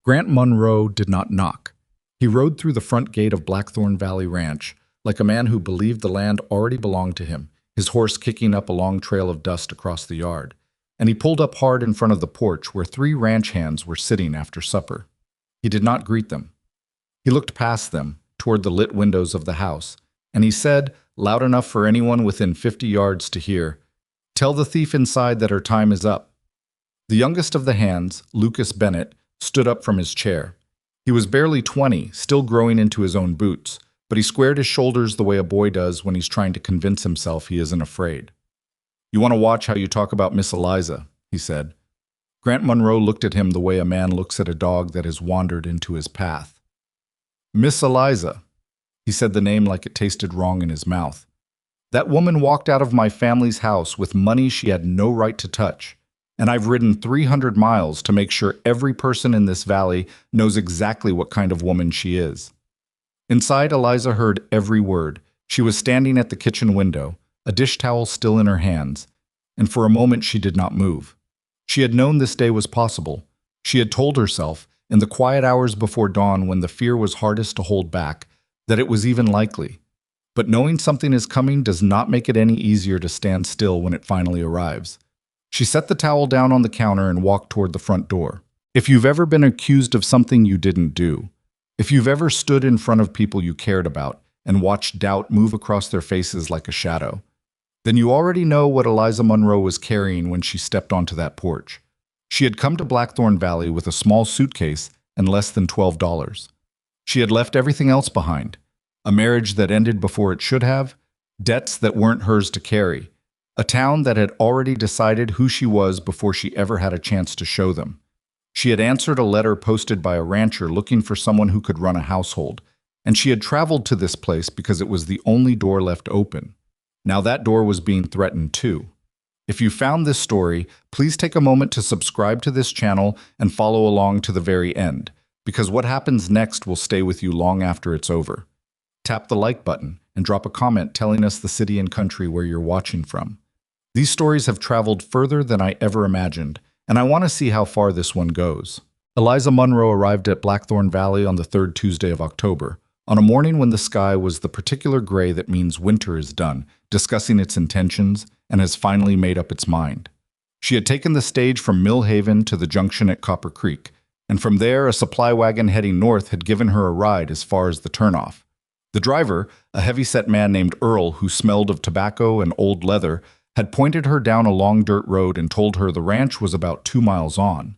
Grant Monroe did not knock. He rode through the front gate of Blackthorn Valley Ranch like a man who believed the land already belonged to him, his horse kicking up a long trail of dust across the yard. And he pulled up hard in front of the porch where three ranch hands were sitting after supper. He did not greet them. He looked past them, toward the lit windows of the house, and he said, loud enough for anyone within 50 yards to hear, "Tell the thief inside that her time is up." The youngest of the hands, Lucas Bennett, stood up from his chair. He was barely 20, still growing into his own boots, but he squared his shoulders the way a boy does when he's trying to convince himself he isn't afraid. "You want to watch how you talk about Miss Eliza," he said. Grant Monroe looked at him the way a man looks at a dog that has wandered into his path. "Miss Eliza," he said the name like it tasted wrong in his mouth. "That woman walked out of my family's house with money she had no right to touch. And I've ridden 300 miles to make sure every person in this valley knows exactly what kind of woman she is." Inside, Eliza heard every word. She was standing at the kitchen window, a dish towel still in her hands, and for a moment she did not move. She had known this day was possible. She had told herself, in the quiet hours before dawn when the fear was hardest to hold back, that it was even likely. But knowing something is coming does not make it any easier to stand still when it finally arrives. She set the towel down on the counter and walked toward the front door. If you've ever been accused of something you didn't do, if you've ever stood in front of people you cared about and watched doubt move across their faces like a shadow, then you already know what Eliza Monroe was carrying when she stepped onto that porch. She had come to Blackthorn Valley with a small suitcase and less than $12. She had left everything else behind: a marriage that ended before it should have, debts that weren't hers to carry, a town that had already decided who she was before she ever had a chance to show them. She had answered a letter posted by a rancher looking for someone who could run a household, and she had traveled to this place because it was the only door left open. Now that door was being threatened too. If you found this story, please take a moment to subscribe to this channel and follow along to the very end, because what happens next will stay with you long after it's over. Tap the like button and drop a comment telling us the city and country where you're watching from. These stories have traveled further than I ever imagined, and I want to see how far this one goes. Eliza Monroe arrived at Blackthorn Valley on the third Tuesday of October, on a morning when the sky was the particular gray that means winter is done, discussing its intentions, and has finally made up its mind. She had taken the stage from Mill Haven to the junction at Copper Creek, and from there a supply wagon heading north had given her a ride as far as the turnoff. The driver, a heavy-set man named Earl who smelled of tobacco and old leather, had pointed her down a long dirt road and told her the ranch was about 2 miles on.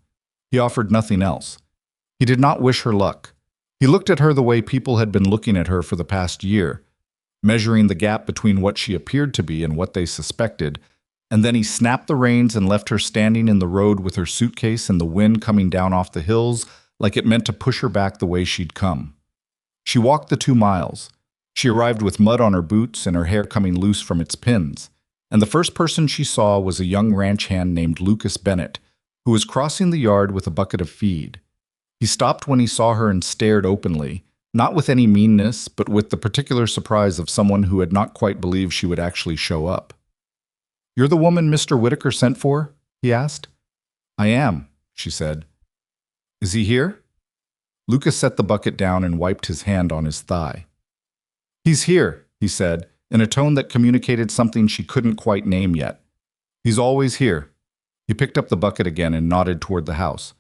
He offered nothing else. He did not wish her luck. He looked at her the way people had been looking at her for the past year, measuring the gap between what she appeared to be and what they suspected, and then he snapped the reins and left her standing in the road with her suitcase and the wind coming down off the hills like it meant to push her back the way she'd come. She walked the 2 miles. She arrived with mud on her boots and her hair coming loose from its pins. And the first person she saw was a young ranch hand named Lucas Bennett, who was crossing the yard with a bucket of feed. He stopped when he saw her and stared openly, not with any meanness, but with the particular surprise of someone who had not quite believed she would actually show up. "You're the woman Mr. Whitaker sent for?" he asked. "I am," she said. "Is he here?" Lucas set the bucket down and wiped his hand on his thigh. "He's here," he said, in a tone that communicated something she couldn't quite name yet. "He's always here." He picked up the bucket again and nodded toward the house.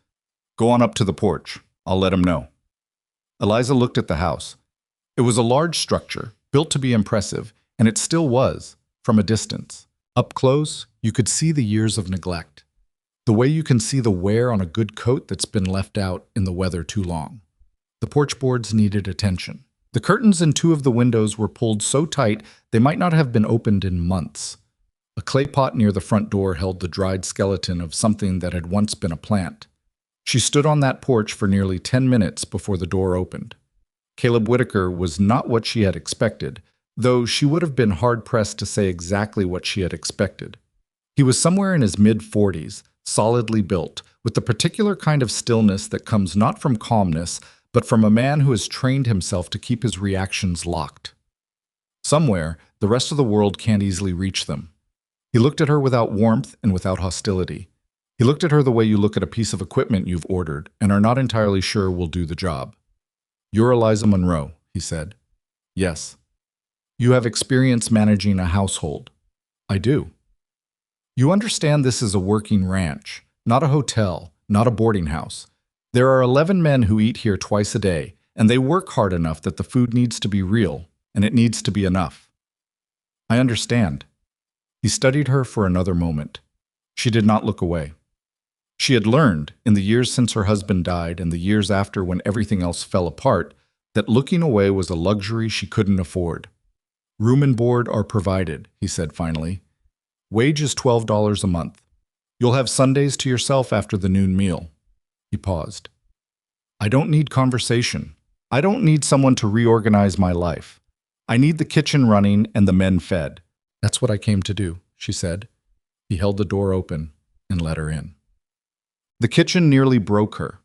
"Go on up to the porch. I'll let him know." Eliza looked at the house. It was a large structure, built to be impressive, and it still was, from a distance. Up close, you could see the years of neglect, the way you can see the wear on a good coat that's been left out in the weather too long. The porch boards needed attention. The curtains in 2 of the windows were pulled so tight they might not have been opened in months. A clay pot near the front door held the dried skeleton of something that had once been a plant. She stood on that porch for nearly 10 minutes before the door opened. Caleb Whitaker was not what she had expected, though she would have been hard-pressed to say exactly what she had expected. He was somewhere in his mid-40s, solidly built, with the particular kind of stillness that comes not from calmness, but from a man who has trained himself to keep his reactions locked. Somewhere, the rest of the world can't easily reach them. He looked at her without warmth and without hostility. He looked at her the way you look at a piece of equipment you've ordered and are not entirely sure will do the job. "You're Eliza Monroe," he said. "Yes." "You have experience managing a household." "I do." "You understand this is a working ranch, not a hotel, not a boarding house. There are 11 men who eat here twice a day, and they work hard enough that the food needs to be real, and it needs to be enough." "I understand." He studied her for another moment. She did not look away. She had learned, in the years since her husband died and the years after when everything else fell apart, that looking away was a luxury she couldn't afford. "Room and board are provided," he said finally. "Wage is $12 a month. You'll have Sundays to yourself after the noon meal." He paused. "I don't need conversation. I don't need someone to reorganize my life. I need the kitchen running and the men fed." "That's what I came to do," she said. He held the door open and let her in. The kitchen nearly broke her.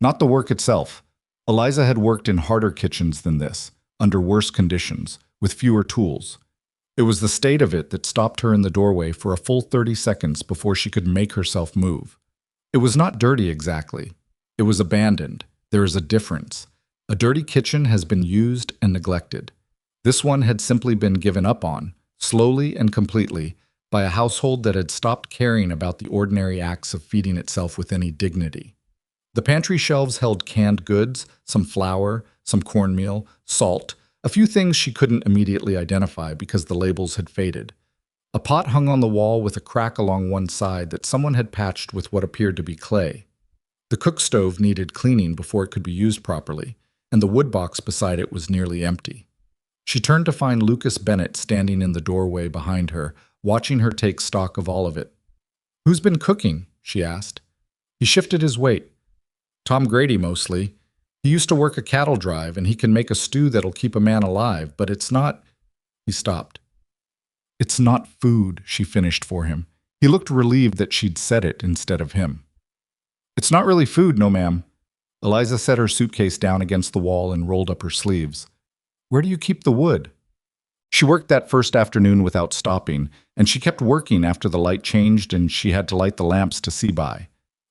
Not the work itself. Eliza had worked in harder kitchens than this, under worse conditions, with fewer tools. It was the state of it that stopped her in the doorway for a full 30 seconds before she could make herself move. It was not dirty exactly. It was abandoned. There is a difference. A dirty kitchen has been used and neglected. This one had simply been given up on, slowly and completely, by a household that had stopped caring about the ordinary acts of feeding itself with any dignity. The pantry shelves held canned goods, some flour, some cornmeal, salt, a few things she couldn't immediately identify because the labels had faded. A pot hung on the wall with a crack along one side that someone had patched with what appeared to be clay. The cook stove needed cleaning before it could be used properly, and the wood box beside it was nearly empty. She turned to find Lucas Bennett standing in the doorway behind her, watching her take stock of all of it. "Who's been cooking?" she asked. He shifted his weight. "Tom Grady, mostly. He used to work a cattle drive, and he can make a stew that'll keep a man alive, but it's not—" He stopped. "It's not food," she finished for him. He looked relieved that she'd said it instead of him. "It's not really food, no ma'am." Eliza set her suitcase down against the wall and rolled up her sleeves. "Where do you keep the wood?" She worked that first afternoon without stopping, and she kept working after the light changed and she had to light the lamps to see by.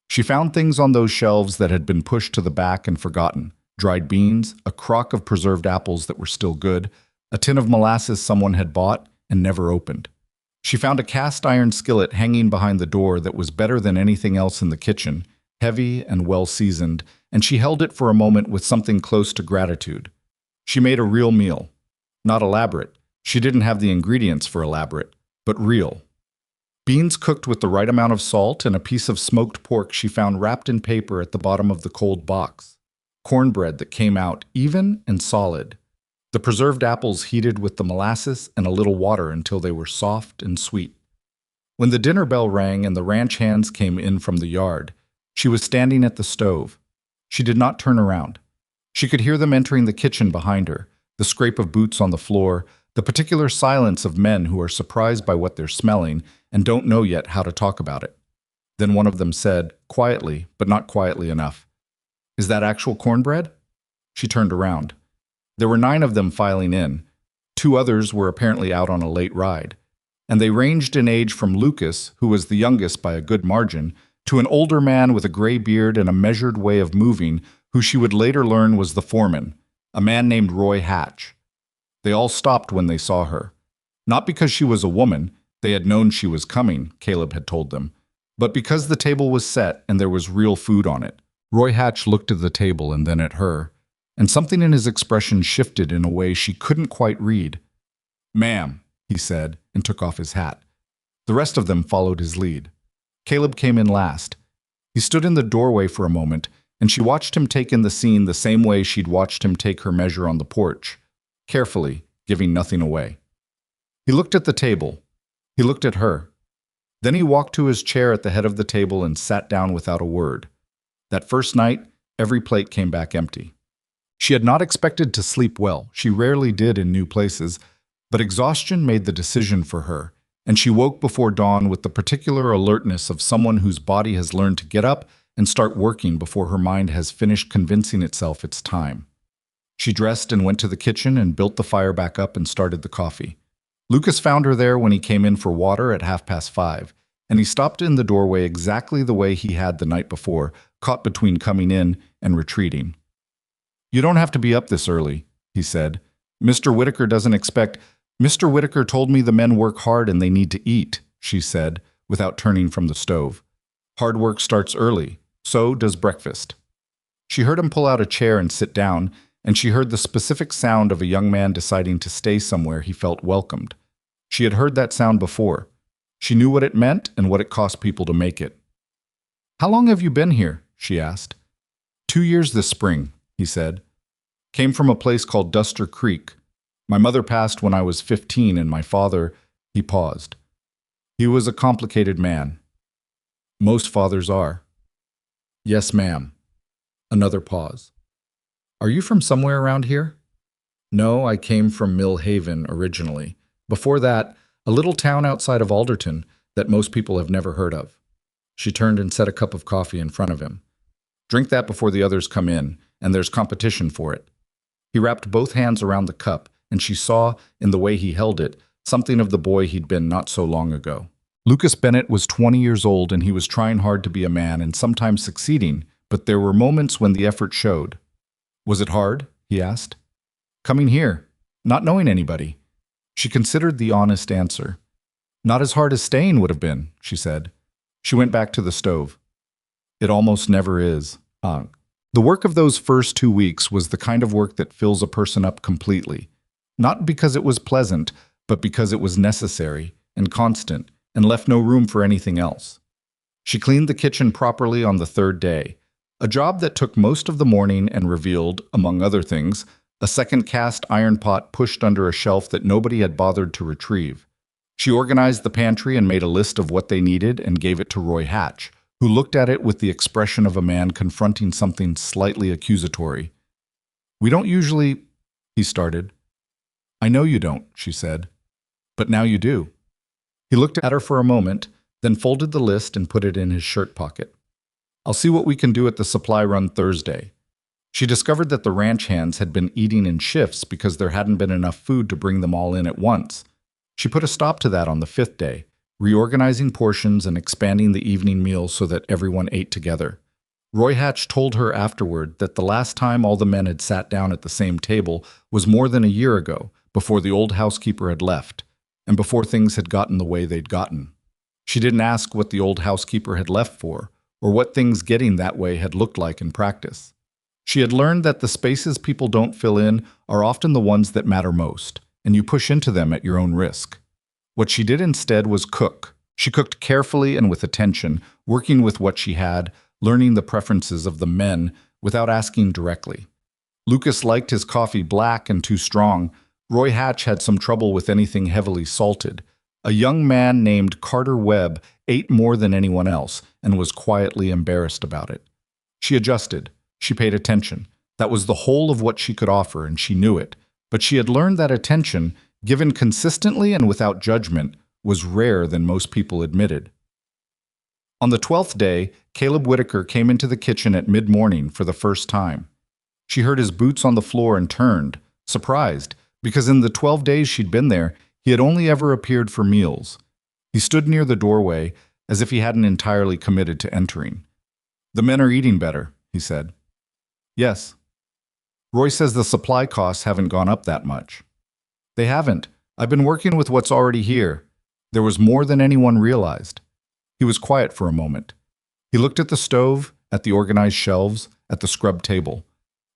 She found things on those shelves that had been pushed to the back and forgotten: dried beans, a crock of preserved apples that were still good, a tin of molasses someone had bought and never opened. She found a cast iron skillet hanging behind the door that was better than anything else in the kitchen, heavy and well seasoned, and she held it for a moment with something close to gratitude. She made a real meal. Not elaborate. She didn't have the ingredients for elaborate, but real. Beans cooked with the right amount of salt and a piece of smoked pork she found wrapped in paper at the bottom of the cold box. Cornbread that came out even and solid. The preserved apples heated with the molasses and a little water until they were soft and sweet. When the dinner bell rang and the ranch hands came in from the yard, she was standing at the stove. She did not turn around. She could hear them entering the kitchen behind her, the scrape of boots on the floor, the particular silence of men who are surprised by what they're smelling and don't know yet how to talk about it. Then one of them said, quietly, but not quietly enough, "Is that actual cornbread?" She turned around. There were 9 of them filing in. 2 others were apparently out on a late ride. And they ranged in age from Lucas, who was the youngest by a good margin, to an older man with a gray beard and a measured way of moving, who she would later learn was the foreman, a man named Roy Hatch. They all stopped when they saw her. Not because she was a woman, they had known she was coming, Caleb had told them, but because the table was set and there was real food on it. Roy Hatch looked at the table and then at her, and something in his expression shifted in a way she couldn't quite read. "Ma'am," he said, and took off his hat. The rest of them followed his lead. Caleb came in last. He stood in the doorway for a moment, and she watched him take in the scene the same way she'd watched him take her measure on the porch, carefully, giving nothing away. He looked at the table. He looked at her. Then he walked to his chair at the head of the table and sat down without a word. That first night, every plate came back empty. She had not expected to sleep well. She rarely did in new places, but exhaustion made the decision for her, and she woke before dawn with the particular alertness of someone whose body has learned to get up and start working before her mind has finished convincing itself it's time. She dressed and went to the kitchen and built the fire back up and started the coffee. Lucas found her there when he came in for water at 5:30. and he stopped in the doorway exactly the way he had the night before, caught between coming in and retreating. "You don't have to be up this early," he said. "Mr. Whitaker doesn't expect—" "Mr. Whitaker told me the men work hard and they need to eat," she said, without turning from the stove. "Hard work starts early. So does breakfast." She heard him pull out a chair and sit down, and she heard the specific sound of a young man deciding to stay somewhere he felt welcomed. She had heard that sound before. She knew what it meant and what it cost people to make it. "How long have you been here?" she asked. 2 years this spring," he said. "Came from a place called Duster Creek. My mother passed when I was 15, and my father—" He paused. "He was a complicated man. Most fathers are." "Yes, ma'am." Another pause. "Are you from somewhere around here?" "No, I came from Mill Haven originally. Before that, a little town outside of Alderton that most people have never heard of." She turned and set a cup of coffee in front of him. "Drink that before the others come in, and there's competition for it." He wrapped both hands around the cup, and she saw, in the way he held it, something of the boy he'd been not so long ago. Lucas Bennett was 20 years old, and he was trying hard to be a man and sometimes succeeding, but there were moments when the effort showed. "Was it hard?" he asked. "Coming here, not knowing anybody." She considered the honest answer. "Not as hard as staying would have been," she said. She went back to the stove. "It almost never is." The work of those first 2 weeks was the kind of work that fills a person up completely. Not because it was pleasant, but because it was necessary and constant and left no room for anything else. She cleaned the kitchen properly on the 3rd day, a job that took most of the morning and revealed, among other things, a second cast iron pot pushed under a shelf that nobody had bothered to retrieve. She organized the pantry and made a list of what they needed and gave it to Roy Hatch, who looked at it with the expression of a man confronting something slightly accusatory. "We don't usually—" he started. "I know you don't," she said. "But now you do." He looked at her for a moment, then folded the list and put it in his shirt pocket. "I'll see what we can do at the supply run Thursday." She discovered that the ranch hands had been eating in shifts because there hadn't been enough food to bring them all in at once. She put a stop to that on the 5th day, reorganizing portions and expanding the evening meal so that everyone ate together. Roy Hatch told her afterward that the last time all the men had sat down at the same table was more than a year ago, before the old housekeeper had left, and before things had gotten the way they'd gotten. She didn't ask what the old housekeeper had left for, or what things getting that way had looked like in practice. She had learned that the spaces people don't fill in are often the ones that matter most, and you push into them at your own risk. What she did instead was cook. She cooked carefully and with attention, working with what she had, learning the preferences of the men without asking directly. Lucas liked his coffee black and too strong. Roy Hatch had some trouble with anything heavily salted. A young man named Carter Webb ate more than anyone else and was quietly embarrassed about it. She adjusted. She paid attention. That was the whole of what she could offer, and she knew it. But she had learned that attention, given consistently and without judgment, was rarer than most people admitted. On the 12th day, Caleb Whitaker came into the kitchen at mid-morning for the first time. She heard his boots on the floor and turned, surprised, because in the 12 days she'd been there, he had only ever appeared for meals. He stood near the doorway, as if he hadn't entirely committed to entering. "The men are eating better," he said. "Yes." "Roy says the supply costs haven't gone up that much." "They haven't. I've been working with what's already here." There was more than anyone realized. He was quiet for a moment. He looked at the stove, at the organized shelves, at the scrubbed table.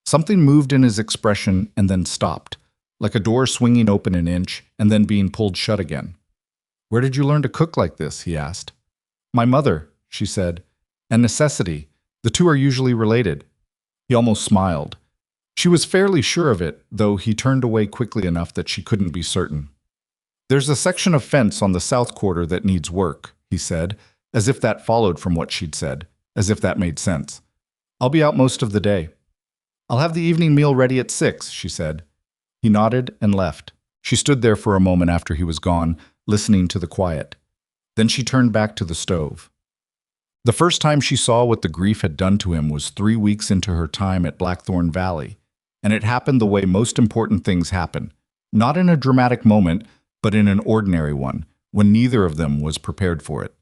Something moved in his expression and then stopped, like a door swinging open an inch and then being pulled shut again. "Where did you learn to cook like this?" he asked. "My mother," she said, "and necessity. The two are usually related." He almost smiled. She was fairly sure of it, though he turned away quickly enough that she couldn't be certain. "There's a section of fence on the south quarter that needs work," he said, as if that followed from what she'd said, as if that made sense. "I'll be out most of the day." "I'll have the evening meal ready at 6, she said. He nodded and left. She stood there for a moment after he was gone, listening to the quiet. Then she turned back to the stove. The first time she saw what the grief had done to him was 3 weeks into her time at Blackthorn Valley, and it happened the way most important things happen, not in a dramatic moment, but in an ordinary one, when neither of them was prepared for it.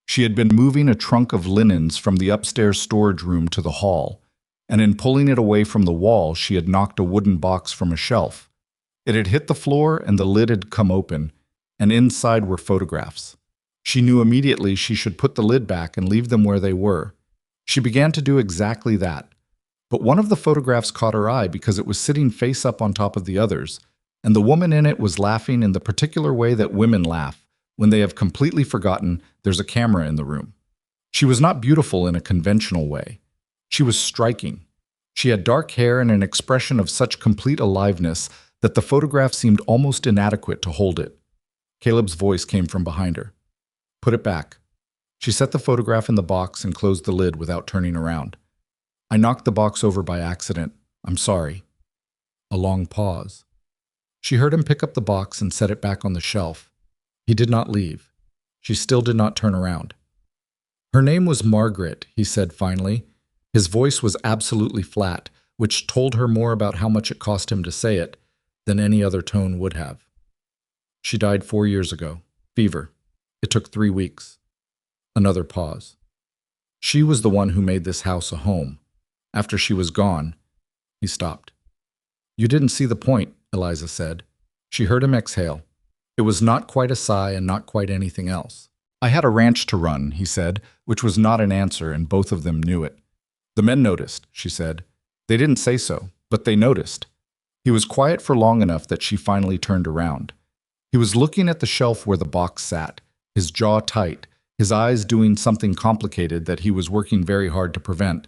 She had been moving a trunk of linens from the upstairs storage room to the hall, and in pulling it away from the wall, she had knocked a wooden box from a shelf. It had hit the floor and the lid had come open, and inside were photographs. She knew immediately she should put the lid back and leave them where they were. She began to do exactly that. But one of the photographs caught her eye because it was sitting face up on top of the others, and the woman in it was laughing in the particular way that women laugh when they have completely forgotten there's a camera in the room. She was not beautiful in a conventional way. She was striking. She had dark hair and an expression of such complete aliveness that the photograph seemed almost inadequate to hold it. Caleb's voice came from behind her. "Put it back." She set the photograph in the box and closed the lid without turning around. "I knocked the box over by accident. I'm sorry." A long pause. She heard him pick up the box and set it back on the shelf. He did not leave. She still did not turn around. "Her name was Margaret," he said finally. His voice was absolutely flat, which told her more about how much it cost him to say it than any other tone would have. "She died 4 years ago. Fever. It took 3 weeks. Another pause. "She was the one who made this house a home. After she was gone," he stopped. "You didn't see the point," Eliza said. She heard him exhale. It was not quite a sigh and not quite anything else. "I had a ranch to run," he said, which was not an answer, and both of them knew it. "The men noticed," she said. "They didn't say so, but they noticed." He was quiet for long enough that she finally turned around. He was looking at the shelf where the box sat, his jaw tight, his eyes doing something complicated that he was working very hard to prevent.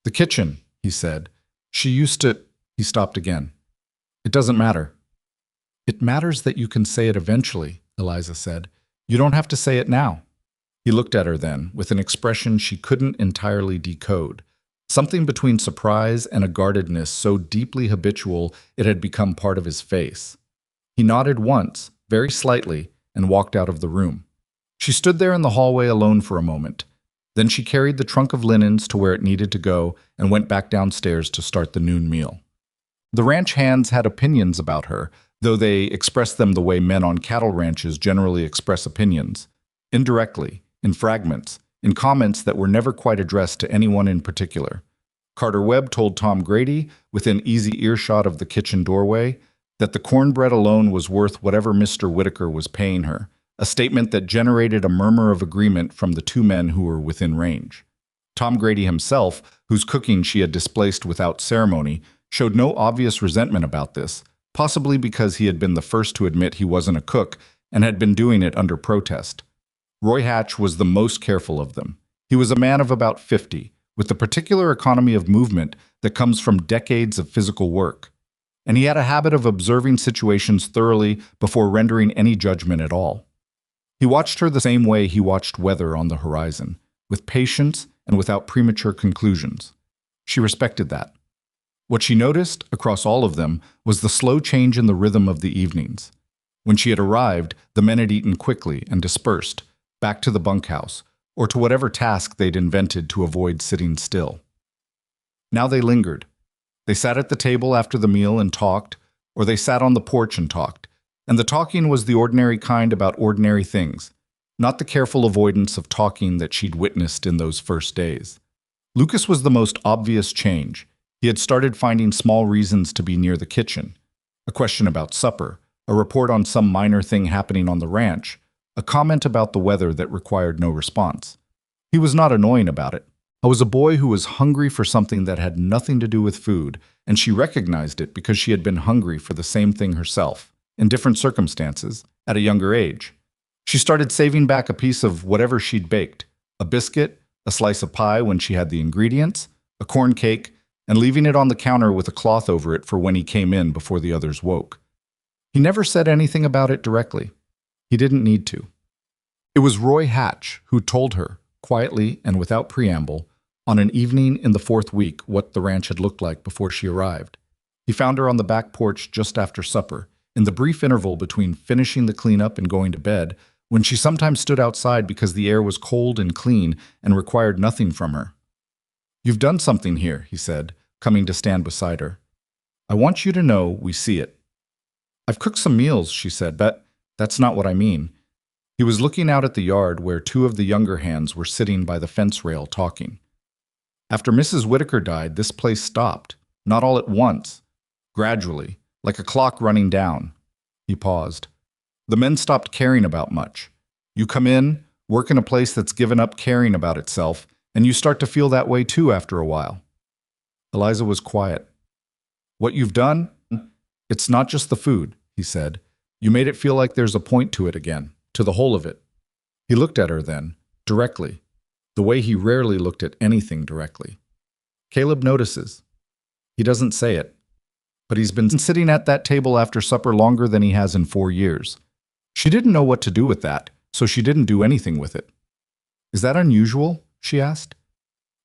"The kitchen," he said. "She used to—" He stopped again. "It doesn't matter." "It matters that you can say it eventually," Eliza said. "You don't have to say it now." He looked at her then, with an expression she couldn't entirely decode, something between surprise and a guardedness so deeply habitual it had become part of his face. He nodded once, very slightly, and walked out of the room. She stood there in the hallway alone for a moment. Then she carried the trunk of linens to where it needed to go and went back downstairs to start the noon meal. The ranch hands had opinions about her, though they expressed them the way men on cattle ranches generally express opinions, indirectly, in fragments, in comments that were never quite addressed to anyone in particular. Carter Webb told Tom Grady, within easy earshot of the kitchen doorway, that the cornbread alone was worth whatever Mr. Whitaker was paying her, a statement that generated a murmur of agreement from the two men who were within range. Tom Grady himself, whose cooking she had displaced without ceremony, showed no obvious resentment about this, possibly because he had been the first to admit he wasn't a cook and had been doing it under protest. Roy Hatch was the most careful of them. He was a man of about 50, with the particular economy of movement that comes from decades of physical work. And he had a habit of observing situations thoroughly before rendering any judgment at all. He watched her the same way he watched weather on the horizon, with patience and without premature conclusions. She respected that. What she noticed, across all of them, was the slow change in the rhythm of the evenings. When she had arrived, the men had eaten quickly and dispersed, back to the bunkhouse, or to whatever task they'd invented to avoid sitting still. Now they lingered. They sat at the table after the meal and talked, or they sat on the porch and talked, and the talking was the ordinary kind about ordinary things, not the careful avoidance of talking that she'd witnessed in those first days. Lucas was the most obvious change. He had started finding small reasons to be near the kitchen. A question about supper, a report on some minor thing happening on the ranch, a comment about the weather that required no response. He was not annoying about it. I was a boy who was hungry for something that had nothing to do with food, and she recognized it because she had been hungry for the same thing herself, in different circumstances, at a younger age. She started saving back a piece of whatever she'd baked, a biscuit, a slice of pie when she had the ingredients, a corn cake, and leaving it on the counter with a cloth over it for when he came in before the others woke. He never said anything about it directly. He didn't need to. It was Roy Hatch who told her, quietly and without preamble, on an evening in the 4th week what the ranch had looked like before she arrived. He found her on the back porch just after supper, in the brief interval between finishing the cleanup and going to bed, when she sometimes stood outside because the air was cold and clean and required nothing from her. "You've done something here," he said, coming to stand beside her. "I want you to know we see it." "I've cooked some meals," she said, "but that's not what I mean. He was looking out at the yard where two of the younger hands were sitting by the fence rail talking. After Mrs. Whitaker died, this place stopped, not all at once, gradually, like a clock running down. He paused. The men stopped caring about much. You come in, work in a place that's given up caring about itself, and you start to feel that way too after a while. Eliza was quiet. What you've done? It's not just the food, he said. You made it feel like there's a point to it again, to the whole of it. He looked at her then, directly, the way he rarely looked at anything directly. Caleb notices. He doesn't say it. But he's been sitting at that table after supper longer than he has in 4 years. She didn't know what to do with that, so she didn't do anything with it. Is that unusual? She asked.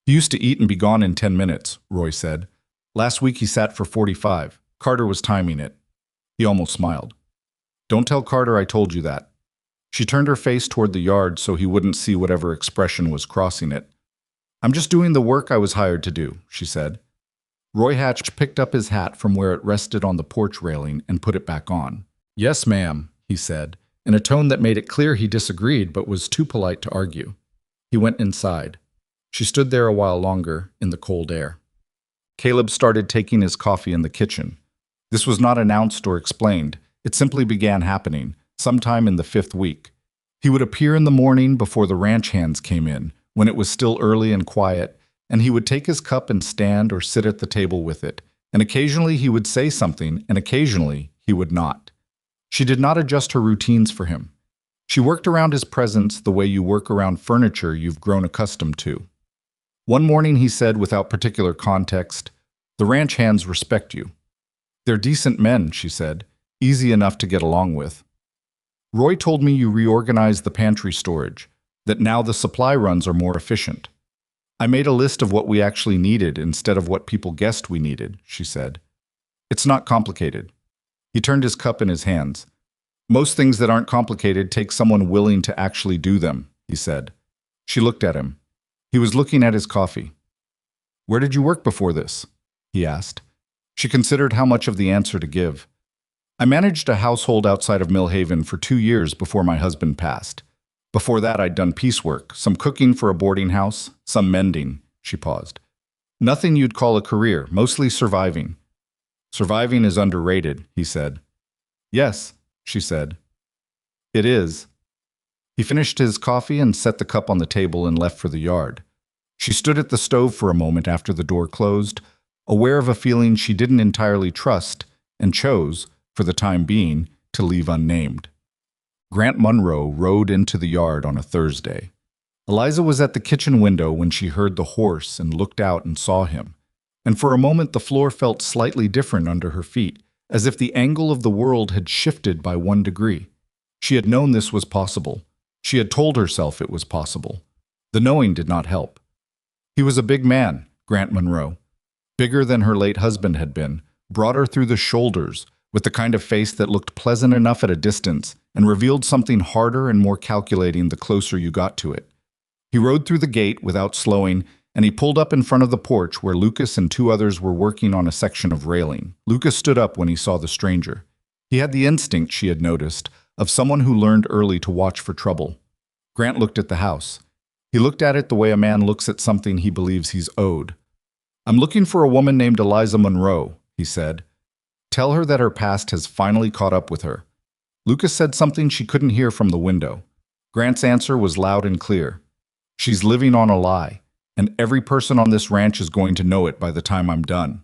He used to eat and be gone in 10 minutes, Roy said. Last week he sat for 45. Carter was timing it. He almost smiled. Don't tell Carter I told you that. She turned her face toward the yard so he wouldn't see whatever expression was crossing it. I'm just doing the work I was hired to do, she said. Roy Hatch picked up his hat from where it rested on the porch railing and put it back on. Yes, ma'am, he said, in a tone that made it clear he disagreed but was too polite to argue. He went inside. She stood there a while longer in the cold air. Caleb started taking his coffee in the kitchen. This was not announced or explained. It simply began happening, sometime in the 5th week. He would appear in the morning before the ranch hands came in, when it was still early and quiet, and he would take his cup and stand or sit at the table with it, and occasionally he would say something, and occasionally he would not. She did not adjust her routines for him. She worked around his presence the way you work around furniture you've grown accustomed to. One morning he said, without particular context, "The ranch hands respect you." "They're decent men," she said, "easy enough to get along with." "Roy told me you reorganized the pantry storage, that now the supply runs are more efficient. I made a list of what we actually needed instead of what people guessed we needed," she said. "It's not complicated." He turned his cup in his hands. "Most things that aren't complicated take someone willing to actually do them," he said. She looked at him. He was looking at his coffee. "Where did you work before this?" he asked. She considered how much of the answer to give. "I managed a household outside of Millhaven for 2 years before my husband passed. Before that, I'd done piecework, some cooking for a boarding house, some mending." She paused. "Nothing you'd call a career, mostly surviving." "Surviving is underrated," he said. "Yes," she said. "It is." He finished his coffee and set the cup on the table and left for the yard. She stood at the stove for a moment after the door closed, aware of a feeling she didn't entirely trust, and chose, for the time being, to leave unnamed. Grant Monroe rode into the yard on a Thursday. Eliza was at the kitchen window when she heard the horse and looked out and saw him. And for a moment the floor felt slightly different under her feet, as if the angle of the world had shifted by 1 degree. She had known this was possible. She had told herself it was possible. The knowing did not help. He was a big man, Grant Monroe. Bigger than her late husband had been, broader through the shoulders, with the kind of face that looked pleasant enough at a distance and revealed something harder and more calculating the closer you got to it. He rode through the gate without slowing, and he pulled up in front of the porch where Lucas and 2 others were working on a section of railing. Lucas stood up when he saw the stranger. He had the instinct, she had noticed, of someone who learned early to watch for trouble. Grant looked at the house. He looked at it the way a man looks at something he believes he's owed. "I'm looking for a woman named Eliza Monroe," he said. "Tell her that her past has finally caught up with her." Lucas said something she couldn't hear from the window. Grant's answer was loud and clear. "She's living on a lie, and every person on this ranch is going to know it by the time I'm done."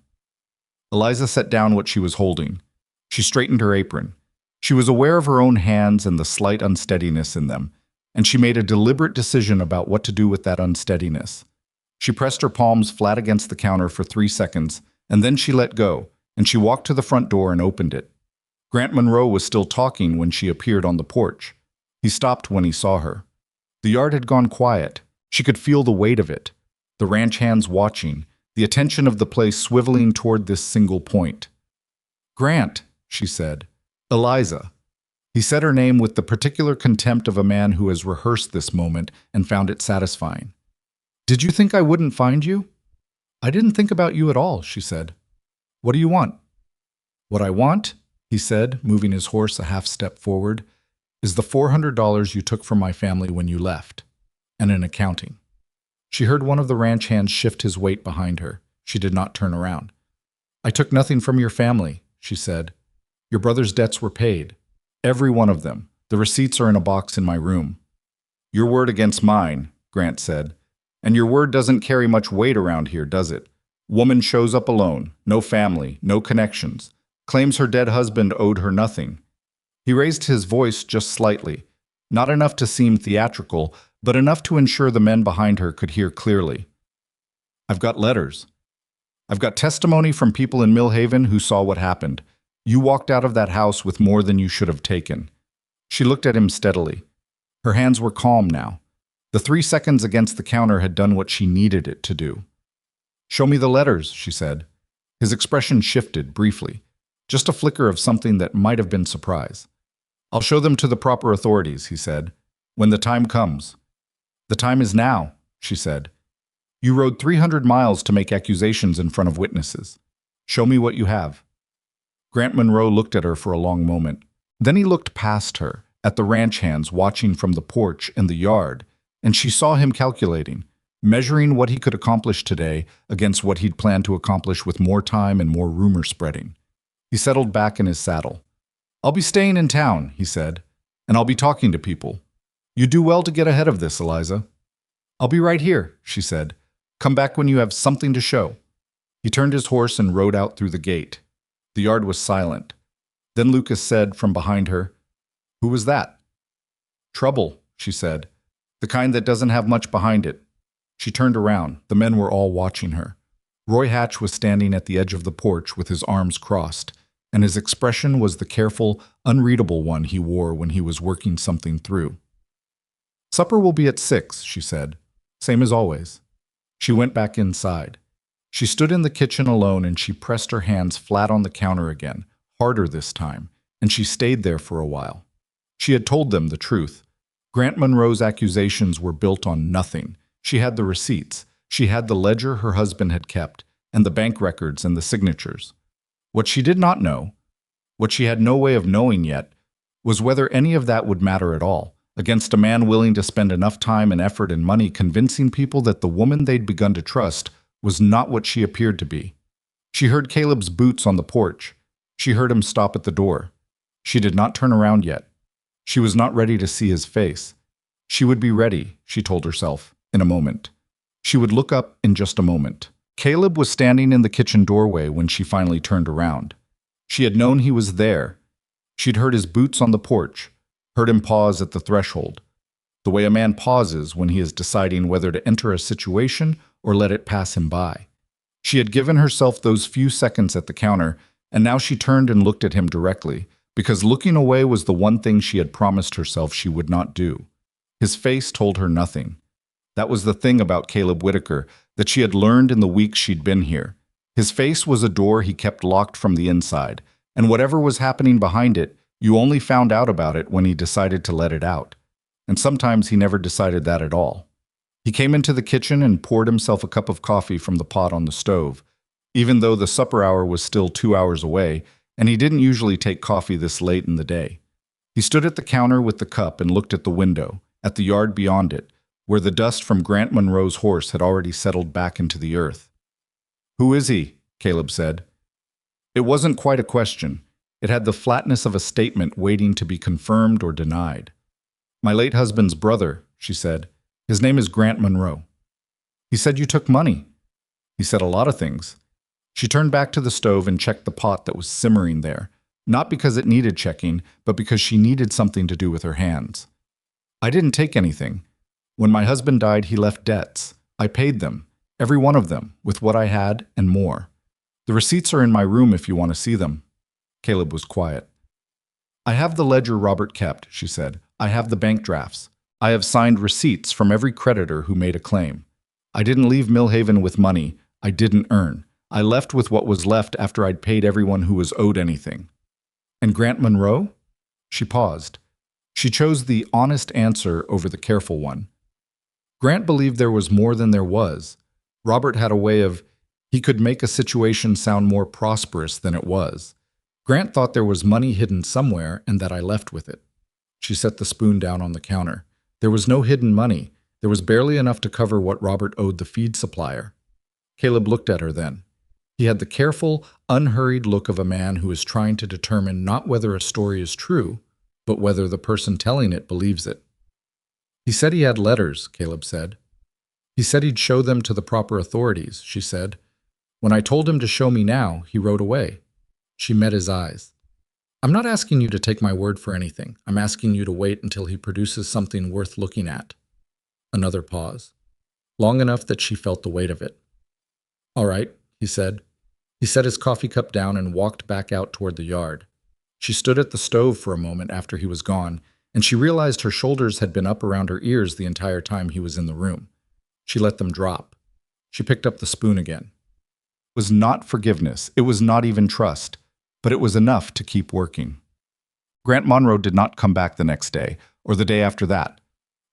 Eliza set down what she was holding. She straightened her apron. She was aware of her own hands and the slight unsteadiness in them, and she made a deliberate decision about what to do with that unsteadiness. She pressed her palms flat against the counter for 3 seconds, and then she let go, and she walked to the front door and opened it. Grant Monroe was still talking when she appeared on the porch. He stopped when he saw her. The yard had gone quiet. She could feel the weight of it, the ranch hands watching, the attention of the place swiveling toward this single point. "Grant," she said. "Eliza." He said her name with the particular contempt of a man who has rehearsed this moment and found it satisfying. "Did you think I wouldn't find you?" "I didn't think about you at all," she said. "What do you want?" "What I want," he said, moving his horse a half step forward, is the $400 you took from my family when you left, and an accounting. She heard one of the ranch hands shift his weight behind her. She did not turn around. I took nothing from your family, she said. Your brother's debts were paid. Every one of them. The receipts are in a box in my room. Your word against mine, Grant said. And your word doesn't carry much weight around here, does it? Woman shows up alone, no family, no connections, claims her dead husband owed her nothing. He raised his voice just slightly, not enough to seem theatrical, but enough to ensure the men behind her could hear clearly. I've got letters. I've got testimony from people in Millhaven who saw what happened. You walked out of that house with more than you should have taken. She looked at him steadily. Her hands were calm now. The 3 seconds against the counter had done what she needed it to do. Show me the letters, she said. His expression shifted briefly, just a flicker of something that might have been surprise. I'll show them to the proper authorities, he said, when the time comes. The time is now, she said. You rode 300 miles to make accusations in front of witnesses. Show me what you have. Grant Monroe looked at her for a long moment. Then he looked past her, at the ranch hands watching from the porch and the yard, and she saw him calculating, measuring what he could accomplish today against what he'd planned to accomplish with more time and more rumor spreading. He settled back in his saddle. I'll be staying in town, he said, and I'll be talking to people. You do well to get ahead of this, Eliza. I'll be right here, she said. Come back when you have something to show. He turned his horse and rode out through the gate. The yard was silent. Then Lucas said from behind her, Who was that? Trouble, she said. The kind that doesn't have much behind it. She turned around. The men were all watching her. Roy Hatch was standing at the edge of the porch with his arms crossed, and his expression was the careful, unreadable one he wore when he was working something through. Supper will be at 6, she said. Same as always. She went back inside. She stood in the kitchen alone and she pressed her hands flat on the counter again, harder this time, and she stayed there for a while. She had told them the truth. Grant Monroe's accusations were built on nothing. She had the receipts. She had the ledger her husband had kept, and the bank records and the signatures. What she did not know, what she had no way of knowing yet, was whether any of that would matter at all, against a man willing to spend enough time and effort and money convincing people that the woman they'd begun to trust was not what she appeared to be. She heard Caleb's boots on the porch. She heard him stop at the door. She did not turn around yet. She was not ready to see his face. She would be ready, she told herself, in a moment. She would look up in just a moment. Caleb was standing in the kitchen doorway when she finally turned around. She had known he was there. She'd heard his boots on the porch, heard him pause at the threshold, the way a man pauses when he is deciding whether to enter a situation or let it pass him by. She had given herself those few seconds at the counter, and now she turned and looked at him directly, because looking away was the one thing she had promised herself she would not do. His face told her nothing. That was the thing about Caleb Whitaker that she had learned in the weeks she'd been here. His face was a door he kept locked from the inside, and whatever was happening behind it, you only found out about it when he decided to let it out. And sometimes he never decided that at all. He came into the kitchen and poured himself a cup of coffee from the pot on the stove, even though the supper hour was still 2 hours away, and he didn't usually take coffee this late in the day. He stood at the counter with the cup and looked at the window, at the yard beyond it, where the dust from Grant Monroe's horse had already settled back into the earth. Who is he? Caleb said. It wasn't quite a question. It had the flatness of a statement waiting to be confirmed or denied. My late husband's brother, she said. His name is Grant Monroe. He said you took money. He said a lot of things. She turned back to the stove and checked the pot that was simmering there, not because it needed checking, but because she needed something to do with her hands. I didn't take anything. When my husband died, he left debts. I paid them, every one of them, with what I had and more. The receipts are in my room if you want to see them. Caleb was quiet. I have the ledger Robert kept, she said. I have the bank drafts. I have signed receipts from every creditor who made a claim. I didn't leave Millhaven with money I didn't earn. I left with what was left after I'd paid everyone who was owed anything. And Grant Monroe? She paused. She chose the honest answer over the careful one. Grant believed there was more than there was. Robert had a way he could make a situation sound more prosperous than it was. Grant thought there was money hidden somewhere and that I left with it. She set the spoon down on the counter. There was no hidden money. There was barely enough to cover what Robert owed the feed supplier. Caleb looked at her then. He had the careful, unhurried look of a man who is trying to determine not whether a story is true, but whether the person telling it believes it. He said he had letters, Caleb said. He said he'd show them to the proper authorities, she said. When I told him to show me now, he rode away. She met his eyes. I'm not asking you to take my word for anything. I'm asking you to wait until he produces something worth looking at. Another pause. Long enough that she felt the weight of it. All right, he said. He set his coffee cup down and walked back out toward the yard. She stood at the stove for a moment after he was gone, and she realized her shoulders had been up around her ears the entire time he was in the room. She let them drop. She picked up the spoon again. It was not forgiveness. It was not even trust. But it was enough to keep working. Grant Monroe did not come back the next day, or the day after that.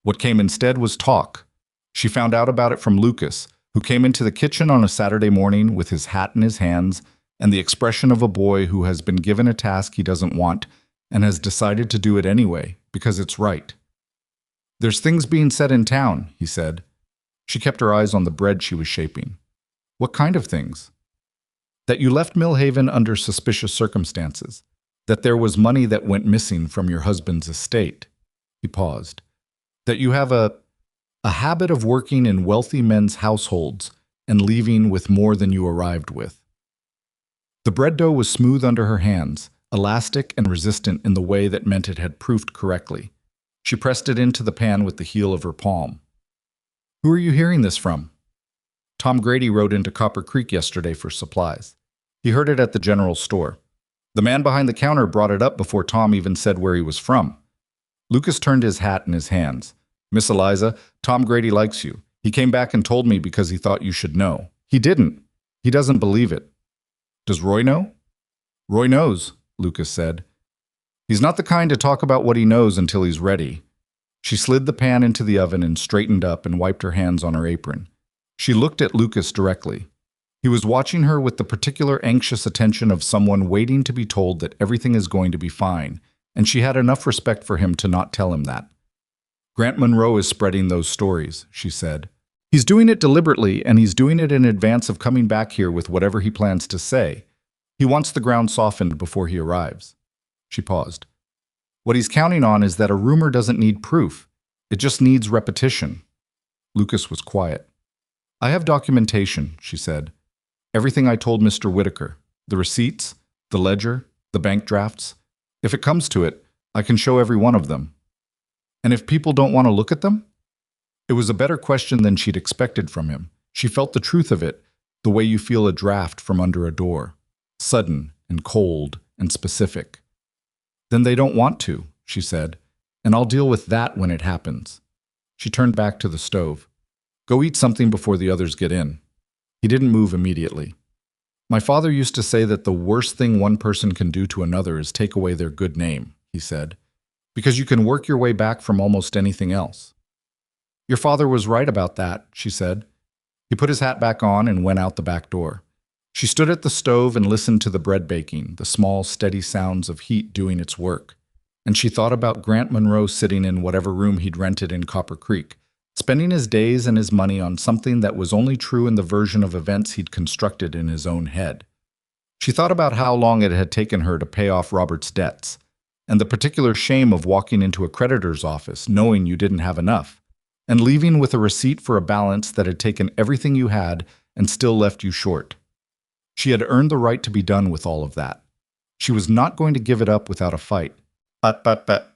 What came instead was talk. She found out about it from Lucas, who came into the kitchen on a Saturday morning with his hat in his hands and the expression of a boy who has been given a task he doesn't want and has decided to do it anyway, because it's right. There's things being said in town, he said. She kept her eyes on the bread she was shaping. What kind of things? That you left Millhaven under suspicious circumstances. That there was money that went missing from your husband's estate. He paused. That you have a habit of working in wealthy men's households and leaving with more than you arrived with. The bread dough was smooth under her hands, elastic and resistant in the way that meant it had proofed correctly. She pressed it into the pan with the heel of her palm. Who are you hearing this from? Tom Grady rode into Copper Creek yesterday for supplies. He heard it at the general store. The man behind the counter brought it up before Tom even said where he was from. Lucas turned his hat in his hands. Miss Eliza, Tom Grady likes you. He came back and told me because he thought you should know. He didn't. He doesn't believe it. Does Roy know? Roy knows, Lucas said. He's not the kind to talk about what he knows until he's ready. She slid the pan into the oven and straightened up and wiped her hands on her apron. She looked at Lucas directly. He was watching her with the particular anxious attention of someone waiting to be told that everything is going to be fine, and she had enough respect for him to not tell him that. Grant Monroe is spreading those stories, she said. He's doing it deliberately, and he's doing it in advance of coming back here with whatever he plans to say. He wants the ground softened before he arrives. She paused. What he's counting on is that a rumor doesn't need proof. It just needs repetition. Lucas was quiet. I have documentation, she said. Everything I told Mr. Whitaker. The receipts, the ledger, the bank drafts. If it comes to it, I can show every one of them. And if people don't want to look at them? It was a better question than she'd expected from him. She felt the truth of it, the way you feel a draft from under a door. Sudden and cold and specific. Then they don't want to, she said, and I'll deal with that when it happens. She turned back to the stove. Go eat something before the others get in. He didn't move immediately. My father used to say that the worst thing one person can do to another is take away their good name, he said, because you can work your way back from almost anything else. Your father was right about that, she said. He put his hat back on and went out the back door. She stood at the stove and listened to the bread baking, the small, steady sounds of heat doing its work. And she thought about Grant Monroe sitting in whatever room he'd rented in Copper Creek, spending his days and his money on something that was only true in the version of events he'd constructed in his own head. She thought about how long it had taken her to pay off Robert's debts, and the particular shame of walking into a creditor's office knowing you didn't have enough, and leaving with a receipt for a balance that had taken everything you had and still left you short. She had earned the right to be done with all of that. She was not going to give it up without a fight. But.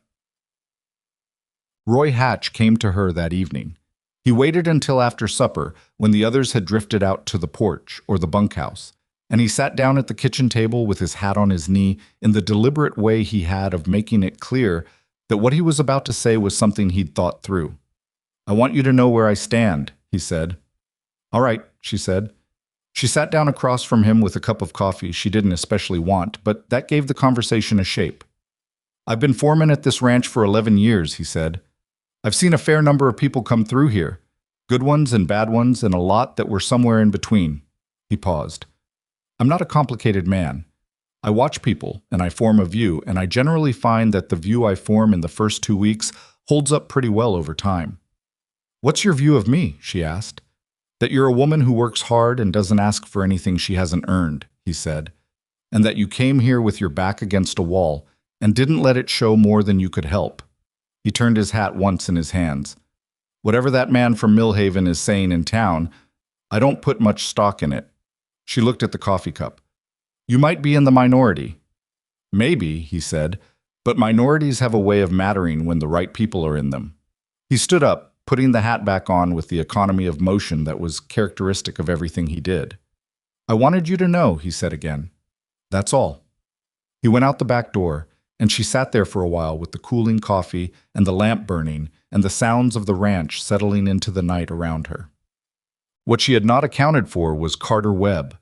Roy Hatch came to her that evening. He waited until after supper, when the others had drifted out to the porch or the bunkhouse, and he sat down at the kitchen table with his hat on his knee in the deliberate way he had of making it clear that what he was about to say was something he'd thought through. I want you to know where I stand, he said. All right, she said. She sat down across from him with a cup of coffee she didn't especially want, but that gave the conversation a shape. I've been foreman at this ranch for 11 years, he said. I've seen a fair number of people come through here, good ones and bad ones, and a lot that were somewhere in between. He paused. I'm not a complicated man. I watch people, and I form a view, and I generally find that the view I form in the first 2 weeks holds up pretty well over time. What's your view of me? She asked. That you're a woman who works hard and doesn't ask for anything she hasn't earned, he said, and that you came here with your back against a wall and didn't let it show more than you could help. He turned his hat once in his hands. Whatever that man from Millhaven is saying in town, I don't put much stock in it. She looked at the coffee cup. You might be in the minority. Maybe, he said, but minorities have a way of mattering when the right people are in them. He stood up, putting the hat back on with the economy of motion that was characteristic of everything he did. I wanted you to know, he said again. That's all. He went out the back door, and she sat there for a while with the cooling coffee and the lamp burning and the sounds of the ranch settling into the night around her. What she had not accounted for was Carter Webb.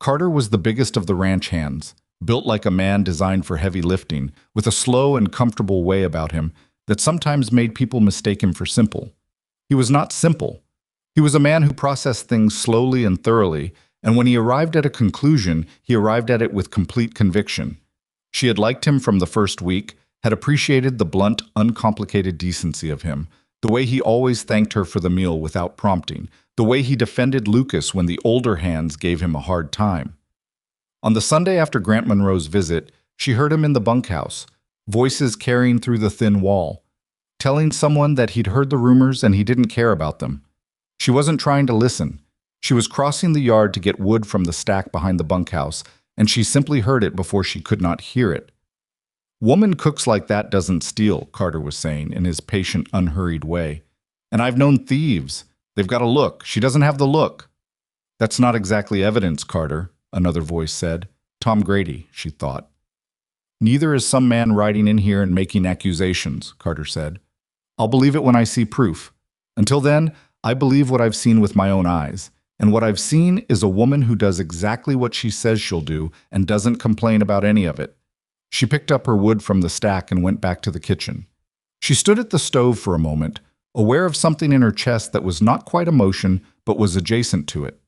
Carter was the biggest of the ranch hands, built like a man designed for heavy lifting, with a slow and comfortable way about him that sometimes made people mistake him for simple. He was not simple. He was a man who processed things slowly and thoroughly, and when he arrived at a conclusion, he arrived at it with complete conviction. She had liked him from the first week, had appreciated the blunt, uncomplicated decency of him, the way he always thanked her for the meal without prompting, the way he defended Lucas when the older hands gave him a hard time. On the Sunday after Grant Monroe's visit, she heard him in the bunkhouse, voices carrying through the thin wall, telling someone that he'd heard the rumors and he didn't care about them. She wasn't trying to listen. She was crossing the yard to get wood from the stack behind the bunkhouse, and she simply heard it before she could not hear it. Woman cooks like that doesn't steal, Carter was saying in his patient, unhurried way. And I've known thieves. They've got a look. She doesn't have the look. That's not exactly evidence, Carter, another voice said. Tom Grady, she thought. Neither is some man riding in here and making accusations, Carter said. I'll believe it when I see proof. Until then, I believe what I've seen with my own eyes. And what I've seen is a woman who does exactly what she says she'll do and doesn't complain about any of it. She picked up her wood from the stack and went back to the kitchen. She stood at the stove for a moment, aware of something in her chest that was not quite emotion, but was adjacent to it.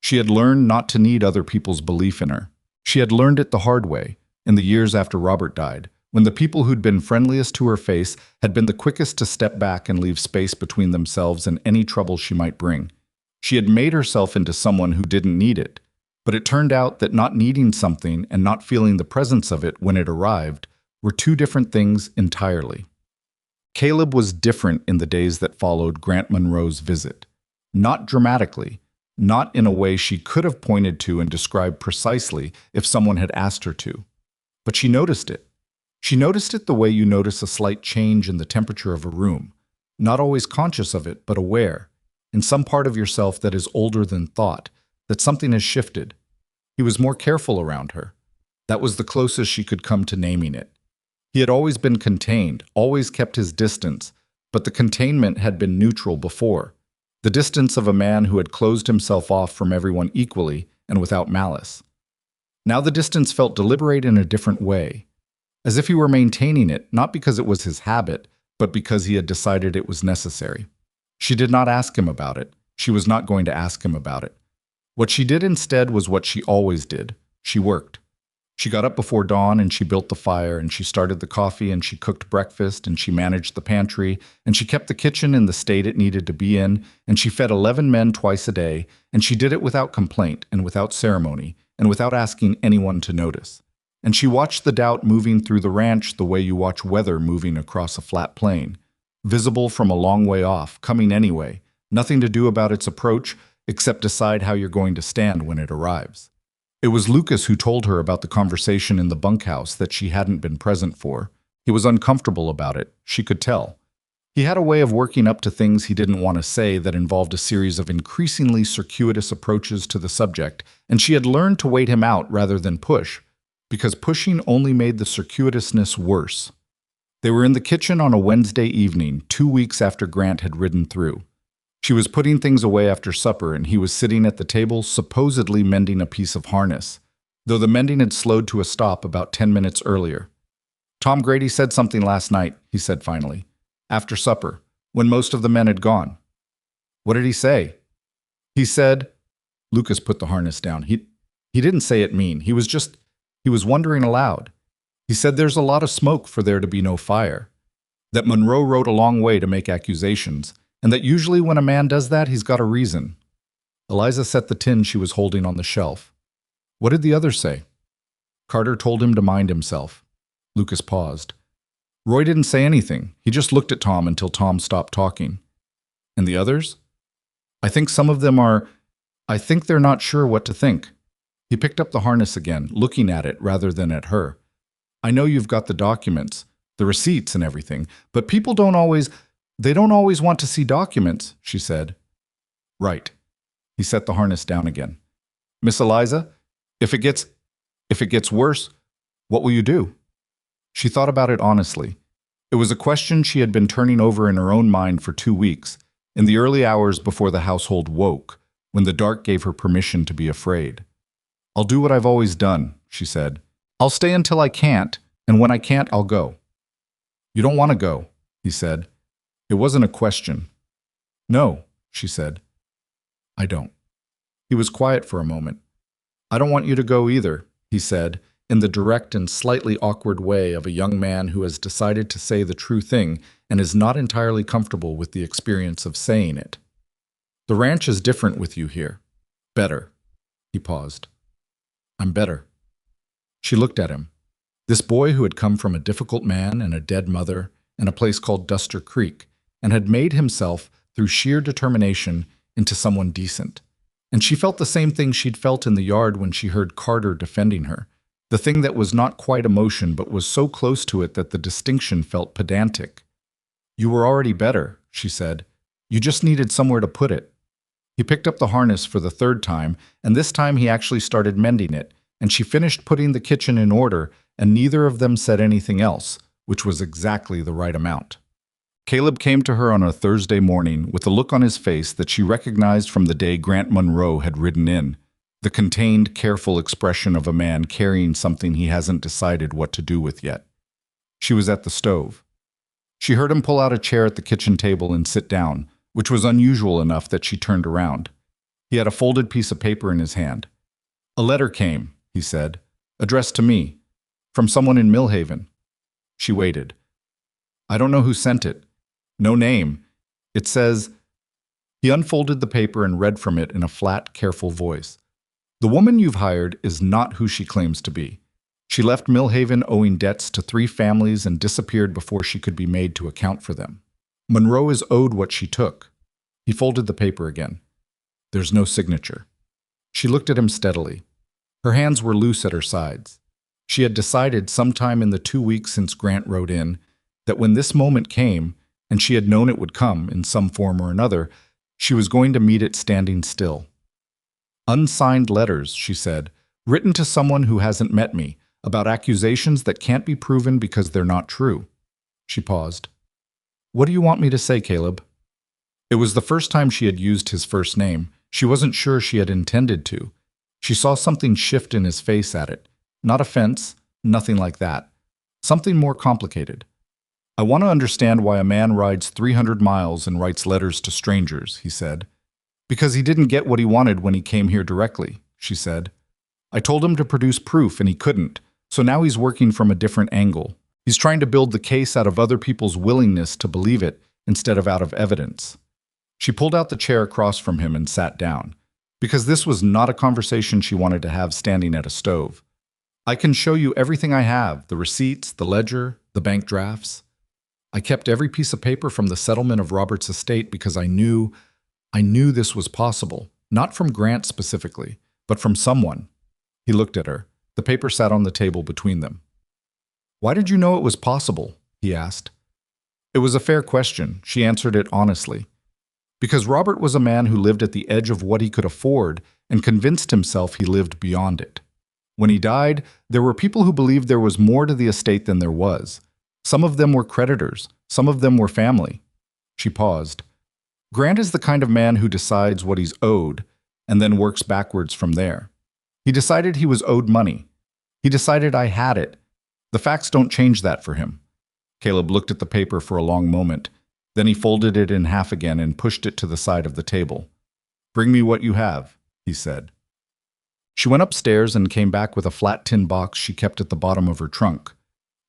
She had learned not to need other people's belief in her. She had learned it the hard way, in the years after Robert died, when the people who'd been friendliest to her face had been the quickest to step back and leave space between themselves and any trouble she might bring. She had made herself into someone who didn't need it. But it turned out that not needing something and not feeling the presence of it when it arrived were two different things entirely. Caleb was different in the days that followed Grant Monroe's visit. Not dramatically, not in a way she could have pointed to and described precisely if someone had asked her to. But she noticed it. She noticed it the way you notice a slight change in the temperature of a room, not always conscious of it, but aware, in some part of yourself that is older than thought, that something has shifted. He was more careful around her. That was the closest she could come to naming it. He had always been contained, always kept his distance, but the containment had been neutral before. The distance of a man who had closed himself off from everyone equally and without malice. Now the distance felt deliberate in a different way, as if he were maintaining it, not because it was his habit, but because he had decided it was necessary. She did not ask him about it. She was not going to ask him about it. What she did instead was what she always did. She worked. She got up before dawn and she built the fire and she started the coffee and she cooked breakfast and she managed the pantry and she kept the kitchen in the state it needed to be in and she fed 11 men twice a day and she did it without complaint and without ceremony and without asking anyone to notice. And she watched the doubt moving through the ranch the way you watch weather moving across a flat plain, visible from a long way off, coming anyway, nothing to do about its approach, except decide how you're going to stand when it arrives. It was Lucas who told her about the conversation in the bunkhouse that she hadn't been present for. He was uncomfortable about it, she could tell. He had a way of working up to things he didn't want to say that involved a series of increasingly circuitous approaches to the subject, and she had learned to wait him out rather than push, because pushing only made the circuitousness worse. They were in the kitchen on a Wednesday evening, 2 weeks after Grant had ridden through. She was putting things away after supper, and he was sitting at the table, supposedly mending a piece of harness, though the mending had slowed to a stop about 10 minutes earlier. Tom Grady said something last night, he said finally, after supper, when most of the men had gone. What did he say? He said, Lucas put the harness down. He didn't say it mean. He was just He was wondering aloud. He said there's a lot of smoke for there to be no fire. That Monroe wrote a long way to make accusations, and that usually when a man does that, he's got a reason. Eliza set the tin she was holding on the shelf. What did the others say? Carter told him to mind himself. Lucas paused. Roy didn't say anything. He just looked at Tom until Tom stopped talking. And the others? I think some of them are... I think they're not sure what to think. He picked up the harness again, looking at it rather than at her. I know you've got the documents, the receipts and everything, but people don't always want to see documents, she said. Right. He set the harness down again. Miss Eliza, if it gets worse, what will you do? She thought about it honestly. It was a question she had been turning over in her own mind for 2 weeks, in the early hours before the household woke, when the dark gave her permission to be afraid. I'll do what I've always done, she said. I'll stay until I can't, and when I can't, I'll go. You don't want to go, he said. It wasn't a question. No, she said. I don't. He was quiet for a moment. I don't want you to go either, he said, in the direct and slightly awkward way of a young man who has decided to say the true thing and is not entirely comfortable with the experience of saying it. The ranch is different with you here. Better. He paused. I'm better. She looked at him. This boy who had come from a difficult man and a dead mother and a place called Duster Creek and had made himself, through sheer determination, into someone decent. And she felt the same thing she'd felt in the yard when she heard Carter defending her, the thing that was not quite emotion but was so close to it that the distinction felt pedantic. You were already better, she said. You just needed somewhere to put it. He picked up the harness for the 3rd time, and this time he actually started mending it, and she finished putting the kitchen in order, and neither of them said anything else, which was exactly the right amount. Caleb came to her on a Thursday morning with a look on his face that she recognized from the day Grant Monroe had ridden in, the contained, careful expression of a man carrying something he hasn't decided what to do with yet. She was at the stove. She heard him pull out a chair at the kitchen table and sit down, which was unusual enough that she turned around. He had a folded piece of paper in his hand. A letter came, he said, addressed to me, from someone in Millhaven. She waited. I don't know who sent it. No name. It says... He unfolded the paper and read from it in a flat, careful voice. The woman you've hired is not who she claims to be. She left Millhaven owing debts to 3 families and disappeared before she could be made to account for them. Monroe is owed what she took. He folded the paper again. There's no signature. She looked at him steadily. Her hands were loose at her sides. She had decided sometime in the 2 weeks since Grant rode in that when this moment came, and she had known it would come in some form or another, she was going to meet it standing still. Unsigned letters, she said, written to someone who hasn't met me, about accusations that can't be proven because they're not true. She paused. What do you want me to say, Caleb? It was the first time she had used his first name. She wasn't sure she had intended to. She saw something shift in his face at it. Not offense, nothing like that. Something more complicated. I want to understand why a man rides 300 miles and writes letters to strangers, he said. Because he didn't get what he wanted when he came here directly, she said. I told him to produce proof and he couldn't, so now he's working from a different angle. He's trying to build the case out of other people's willingness to believe it instead of out of evidence. She pulled out the chair across from him and sat down, because this was not a conversation she wanted to have standing at a stove. I can show you everything I have, the receipts, the ledger, the bank drafts. I kept every piece of paper from the settlement of Robert's estate because I knew this was possible, not from Grant specifically, but from someone. He looked at her. The paper sat on the table between them. Why did you know it was possible? He asked. It was a fair question. She answered it honestly. Because Robert was a man who lived at the edge of what he could afford and convinced himself he lived beyond it. When he died, there were people who believed there was more to the estate than there was. Some of them were creditors, some of them were family. She paused. Grant is the kind of man who decides what he's owed and then works backwards from there. He decided he was owed money. He decided I had it. The facts don't change that for him. Caleb looked at the paper for a long moment. Then he folded it in half again and pushed it to the side of the table. Bring me what you have, he said. She went upstairs and came back with a flat tin box she kept at the bottom of her trunk.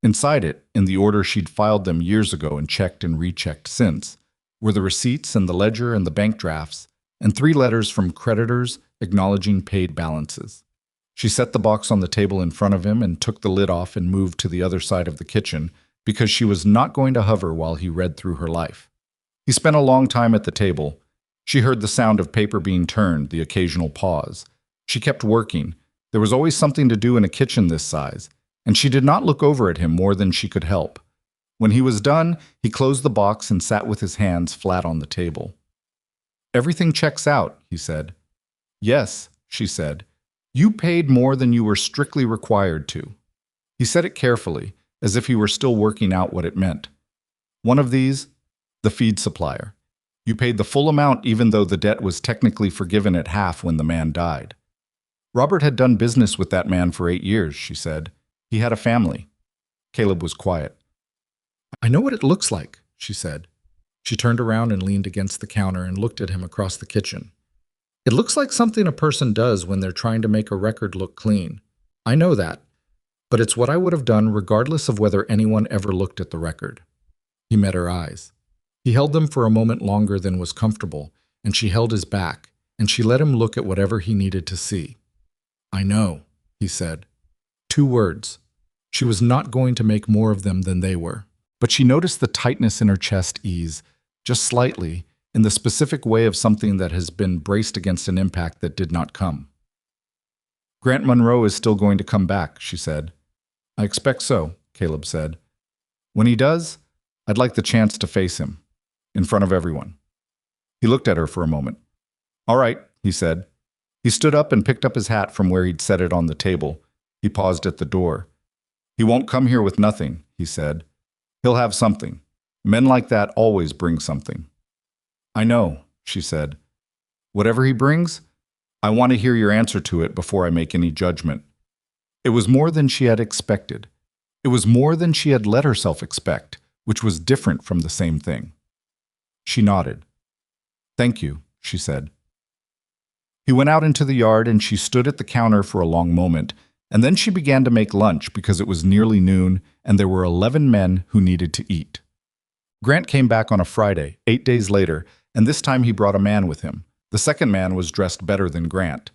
Inside it, in the order she'd filed them years ago and checked and rechecked since, were the receipts and the ledger and the bank drafts, and 3 letters from creditors acknowledging paid balances. She set the box on the table in front of him and took the lid off and moved to the other side of the kitchen because she was not going to hover while he read through her life. He spent a long time at the table. She heard the sound of paper being turned, the occasional pause. She kept working. There was always something to do in a kitchen this size, and she did not look over at him more than she could help. When he was done, he closed the box and sat with his hands flat on the table. "Everything checks out," he said. "Yes," she said. "You paid more than you were strictly required to." He said it carefully, as if he were still working out what it meant. "One of these, the feed supplier. You paid the full amount even though the debt was technically forgiven at half when the man died." Robert had done business with that man for 8 years, she said. He had a family. Caleb was quiet. "I know what it looks like," she said. She turned around and leaned against the counter and looked at him across the kitchen. "It looks like something a person does when they're trying to make a record look clean. I know that. But it's what I would have done regardless of whether anyone ever looked at the record." He met her eyes. He held them for a moment longer than was comfortable, and she held his back, and she let him look at whatever he needed to see. "I know," he said. 2 words. She was not going to make more of them than they were. But she noticed the tightness in her chest ease, just slightly, in the specific way of something that has been braced against an impact that did not come. "Grant Monroe is still going to come back," she said. "I expect so," Caleb said. "When he does, I'd like the chance to face him, in front of everyone." He looked at her for a moment. "All right," he said. He stood up and picked up his hat from where he'd set it on the table. He paused at the door. "He won't come here with nothing," he said. "He'll have something. Men like that always bring something." "I know," she said. "Whatever he brings, I want to hear your answer to it before I make any judgment." It was more than she had expected. It was more than she had let herself expect, which was different from the same thing. She nodded. "Thank you," she said. He went out into the yard and she stood at the counter for a long moment, and then she began to make lunch because it was nearly noon and there were 11 men who needed to eat. Grant came back on a Friday, 8 days later, and this time he brought a man with him. The second man was dressed better than Grant.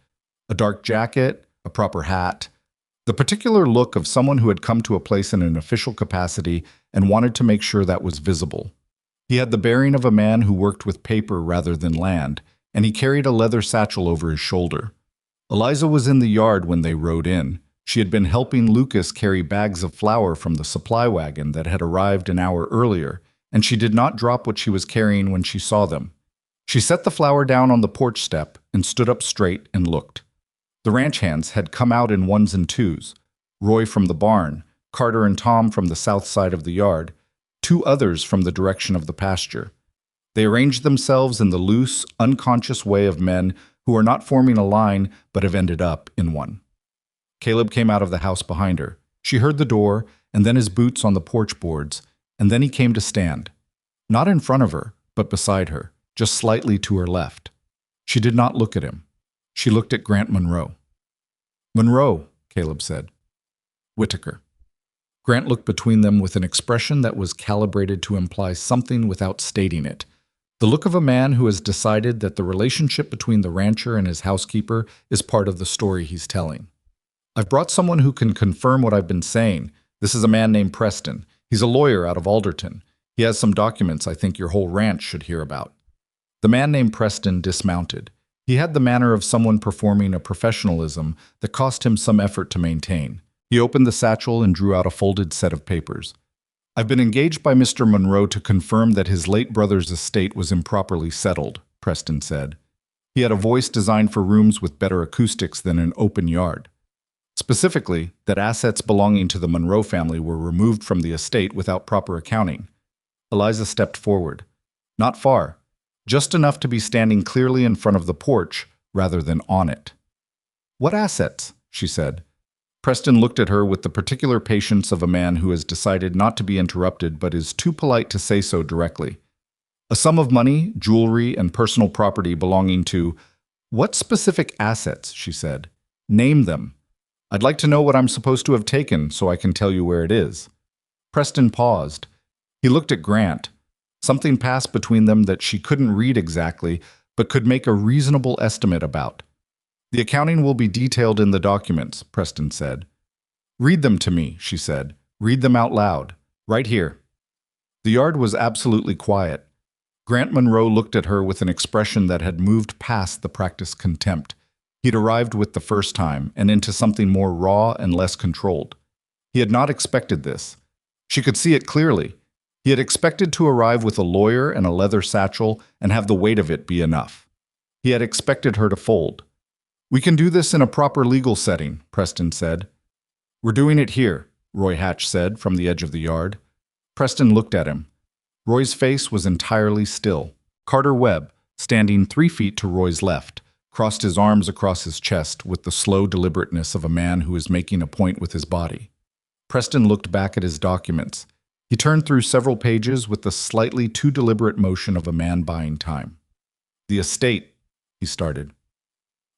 A dark jacket, a proper hat, the particular look of someone who had come to a place in an official capacity and wanted to make sure that was visible. He had the bearing of a man who worked with paper rather than land, and he carried a leather satchel over his shoulder. Eliza was in the yard when they rode in. She had been helping Lucas carry bags of flour from the supply wagon that had arrived an hour earlier, and she did not drop what she was carrying when she saw them. She set the flour down on the porch step and stood up straight and looked. The ranch hands had come out in 1s and 2s. Roy from the barn, Carter and Tom from the south side of the yard, 2 others from the direction of the pasture. They arranged themselves in the loose, unconscious way of men who are not forming a line but have ended up in one. Caleb came out of the house behind her. She heard the door, and then his boots on the porch boards, and then he came to stand. Not in front of her, but beside her, just slightly to her left. She did not look at him. She looked at Grant Monroe. "Monroe," Caleb said. "Whitaker." Grant looked between them with an expression that was calibrated to imply something without stating it. The look of a man who has decided that the relationship between the rancher and his housekeeper is part of the story he's telling. "I've brought someone who can confirm what I've been saying. This is a man named Preston. He's a lawyer out of Alderton. He has some documents I think your whole ranch should hear about." The man named Preston dismounted. He had the manner of someone performing a professionalism that cost him some effort to maintain. He opened the satchel and drew out a folded set of papers. "I've been engaged by Mr. Monroe to confirm that his late brother's estate was improperly settled," Preston said. He had a voice designed for rooms with better acoustics than an open yard. Specifically, that assets belonging to the Monroe family were removed from the estate without proper accounting. Eliza stepped forward. Not far, just enough to be standing clearly in front of the porch rather than on it. "What assets?" she said. Preston looked at her with the particular patience of a man who has decided not to be interrupted but is too polite to say so directly. "A sum of money, jewelry, and personal property belonging to—" "What specific assets?" she said. Name them. I'd like to know what I'm supposed to have taken so I can tell you where it is. Preston paused. He looked at Grant. Something passed between them that she couldn't read exactly, but could make a reasonable estimate about. The accounting will be detailed in the documents, Preston said. Read them to me, she said. Read them out loud. Right here. The yard was absolutely quiet. Grant Monroe looked at her with an expression that had moved past the practiced contempt. He'd arrived with the first time and into something more raw and less controlled. He had not expected this. She could see it clearly. He had expected to arrive with a lawyer and a leather satchel and have the weight of it be enough. He had expected her to fold. We can do this in a proper legal setting, Preston said. We're doing it here, Roy Hatch said from the edge of the yard. Preston looked at him. Roy's face was entirely still. Carter Webb, standing 3 feet to Roy's left, crossed his arms across his chest with the slow deliberateness of a man who is making a point with his body. Preston looked back at his documents. He turned through several pages with the slightly too deliberate motion of a man buying time. The estate, he started.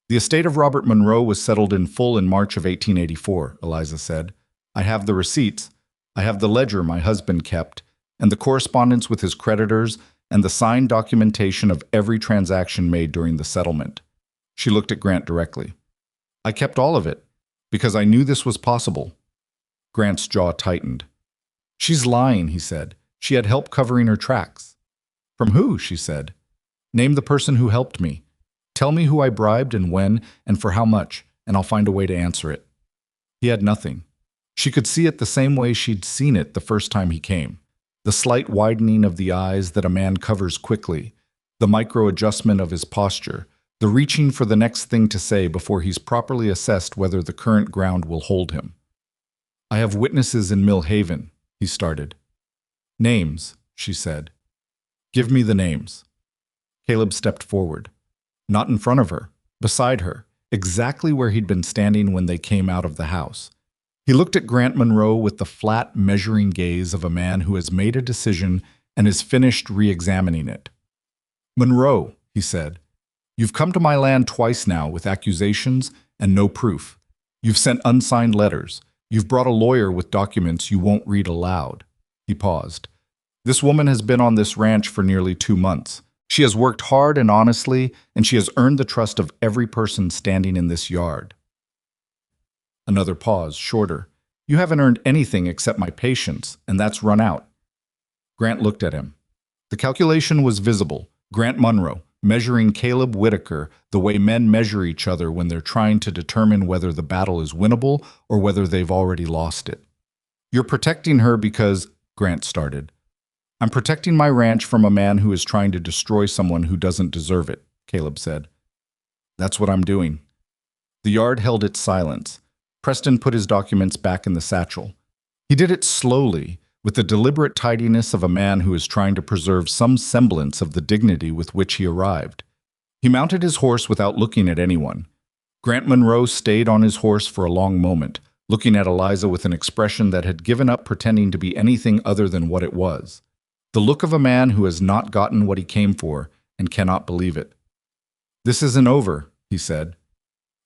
The estate of Robert Monroe was settled in full in March of 1884, Eliza said. I have the receipts. I have the ledger my husband kept, and the correspondence with his creditors, and the signed documentation of every transaction made during the settlement. She looked at Grant directly. I kept all of it, because I knew this was possible. Grant's jaw tightened. She's lying, he said. She had help covering her tracks. From who? She said. Name the person who helped me. Tell me who I bribed and when and for how much, and I'll find a way to answer it. He had nothing. She could see it the same way she'd seen it the first time he came. The slight widening of the eyes that a man covers quickly, the micro-adjustment of his posture, the reaching for the next thing to say before he's properly assessed whether the current ground will hold him. I have witnesses in Mill Haven, he started. Names, she said. Give me the names. Caleb stepped forward. Not in front of her, beside her, exactly where he'd been standing when they came out of the house. He looked at Grant Monroe with the flat, measuring gaze of a man who has made a decision and is finished re-examining it. Monroe, he said, you've come to my land twice now with accusations and no proof. You've sent unsigned letters. You've brought a lawyer with documents you won't read aloud. He paused. This woman has been on this ranch for nearly 2 months. She has worked hard and honestly, and she has earned the trust of every person standing in this yard. Another pause, shorter. You haven't earned anything except my patience, and that's run out. Grant looked at him. The calculation was visible. Grant Monroe, measuring Caleb Whitaker the way men measure each other when they're trying to determine whether the battle is winnable or whether they've already lost it. You're protecting her because, Grant started. I'm protecting my ranch from a man who is trying to destroy someone who doesn't deserve it, Caleb said. That's what I'm doing. The yard held its silence. Preston put his documents back in the satchel. He did it slowly, with the deliberate tidiness of a man who is trying to preserve some semblance of the dignity with which he arrived. He mounted his horse without looking at anyone. Grant Monroe stayed on his horse for a long moment, looking at Eliza with an expression that had given up pretending to be anything other than what it was. The look of a man who has not gotten what he came for and cannot believe it. This isn't over, he said.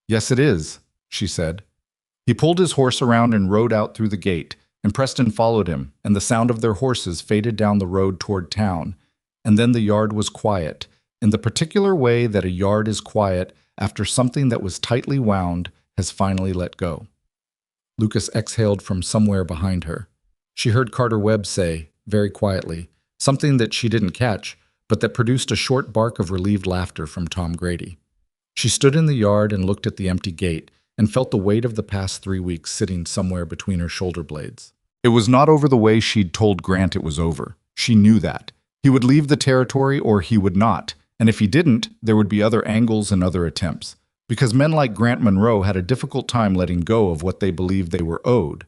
Yes, it is, she said. He pulled his horse around and rode out through the gate, and Preston followed him, and the sound of their horses faded down the road toward town, and then the yard was quiet, in the particular way that a yard is quiet after something that was tightly wound has finally let go. Lucas exhaled from somewhere behind her. She heard Carter Webb say, very quietly, something that she didn't catch, but that produced a short bark of relieved laughter from Tom Grady. She stood in the yard and looked at the empty gate, and felt the weight of the past 3 weeks sitting somewhere between her shoulder blades. It was not over the way she'd told Grant it was over. She knew that. He would leave the territory or he would not, and if he didn't, there would be other angles and other attempts, because men like Grant Monroe had a difficult time letting go of what they believed they were owed.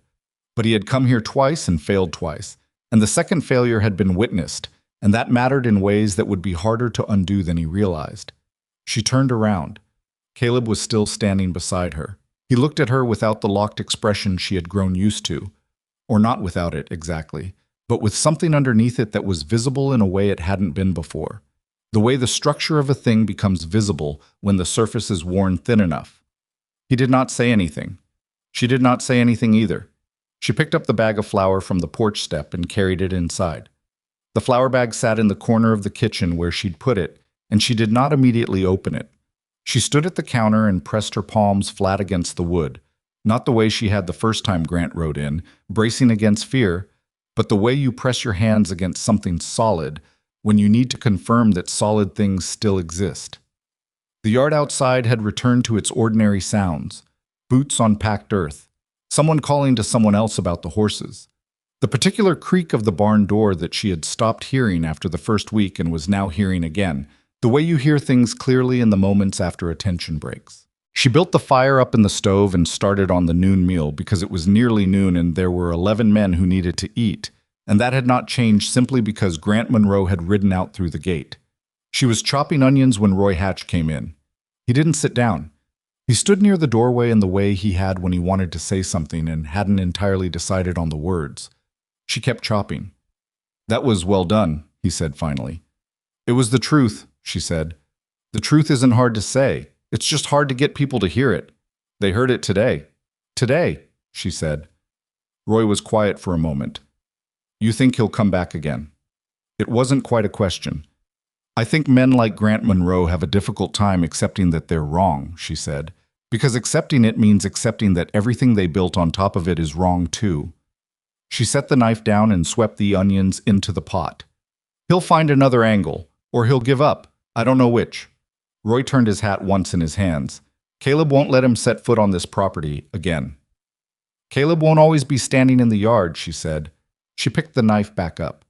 But he had come here twice and failed twice, and the second failure had been witnessed, and that mattered in ways that would be harder to undo than he realized. She turned around. Caleb was still standing beside her. He looked at her without the locked expression she had grown used to, or not without it exactly, but with something underneath it that was visible in a way it hadn't been before. The way the structure of a thing becomes visible when the surface is worn thin enough. He did not say anything. She did not say anything either. She picked up the bag of flour from the porch step and carried it inside. The flour bag sat in the corner of the kitchen where she'd put it, and she did not immediately open it. She stood at the counter and pressed her palms flat against the wood, not the way she had the first time Grant rode in, bracing against fear, but the way you press your hands against something solid when you need to confirm that solid things still exist. The yard outside had returned to its ordinary sounds: boots on packed earth, someone calling to someone else about the horses, the particular creak of the barn door that she had stopped hearing after the first week and was now hearing again, the way you hear things clearly in the moments after attention breaks. She built the fire up in the stove and started on the noon meal because it was nearly noon and there were 11 men who needed to eat, and that had not changed simply because Grant Monroe had ridden out through the gate. She was chopping onions when Roy Hatch came in. He didn't sit down. He stood near the doorway in the way he had when he wanted to say something and hadn't entirely decided on the words. She kept chopping. "That was well done," he said finally. "It was the truth," she said. "The truth isn't hard to say. It's just hard to get people to hear it. They heard it today." "Today," she said. Roy was quiet for a moment. "You think he'll come back again?" It wasn't quite a question. "I think men like Grant Monroe have a difficult time accepting that they're wrong," she said, "because accepting it means accepting that everything they built on top of it is wrong too." She set the knife down and swept the onions into the pot. "He'll find another angle, or he'll give up. I don't know which." Roy turned his hat once in his hands. "Caleb won't let him set foot on this property again." "Caleb won't always be standing in the yard," she said. She picked the knife back up.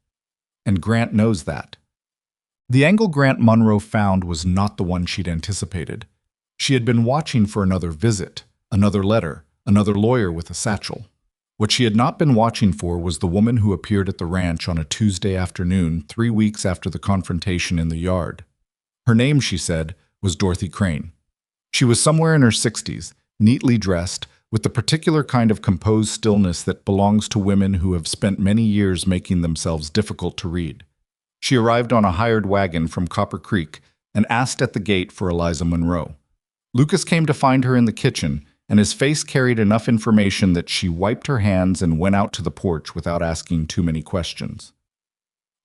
"And Grant knows that." The angle Grant Monroe found was not the one she'd anticipated. She had been watching for another visit, another letter, another lawyer with a satchel. What she had not been watching for was the woman who appeared at the ranch on a Tuesday afternoon 3 weeks after the confrontation in the yard. Her name, she said, was Dorothy Crane. She was somewhere in her 60s, neatly dressed, with the particular kind of composed stillness that belongs to women who have spent many years making themselves difficult to read. She arrived on a hired wagon from Copper Creek and asked at the gate for Eliza Monroe. Lucas came to find her in the kitchen, and his face carried enough information that she wiped her hands and went out to the porch without asking too many questions.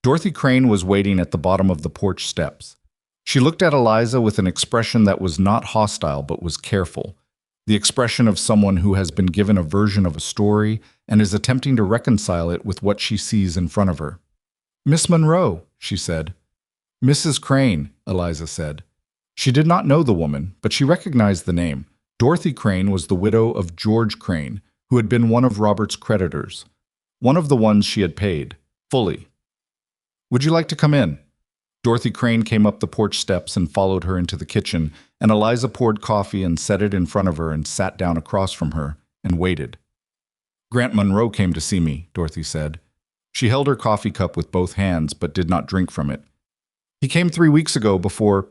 Dorothy Crane was waiting at the bottom of the porch steps. She looked at Eliza with an expression that was not hostile but was careful, the expression of someone who has been given a version of a story and is attempting to reconcile it with what she sees in front of her. "Miss Monroe," she said. "Mrs. Crane," Eliza said. She did not know the woman, but she recognized the name. Dorothy Crane was the widow of George Crane, who had been one of Robert's creditors, one of the ones she had paid, fully. "Would you like to come in?" Dorothy Crane came up the porch steps and followed her into the kitchen, and Eliza poured coffee and set it in front of her and sat down across from her and waited. "Grant Monroe came to see me," Dorothy said. She held her coffee cup with both hands but did not drink from it. "He came 3 weeks ago before.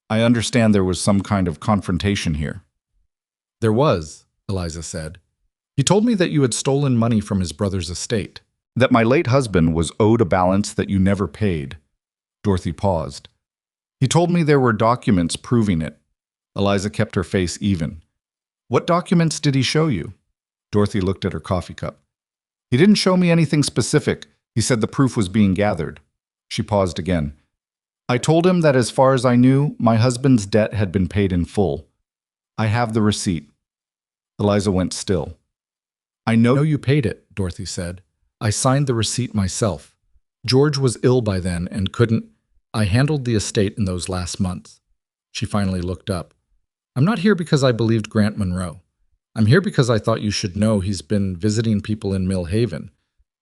I understand there was some kind of confrontation here." "There was," Eliza said. "He told me that you had stolen money from his brother's estate, that my late husband was owed a balance that you never paid." Dorothy paused. "He told me there were documents proving it." Eliza kept her face even. "What documents did he show you?" Dorothy looked at her coffee cup. "He didn't show me anything specific. He said the proof was being gathered." She paused again. "I told him that as far as I knew, my husband's debt had been paid in full. I have the receipt." Eliza went still. "I know you paid it," Dorothy said. "I signed the receipt myself. George was ill by then and couldn't. I handled the estate in those last months." She finally looked up. "I'm not here because I believed Grant Monroe. I'm here because I thought you should know he's been visiting people in Mill Haven,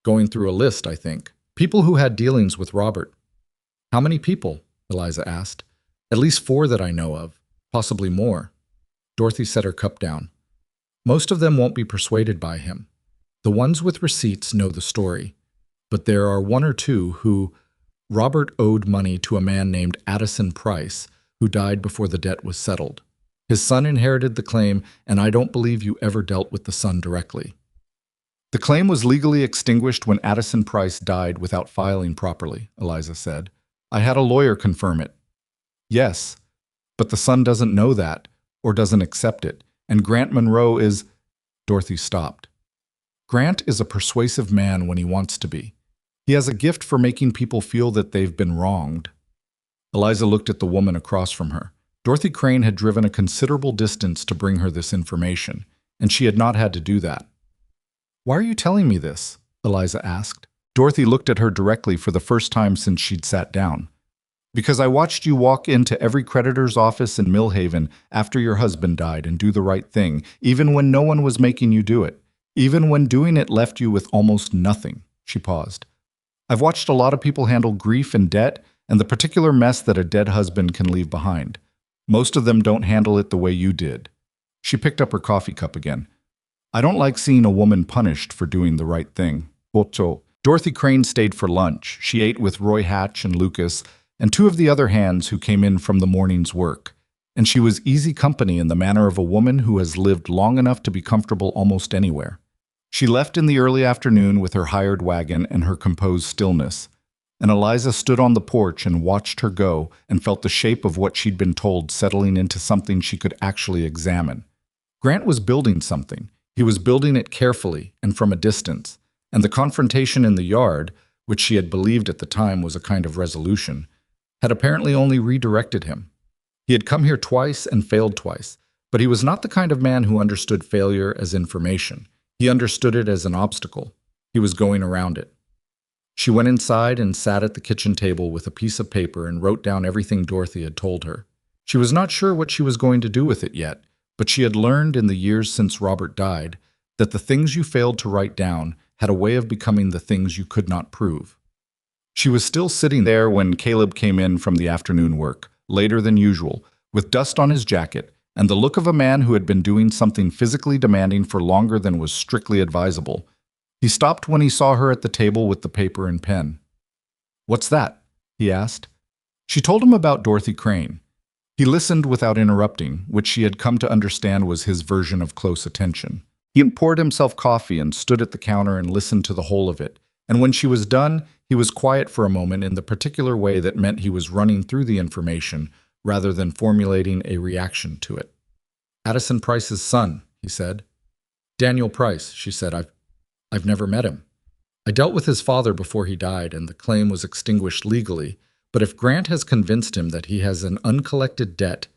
going through a list, I think. People who had dealings with Robert." "How many people?" Eliza asked. "At least 4 that I know of, possibly more." Dorothy set her cup down. "Most of them won't be persuaded by him. The ones with receipts know the story. But there are 1 or 2 who Robert owed money to a man named Addison Price, who died before the debt was settled. His son inherited the claim, and I don't believe you ever dealt with the son directly." "The claim was legally extinguished when Addison Price died without filing properly," Eliza said. "I had a lawyer confirm it." "Yes, but the son doesn't know that, or doesn't accept it. And Grant Monroe is... Dorothy stopped. Grant is a persuasive man when he wants to be. He has a gift for making people feel that they've been wronged. Eliza looked at the woman across from her. Dorothy Crane had driven a considerable distance to bring her this information, and she had not had to do that. "Why are you telling me this?" Eliza asked. Dorothy looked at her directly for the first time since she'd sat down. "Because I watched you walk into every creditor's office in Millhaven after your husband died and do the right thing, even when no one was making you do it, even when doing it left you with almost nothing." She paused. "I've watched a lot of people handle grief and debt and the particular mess that a dead husband can leave behind. Most of them don't handle it the way you did." She picked up her coffee cup again. "I don't like seeing a woman punished for doing the right thing." Ocho. Dorothy Crane stayed for lunch. She ate with Roy Hatch and Lucas and two of the other hands who came in from the morning's work. And she was easy company in the manner of a woman who has lived long enough to be comfortable almost anywhere. She left in the early afternoon with her hired wagon and her composed stillness. And Eliza stood on the porch and watched her go and felt the shape of what she'd been told settling into something she could actually examine. Grant was building something. He was building it carefully and from a distance, and the confrontation in the yard, which she had believed at the time was a kind of resolution, had apparently only redirected him. He had come here twice and failed twice, but he was not the kind of man who understood failure as information. He understood it as an obstacle. He was going around it. She went inside and sat at the kitchen table with a piece of paper and wrote down everything Dorothy had told her. She was not sure what she was going to do with it yet, but she had learned in the years since Robert died that the things you failed to write down had a way of becoming the things you could not prove. She was still sitting there when Caleb came in from the afternoon work, later than usual, with dust on his jacket and the look of a man who had been doing something physically demanding for longer than was strictly advisable. He stopped when he saw her at the table with the paper and pen. "What's that?" he asked. She told him about Dorothy Crane. He listened without interrupting, which she had come to understand was his version of close attention. He poured himself coffee and stood at the counter and listened to the whole of it, and when she was done, he was quiet for a moment in the particular way that meant he was running through the information rather than formulating a reaction to it. "Addison Price's son," he said. "Daniel Price," she said. I've never met him. I dealt with his father before he died, and the claim was extinguished legally, but if Grant has convinced him that he has an uncollected debt,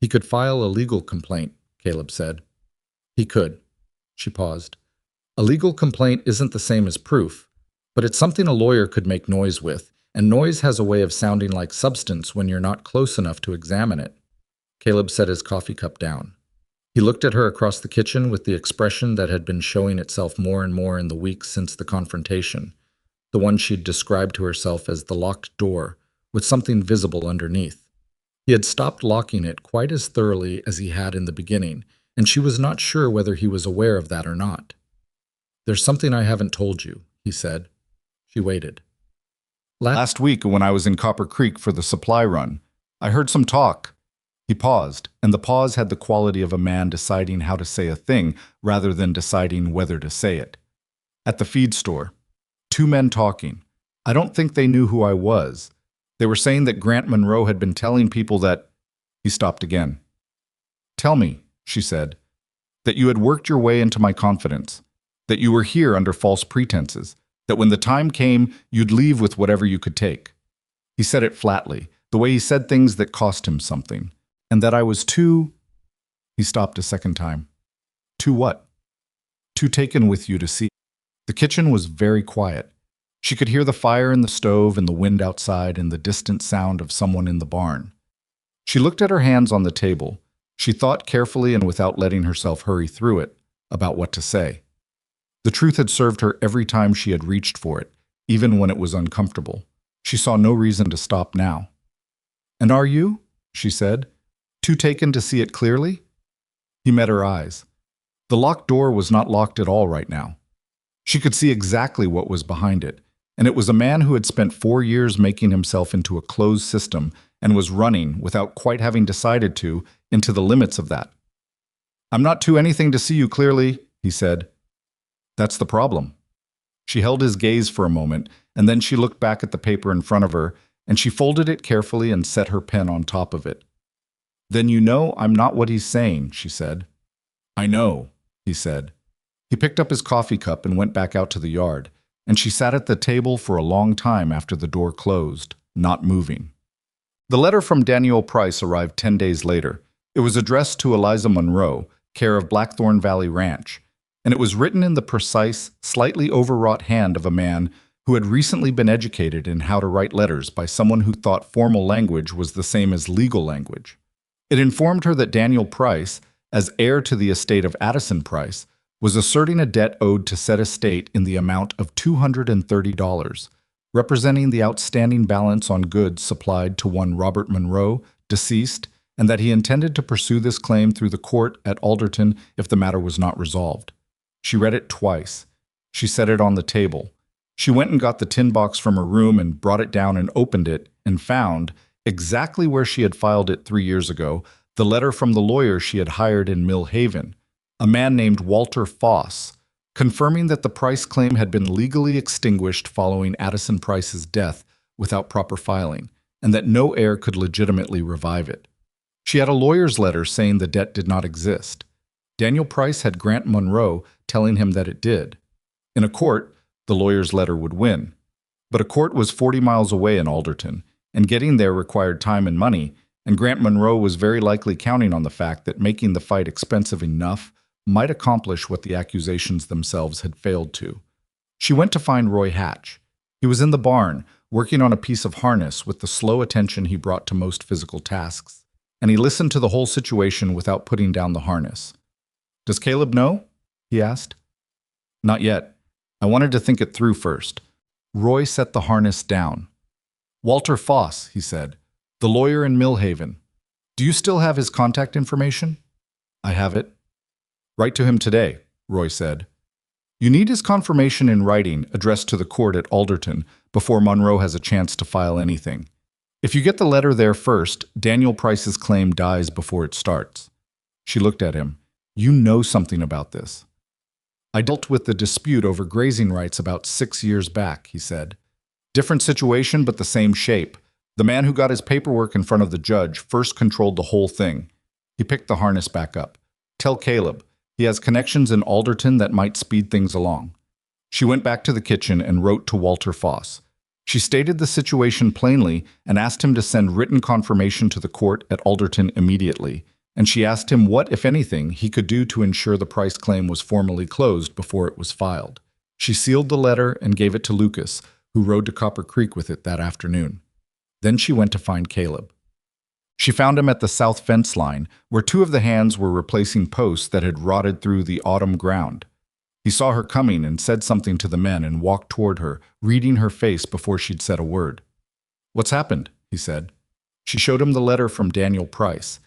he could file a legal complaint," Caleb said. "He could." She paused. "A legal complaint isn't the same as proof, but it's something a lawyer could make noise with, and noise has a way of sounding like substance when you're not close enough to examine it." Caleb set his coffee cup down. He looked at her across the kitchen with the expression that had been showing itself more and more in the weeks since the confrontation, the one she'd described to herself as the locked door, with something visible underneath. He had stopped locking it quite as thoroughly as he had in the beginning, and she was not sure whether he was aware of that or not. "There's something I haven't told you," he said. She waited. "Last week when I was in Copper Creek for the supply run, I heard some talk." He paused, and the pause had the quality of a man deciding how to say a thing rather than deciding whether to say it. "At the feed store. Two men talking. I don't think they knew who I was. They were saying that Grant Monroe had been telling people that..." He stopped again. "Tell me," she said, "that you had worked your way into my confidence, that you were here under false pretenses, that when the time came, you'd leave with whatever you could take." He said it flatly, the way he said things that cost him something. "And that I was too..." He stopped a second time. "Too what?" "Too taken with you to see." The kitchen was very quiet. She could hear the fire in the stove and the wind outside and the distant sound of someone in the barn. She looked at her hands on the table. She thought carefully and without letting herself hurry through it about what to say. The truth had served her every time she had reached for it, even when it was uncomfortable. She saw no reason to stop now. "And are you?" she said. "Too taken to see it clearly?" He met her eyes. The locked door was not locked at all right now. She could see exactly what was behind it, and it was a man who had spent 4 years making himself into a closed system and was running, without quite having decided to, into the limits of that. "I'm not too anything to see you clearly," he said. "That's the problem." She held his gaze for a moment, and then she looked back at the paper in front of her, and she folded it carefully and set her pen on top of it. "Then you know I'm not what he's saying," she said. I know, he said. He picked up his coffee cup and went back out to the yard, and she sat at the table for a long time after the door closed, not moving. The letter from Daniel Price arrived 10 days later. It was addressed to Eliza Monroe, care of Blackthorn Valley Ranch, and it was written in the precise, slightly overwrought hand of a man who had recently been educated in how to write letters by someone who thought formal language was the same as legal language. It informed her that Daniel Price, as heir to the estate of Addison Price, was asserting a debt owed to said estate in the amount of $230, representing the outstanding balance on goods supplied to one Robert Monroe, deceased, and that he intended to pursue this claim through the court at Alderton if the matter was not resolved. She read it twice. She set it on the table. She went and got the tin box from her room and brought it down and opened it and found, exactly where she had filed it 3 years ago, the letter from the lawyer she had hired in Mill Haven, a man named Walter Foss, confirming that the Price claim had been legally extinguished following Addison Price's death without proper filing, and that no heir could legitimately revive it. She had a lawyer's letter saying the debt did not exist. Daniel Price had Grant Monroe telling him that it did. In a court, the lawyer's letter would win. But a court was 40 miles away in Alderton, and getting there required time and money, and Grant Monroe was very likely counting on the fact that making the fight expensive enough might accomplish what the accusations themselves had failed to. She went to find Roy Hatch. He was in the barn, working on a piece of harness with the slow attention he brought to most physical tasks, and he listened to the whole situation without putting down the harness. "Does Caleb know?" he asked. "Not yet. I wanted to think it through first." Roy set the harness down. "Walter Foss," he said, "the lawyer in Mill Haven. Do you still have his contact information?" "I have it." "Write to him today," Roy said. "You need his confirmation in writing addressed to the court at Alderton before Monroe has a chance to file anything. If you get the letter there first, Daniel Price's claim dies before it starts." She looked at him. "You know something about this." "I dealt with the dispute over grazing rights about 6 years back," he said. "Different situation, but the same shape. The man who got his paperwork in front of the judge first controlled the whole thing." He picked the harness back up. "Tell Caleb. He has connections in Alderton that might speed things along." She went back to the kitchen and wrote to Walter Foss. She stated the situation plainly and asked him to send written confirmation to the court at Alderton immediately, and she asked him what, if anything, he could do to ensure the Price claim was formally closed before it was filed. She sealed the letter and gave it to Lucas, who rode to Copper Creek with it that afternoon. Then she went to find Caleb. She found him at the south fence line, where 2 of the hands were replacing posts that had rotted through the autumn ground. He saw her coming and said something to the men and walked toward her, reading her face before she'd said a word. "What's happened?" he said. She showed him the letter from Daniel Price.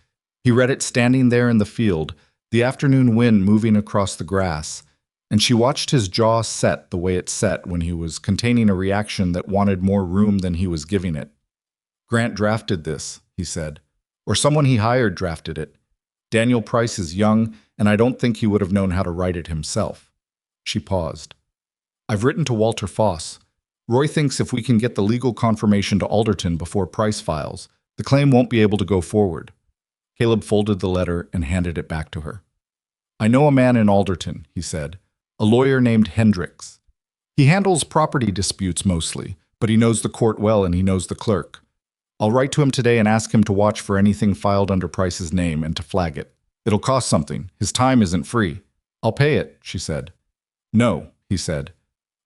He read it standing there in the field, the afternoon wind moving across the grass, and she watched his jaw set the way it set when he was containing a reaction that wanted more room than he was giving it. "Grant drafted this," he said. "Or someone he hired drafted it. Daniel Price is young, and I don't think he would have known how to write it himself." She paused. "I've written to Walter Foss. Roy thinks if we can get the legal confirmation to Alderton before Price files, the claim won't be able to go forward." Caleb folded the letter and handed it back to her. "I know a man in Alderton," he said, "a lawyer named Hendricks. He handles property disputes mostly, but he knows the court well and he knows the clerk. I'll write to him today and ask him to watch for anything filed under Price's name and to flag it. It'll cost something. His time isn't free." "I'll pay it," she said. "No," he said.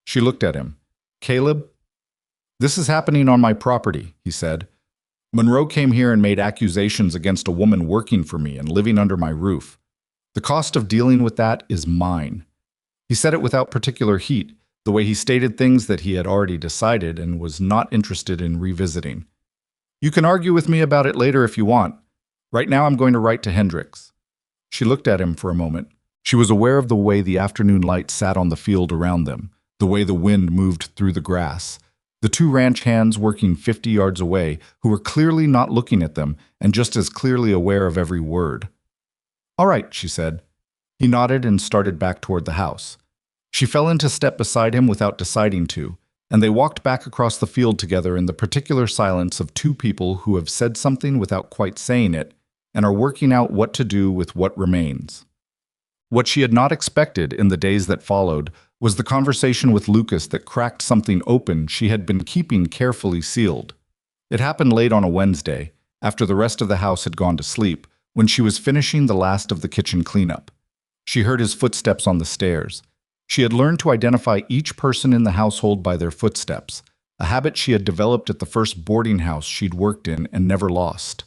She looked at him. "Caleb?" "This is happening on my property," he said. "Monroe came here and made accusations against a woman working for me and living under my roof. The cost of dealing with that is mine." He said it without particular heat, the way he stated things that he had already decided and was not interested in revisiting. "You can argue with me about it later if you want. Right now I'm going to write to Hendricks." She looked at him for a moment. She was aware of the way the afternoon light sat on the field around them, the way the wind moved through the grass. The 2 ranch hands working 50 yards away, who were clearly not looking at them and just as clearly aware of every word. "All right," she said. He nodded and started back toward the house. She fell into step beside him without deciding to, and they walked back across the field together in the particular silence of 2 people who have said something without quite saying it and are working out what to do with what remains. What she had not expected in the days that followed was the conversation with Lucas that cracked something open she had been keeping carefully sealed. It happened late on a Wednesday, after the rest of the house had gone to sleep, when she was finishing the last of the kitchen cleanup. She heard his footsteps on the stairs. She had learned to identify each person in the household by their footsteps, a habit she had developed at the first boarding house she'd worked in and never lost.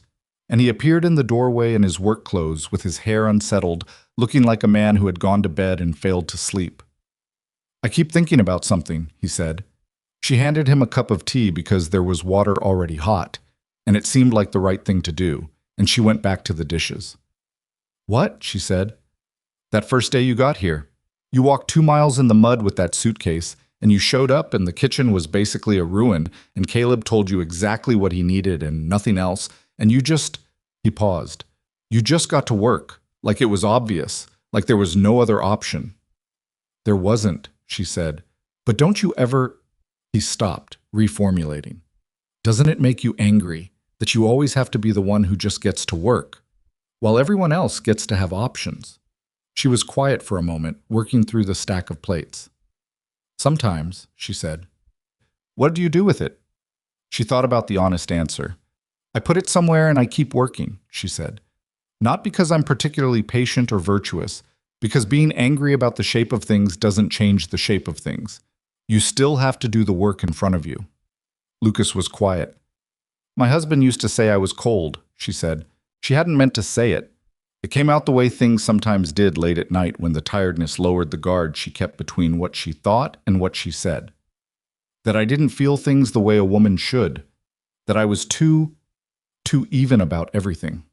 And he appeared in the doorway in his work clothes with his hair unsettled, looking like a man who had gone to bed and failed to sleep. "I keep thinking about something," he said. She handed him a cup of tea because there was water already hot, and it seemed like the right thing to do, and she went back to the dishes. "What?" she said. "That first day you got here. You walked 2 miles in the mud with that suitcase, and you showed up and the kitchen was basically a ruin, and Caleb told you exactly what he needed and nothing else, and you just—" He paused. "You just got to work, like it was obvious, like there was no other option." "There wasn't," she said. "But don't you ever—" He stopped, reformulating. "Doesn't it make you angry that you always have to be the one who just gets to work, while everyone else gets to have options?" She was quiet for a moment, working through the stack of plates. "Sometimes," she said. "What do you do with it?" She thought about the honest answer. "I put it somewhere and I keep working," she said. "Not because I'm particularly patient or virtuous, because being angry about the shape of things doesn't change the shape of things. You still have to do the work in front of you." Lucas was quiet. "My husband used to say I was cold," she said. She hadn't meant to say it. It came out the way things sometimes did late at night when the tiredness lowered the guard she kept between what she thought and what she said. That I didn't feel things the way a woman should. That I was too even about everything.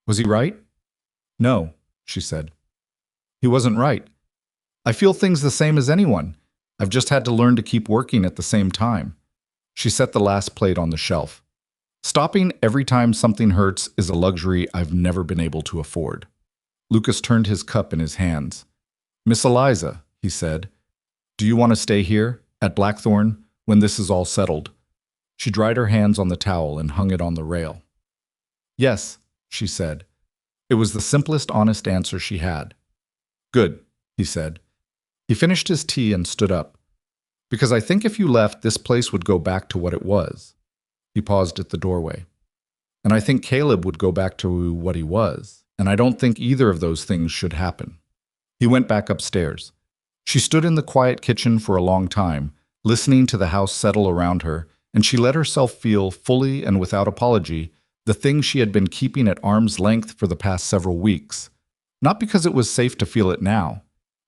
Was he right? "No," she said. "He wasn't right. I feel things the same as anyone. I've just had to learn to keep working at the same time." She set the last plate on the shelf. "Stopping every time something hurts is a luxury I've never been able to afford." Lucas turned his cup in his hands. "Miss Eliza," he said, "do you want to stay here, at Blackthorn, when this is all settled?" She dried her hands on the towel and hung it on the rail. "Yes," she said. It was the simplest, honest answer she had. "Good," he said. He finished his tea and stood up. "Because I think if you left, this place would go back to what it was." He paused at the doorway. "And I think Caleb would go back to what he was, and I don't think either of those things should happen." He went back upstairs. She stood in the quiet kitchen for a long time, listening to the house settle around her, and she let herself feel, fully and without apology, the thing she had been keeping at arm's length for the past several weeks. Not because it was safe to feel it now.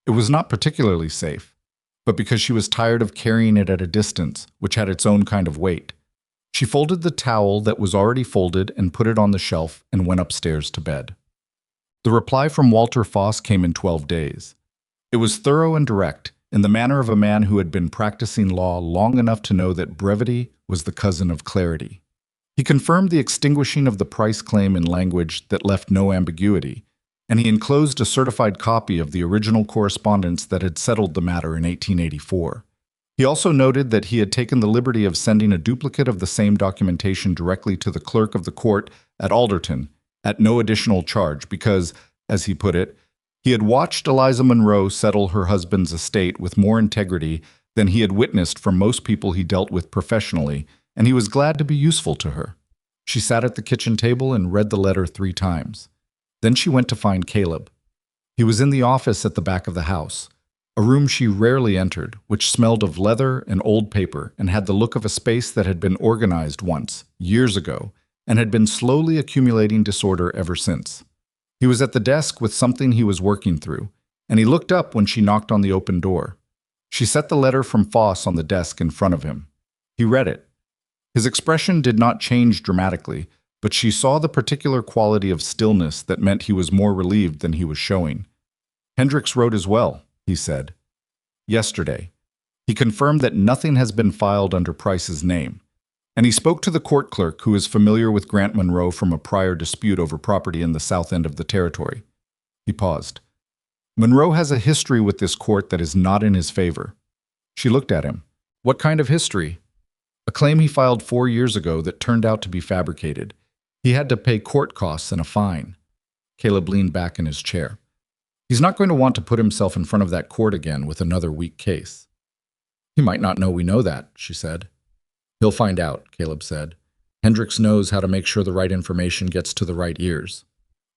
It was not particularly safe, but because she was tired of carrying it at a distance, which had its own kind of weight. She folded the towel that was already folded and put it on the shelf and went upstairs to bed. The reply from Walter Foss came in 12 days. It was thorough and direct, in the manner of a man who had been practicing law long enough to know that brevity was the cousin of clarity. He confirmed the extinguishing of the price claim in language that left no ambiguity, and he enclosed a certified copy of the original correspondence that had settled the matter in 1884. He also noted that he had taken the liberty of sending a duplicate of the same documentation directly to the clerk of the court at Alderton, at no additional charge because, as he put it, he had watched Eliza Monroe settle her husband's estate with more integrity than he had witnessed from most people he dealt with professionally, and he was glad to be useful to her. She sat at the kitchen table and read the letter 3 times. Then she went to find Caleb. He was in the office at the back of the house, a room she rarely entered, which smelled of leather and old paper and had the look of a space that had been organized once, years ago, and had been slowly accumulating disorder ever since. He was at the desk with something he was working through, and he looked up when she knocked on the open door. She set the letter from Foss on the desk in front of him. He read it. His expression did not change dramatically, but she saw the particular quality of stillness that meant he was more relieved than he was showing. "Hendricks wrote as well," he said. "Yesterday. He confirmed that nothing has been filed under Price's name, and he spoke to the court clerk who is familiar with Grant Monroe from a prior dispute over property in the south end of the territory." He paused. "Monroe has a history with this court that is not in his favor." She looked at him. "What kind of history?" "A claim he filed 4 years ago that turned out to be fabricated. He had to pay court costs and a fine." Caleb leaned back in his chair. He's not going to want to put himself in front of that court again with another weak case. He might not know we know that, she said. He'll find out, Caleb said. Hendricks knows how to make sure the right information gets to the right ears.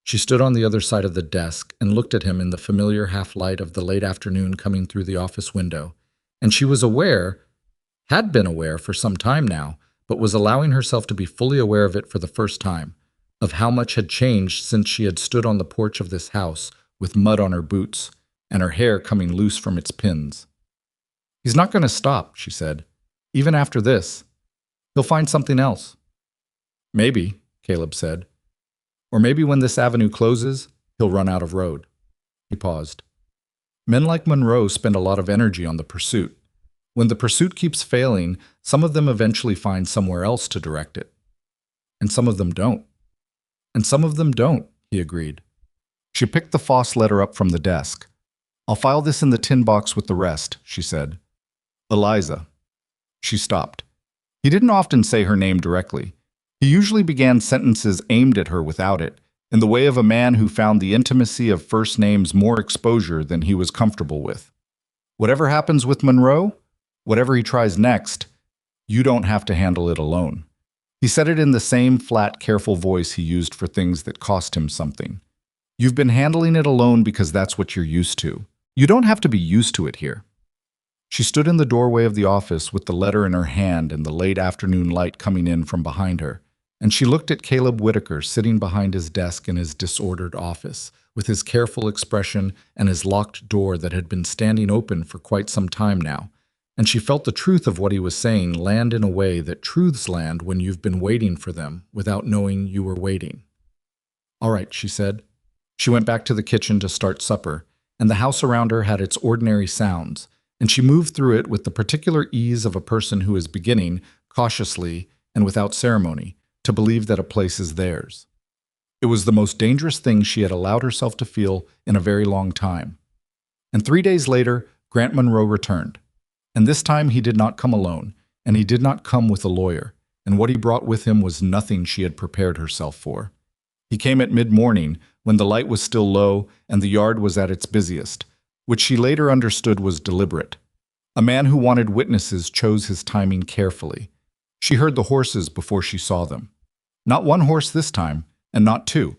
She stood on the other side of the desk and looked at him in the familiar half-light of the late afternoon coming through the office window, and she was aware, had been aware for some time now, but was allowing herself to be fully aware of it for the first time, of how much had changed since she had stood on the porch of this house with mud on her boots and her hair coming loose from its pins. He's not going to stop, she said. Even after this. He'll find something else. Maybe, Caleb said. Or maybe when this avenue closes, he'll run out of road. He paused. Men like Monroe spend a lot of energy on the pursuit. When the pursuit keeps failing, some of them eventually find somewhere else to direct it. And some of them don't. And some of them don't, he agreed. She picked the Foss letter up from the desk. I'll file this in the tin box with the rest, she said. Eliza. She stopped. He didn't often say her name directly. He usually began sentences aimed at her without it, in the way of a man who found the intimacy of first names more exposure than he was comfortable with. Whatever happens with Monroe, whatever he tries next, you don't have to handle it alone. He said it in the same flat, careful voice he used for things that cost him something. You've been handling it alone because that's what you're used to. You don't have to be used to it here. She stood in the doorway of the office with the letter in her hand and the late afternoon light coming in from behind her, and she looked at Caleb Whitaker sitting behind his desk in his disordered office, with his careful expression and his locked door that had been standing open for quite some time now, and she felt the truth of what he was saying land in a way that truths land when you've been waiting for them without knowing you were waiting. All right, she said. She went back to the kitchen to start supper, and the house around her had its ordinary sounds, and she moved through it with the particular ease of a person who is beginning, cautiously and without ceremony, to believe that a place is theirs. It was the most dangerous thing she had allowed herself to feel in a very long time. And 3 days later, Grant Monroe returned. And this time he did not come alone, and he did not come with a lawyer, and what he brought with him was nothing she had prepared herself for. He came at mid-morning, when the light was still low and the yard was at its busiest, which she later understood was deliberate. A man who wanted witnesses chose his timing carefully. She heard the horses before she saw them. Not one horse this time, and not two.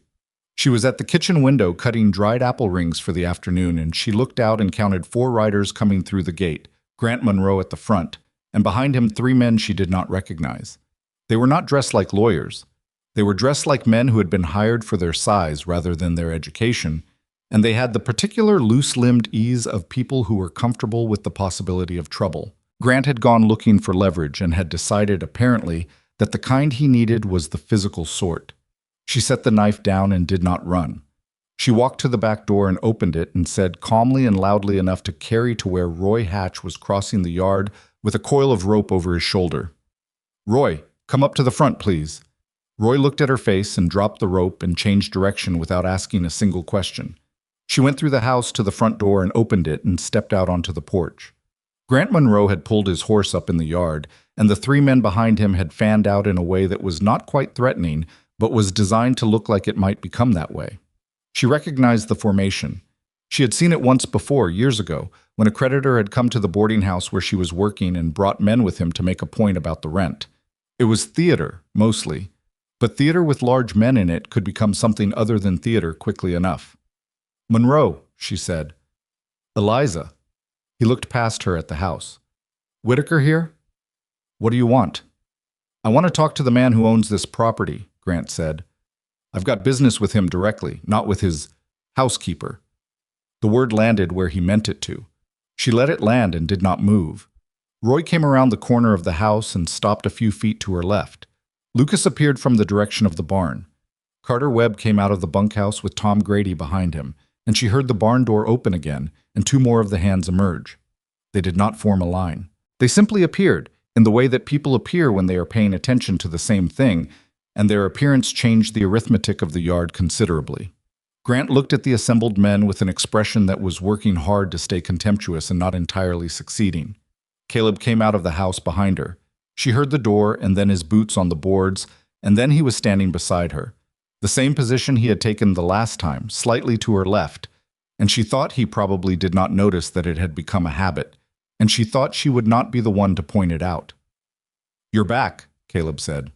She was at the kitchen window cutting dried apple rings for the afternoon, and she looked out and counted 4 riders coming through the gate, Grant Monroe at the front, and behind him 3 men she did not recognize. They were not dressed like lawyers. They were dressed like men who had been hired for their size rather than their education, and they had the particular loose-limbed ease of people who were comfortable with the possibility of trouble. Grant had gone looking for leverage and had decided, apparently, that the kind he needed was the physical sort. She set the knife down and did not run. She walked to the back door and opened it and said calmly and loudly enough to carry to where Roy Hatch was crossing the yard with a coil of rope over his shoulder. "Roy, come up to the front, please." Roy looked at her face and dropped the rope and changed direction without asking a single question. She went through the house to the front door and opened it and stepped out onto the porch. Grant Monroe had pulled his horse up in the yard, and the 3 men behind him had fanned out in a way that was not quite threatening, but was designed to look like it might become that way. She recognized the formation. She had seen it once before, years ago, when a creditor had come to the boarding house where she was working and brought men with him to make a point about the rent. It was theater, mostly, but theater with large men in it could become something other than theater quickly enough. "Monroe," she said. "Eliza." He looked past her at the house. "Whitaker here? What do you want?" "I want to talk to the man who owns this property," Grant said. "I've got business with him directly, not with his housekeeper." The word landed where he meant it to. She let it land and did not move. Roy came around the corner of the house and stopped a few feet to her left. Lucas appeared from the direction of the barn. Carter Webb came out of the bunkhouse with Tom Grady behind him, and she heard the barn door open again and 2 more of the hands emerge. They did not form a line. They simply appeared, in the way that people appear when they are paying attention to the same thing, and their appearance changed the arithmetic of the yard considerably. Grant looked at the assembled men with an expression that was working hard to stay contemptuous and not entirely succeeding. Caleb came out of the house behind her. She heard the door and then his boots on the boards, and then he was standing beside her. The same position he had taken the last time, slightly to her left, and she thought he probably did not notice that it had become a habit, and she thought she would not be the one to point it out. "You're back," Caleb said.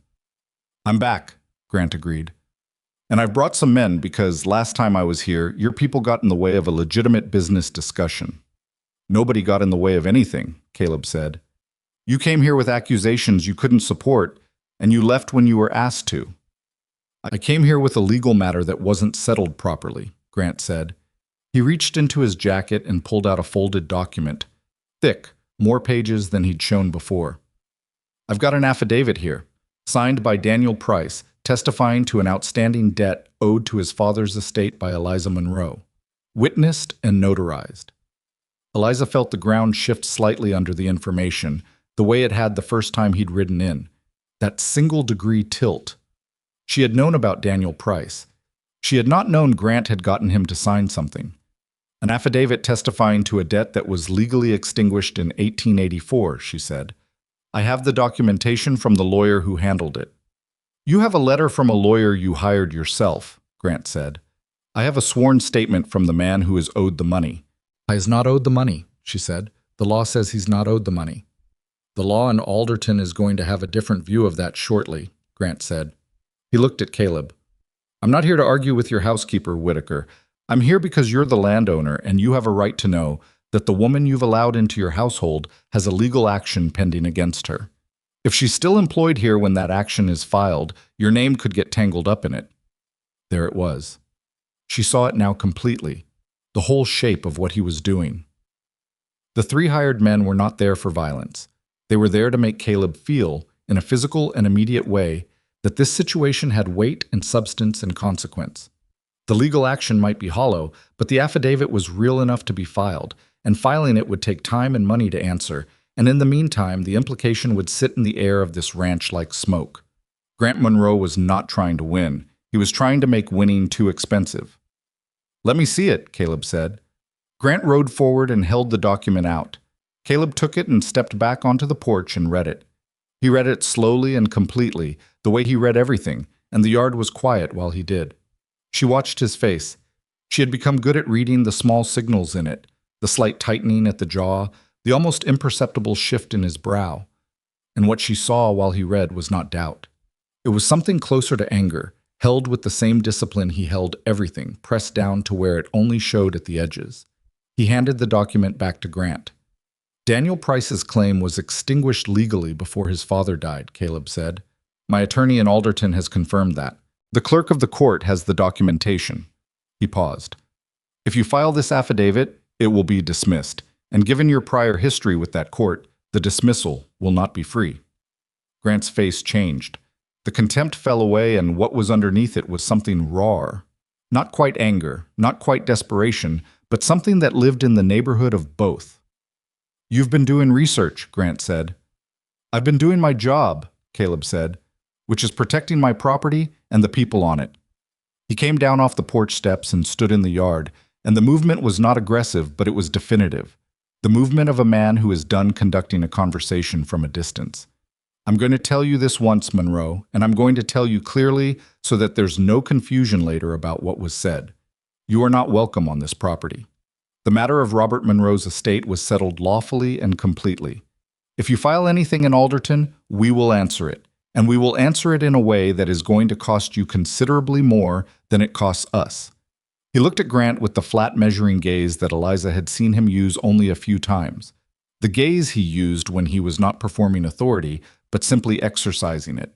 "I'm back," Grant agreed. "And I've brought some men because last time I was here, your people got in the way of a legitimate business discussion." "Nobody got in the way of anything," Caleb said. "You came here with accusations you couldn't support, and you left when you were asked to." "I came here with a legal matter that wasn't settled properly," Grant said. He reached into his jacket and pulled out a folded document, thick, more pages than he'd shown before. "I've got an affidavit here, signed by Daniel Price, testifying to an outstanding debt owed to his father's estate by Eliza Monroe, witnessed and notarized." Eliza felt the ground shift slightly under the information, the way it had the first time he'd ridden in. That single-degree tilt. She had known about Daniel Price. She had not known Grant had gotten him to sign something. "An affidavit testifying to a debt that was legally extinguished in 1884, she said. "I have the documentation from the lawyer who handled it." "You have a letter from a lawyer you hired yourself," Grant said. "I have a sworn statement from the man who is owed the money." "He has not owed the money," she said. "The law says he's not owed the money." "The law in Alderton is going to have a different view of that shortly," Grant said. He looked at Caleb. "I'm not here to argue with your housekeeper, Whitaker. I'm here because you're the landowner and you have a right to know that the woman you've allowed into your household has a legal action pending against her. If she's still employed here when that action is filed, your name could get tangled up in it." There it was. She saw it now completely, the whole shape of what he was doing. The three hired men were not there for violence. They were there to make Caleb feel, in a physical and immediate way, that this situation had weight and substance and consequence. The legal action might be hollow, but the affidavit was real enough to be filed, and filing it would take time and money to answer, and in the meantime, the implication would sit in the air of this ranch like smoke. Grant Monroe was not trying to win. He was trying to make winning too expensive. "Let me see it," Caleb said. Grant rode forward and held the document out. Caleb took it and stepped back onto the porch and read it. He read it slowly and completely, the way he read everything, and the yard was quiet while he did. She watched his face. She had become good at reading the small signals in it, the slight tightening at the jaw, the almost imperceptible shift in his brow. And what she saw while he read was not doubt. It was something closer to anger, held with the same discipline he held everything, pressed down to where it only showed at the edges. He handed the document back to Grant. "Daniel Price's claim was extinguished legally before his father died," Caleb said. "My attorney in Alderton has confirmed that. The clerk of the court has the documentation." He paused. "If you file this affidavit, it will be dismissed, and given your prior history with that court, the dismissal will not be free." Grant's face changed. The contempt fell away, and what was underneath it was something raw. Not quite anger, not quite desperation, but something that lived in the neighborhood of both. "You've been doing research," Grant said. "I've been doing my job," Caleb said, "which is protecting my property and the people on it." He came down off the porch steps and stood in the yard, and the movement was not aggressive, but it was definitive. The movement of a man who is done conducting a conversation from a distance. "I'm going to tell you this once, Monroe, and I'm going to tell you clearly so that there's no confusion later about what was said. You are not welcome on this property. The matter of Robert Monroe's estate was settled lawfully and completely. If you file anything in Alderton, we will answer it, and we will answer it in a way that is going to cost you considerably more than it costs us." He looked at Grant with the flat measuring gaze that Eliza had seen him use only a few times. The gaze he used when he was not performing authority, but simply exercising it.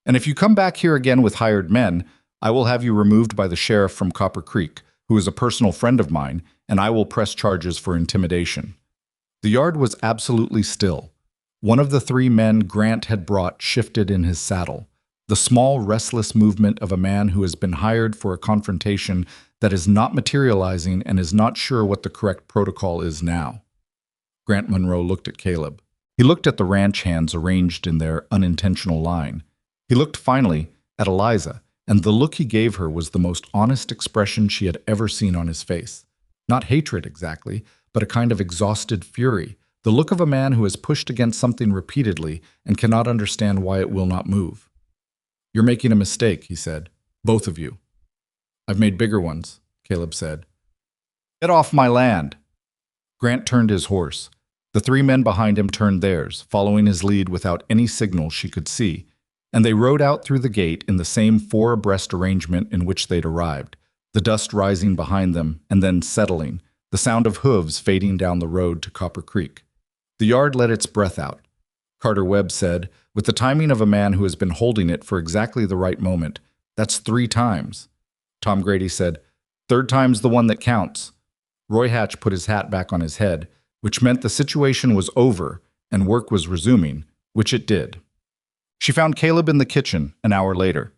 "And if you come back here again with hired men, I will have you removed by the sheriff from Copper Creek, who is a personal friend of mine, and I will press charges for intimidation." The yard was absolutely still. One of the three men Grant had brought shifted in his saddle, the small, restless movement of a man who has been hired for a confrontation that is not materializing and is not sure what the correct protocol is now. Grant Monroe looked at Caleb. He looked at the ranch hands arranged in their unintentional line. He looked finally at Eliza, and the look he gave her was the most honest expression she had ever seen on his face. Not hatred exactly, but a kind of exhausted fury, the look of a man who has pushed against something repeatedly and cannot understand why it will not move. "You're making a mistake," he said. "Both of you." "I've made bigger ones," Caleb said. Get off my land! Grant turned his horse. The three men behind him turned theirs, following his lead without any signal she could see, and they rode out through the gate in the same four-abreast arrangement in which they'd arrived, the dust rising behind them and then settling, the sound of hooves fading down the road to Copper Creek. The yard let its breath out. Carter Webb said, with the timing of a man who has been holding it for exactly the right moment, "That's 3 times." Tom Grady said, "Third time's the one that counts." Roy Hatch put his hat back on his head, which meant the situation was over and work was resuming, which it did. She found Caleb in the kitchen an hour later.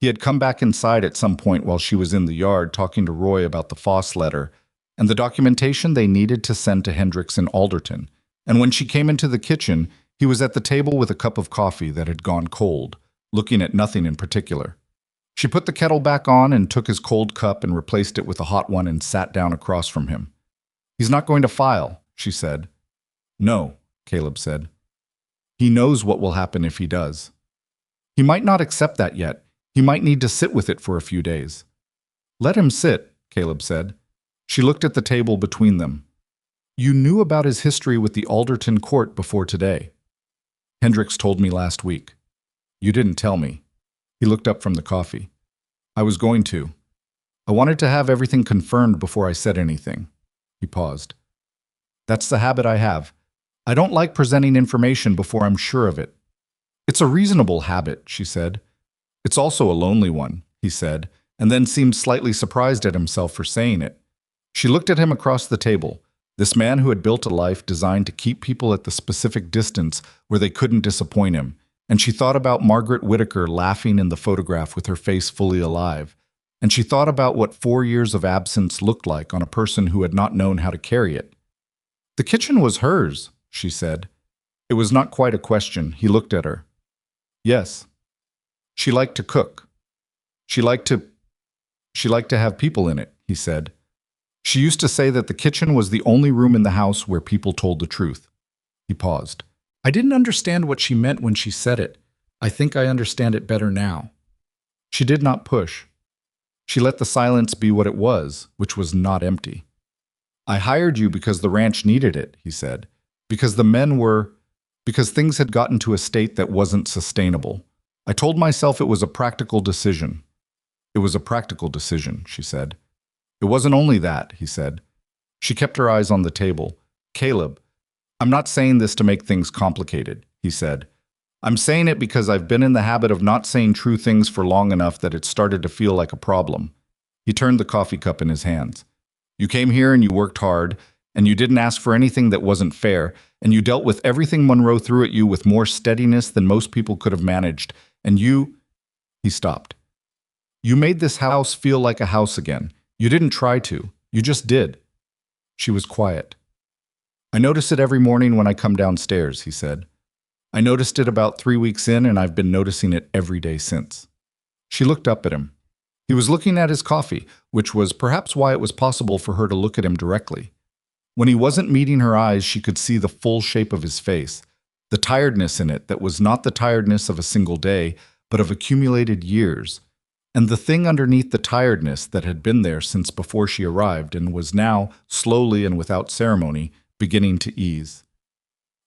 He had come back inside at some point while she was in the yard talking to Roy about the Foss letter and the documentation they needed to send to Hendricks in Alderton, and when she came into the kitchen, he was at the table with a cup of coffee that had gone cold, looking at nothing in particular. She put the kettle back on and took his cold cup and replaced it with a hot one and sat down across from him. "He's not going to file," she said. "No," Caleb said. "He knows what will happen if he does. He might not accept that yet. He might need to sit with it for a few days." "Let him sit," Caleb said. She looked at the table between them. "You knew about his history with the Alderton court before today." "Hendricks told me last week." "You didn't tell me." He looked up from the coffee. "I was going to. I wanted to have everything confirmed before I said anything." He paused. "That's the habit I have. I don't like presenting information before I'm sure of it." "It's a reasonable habit," she said. "It's also a lonely one," he said, and then seemed slightly surprised at himself for saying it. She looked at him across the table, this man who had built a life designed to keep people at the specific distance where they couldn't disappoint him, and she thought about Margaret Whitaker laughing in the photograph with her face fully alive, and she thought about what 4 years of absence looked like on a person who had not known how to carry it. "The kitchen was hers," she said. It was not quite a question. He looked at her. "Yes. She liked to cook. She liked to have people in it," he said. "She used to say that the kitchen was the only room in the house where people told the truth." He paused. "I didn't understand what she meant when she said it. I think I understand it better now." She did not push. She let the silence be what it was, which was not empty. "I hired you because the ranch needed it," he said. Because things had gotten to a state that wasn't sustainable. I told myself it was a practical decision." "It was a practical decision," she said. "It wasn't only that," he said. She kept her eyes on the table. "Caleb, I'm not saying this to make things complicated," he said. "I'm saying it because I've been in the habit of not saying true things for long enough that it started to feel like a problem." He turned the coffee cup in his hands. "You came here and you worked hard, and you didn't ask for anything that wasn't fair, and you dealt with everything Monroe threw at you with more steadiness than most people could have managed, and you—" He stopped. "You made this house feel like a house again. You didn't try to. You just did." She was quiet. "I notice it every morning when I come downstairs," he said. "I noticed it about 3 weeks in, and I've been noticing it every day since." She looked up at him. He was looking at his coffee, which was perhaps why it was possible for her to look at him directly. When he wasn't meeting her eyes, she could see the full shape of his face, the tiredness in it that was not the tiredness of a single day, but of accumulated years, and the thing underneath the tiredness that had been there since before she arrived and was now, slowly and without ceremony, beginning to ease.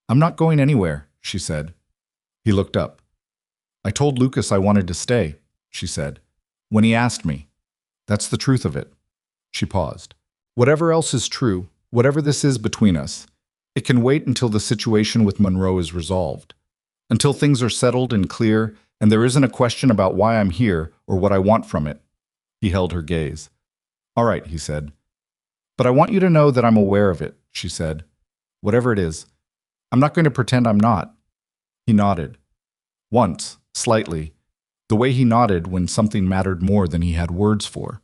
"I'm not going anywhere," she said. He looked up. "I told Lucas I wanted to stay," she said, "when he asked me. That's the truth of it." She paused. "Whatever else is true, whatever this is between us, it can wait until the situation with Monroe is resolved, until things are settled and clear, and there isn't a question about why I'm here or what I want from it." He held her gaze. "All right," he said. "But I want you to know that I'm aware of it," she said. "Whatever it is. I'm not going to pretend I'm not." He nodded. Once, slightly, the way he nodded when something mattered more than he had words for.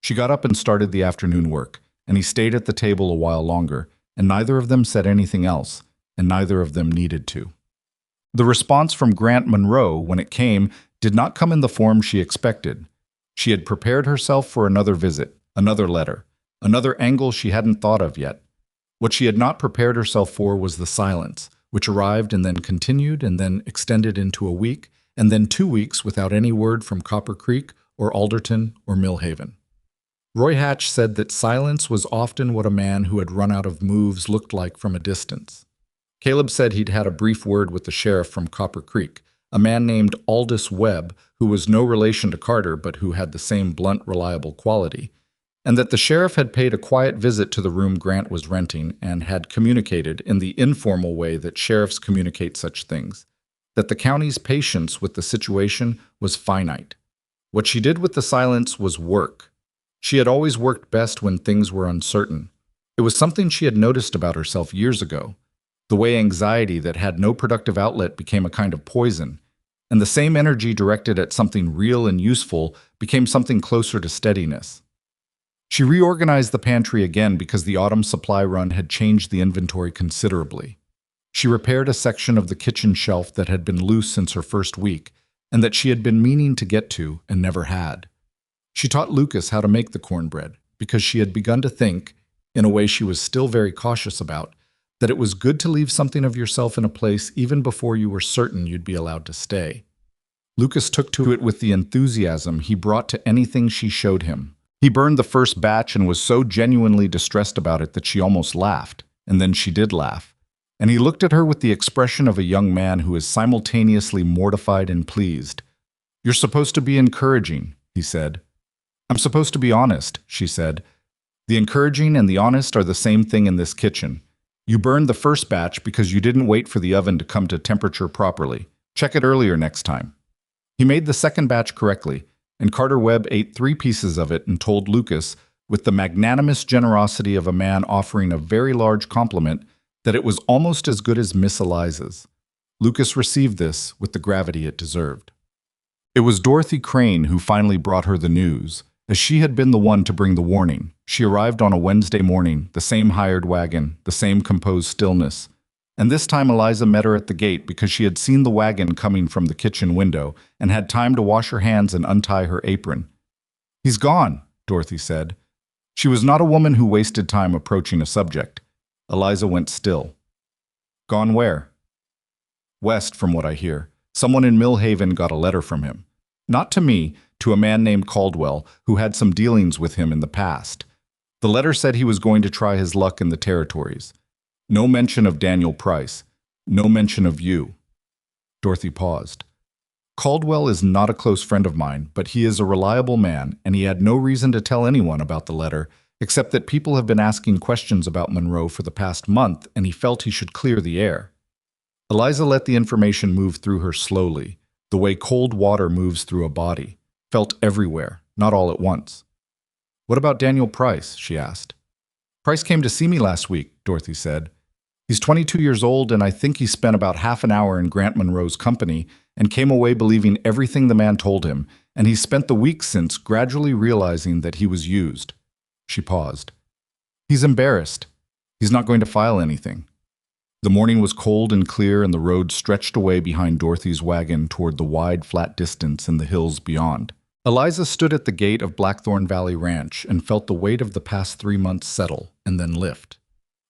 She got up and started the afternoon work, and he stayed at the table a while longer, and neither of them said anything else, and neither of them needed to. The response from Grant Monroe, when it came, did not come in the form she expected. She had prepared herself for another visit, another letter, another angle she hadn't thought of yet. What she had not prepared herself for was the silence, which arrived and then continued and then extended into a week, and then 2 weeks without any word from Copper Creek or Alderton or Millhaven. Roy Hatch said that silence was often what a man who had run out of moves looked like from a distance. Caleb said he'd had a brief word with the sheriff from Copper Creek, a man named Aldous Webb, who was no relation to Carter but who had the same blunt, reliable quality, and that the sheriff had paid a quiet visit to the room Grant was renting and had communicated in the informal way that sheriffs communicate such things, that the county's patience with the situation was finite. What she did with the silence was work. She had always worked best when things were uncertain. It was something she had noticed about herself years ago, the way anxiety that had no productive outlet became a kind of poison, and the same energy directed at something real and useful became something closer to steadiness. She reorganized the pantry again because the autumn supply run had changed the inventory considerably. She repaired a section of the kitchen shelf that had been loose since her first week, and that she had been meaning to get to and never had. She taught Lucas how to make the cornbread, because she had begun to think, in a way she was still very cautious about, that it was good to leave something of yourself in a place even before you were certain you'd be allowed to stay. Lucas took to it with the enthusiasm he brought to anything she showed him. He burned the first batch and was so genuinely distressed about it that she almost laughed, and then she did laugh. And he looked at her with the expression of a young man who is simultaneously mortified and pleased. "You're supposed to be encouraging," he said. "I'm supposed to be honest," she said. "The encouraging and the honest are the same thing in this kitchen. You burned the first batch because you didn't wait for the oven to come to temperature properly. Check it earlier next time." He made the second batch correctly, and Carter Webb ate 3 pieces of it and told Lucas, with the magnanimous generosity of a man offering a very large compliment, that it was almost as good as Miss Eliza's. Lucas received this with the gravity it deserved. It was Dorothy Crane who finally brought her the news, as she had been the one to bring the warning. She arrived on a Wednesday morning, the same hired wagon, the same composed stillness. And this time Eliza met her at the gate because she had seen the wagon coming from the kitchen window and had time to wash her hands and untie her apron. "He's gone," Dorothy said. She was not a woman who wasted time approaching a subject. Eliza went still. "Gone where?" "West, from what I hear. Someone in Millhaven got a letter from him. Not to me, to a man named Caldwell, who had some dealings with him in the past. The letter said he was going to try his luck in the territories. No mention of Daniel Price. No mention of you." Dorothy paused. "Caldwell is not a close friend of mine, but he is a reliable man, and he had no reason to tell anyone about the letter, except that people have been asking questions about Monroe for the past month, and he felt he should clear the air." Eliza let the information move through her slowly, the way cold water moves through a body, felt everywhere, not all at once. "What about Daniel Price?" she asked. "Price came to see me last week," Dorothy said. "He's 22 years old, and I think he spent about half an hour in Grant Monroe's company and came away believing everything the man told him, and he's spent the week since gradually realizing that he was used." She paused. "He's embarrassed. He's not going to file anything." The morning was cold and clear, and the road stretched away behind Dorothy's wagon toward the wide, flat distance in the hills beyond. Eliza stood at the gate of Blackthorn Valley Ranch and felt the weight of the past 3 months settle and then lift.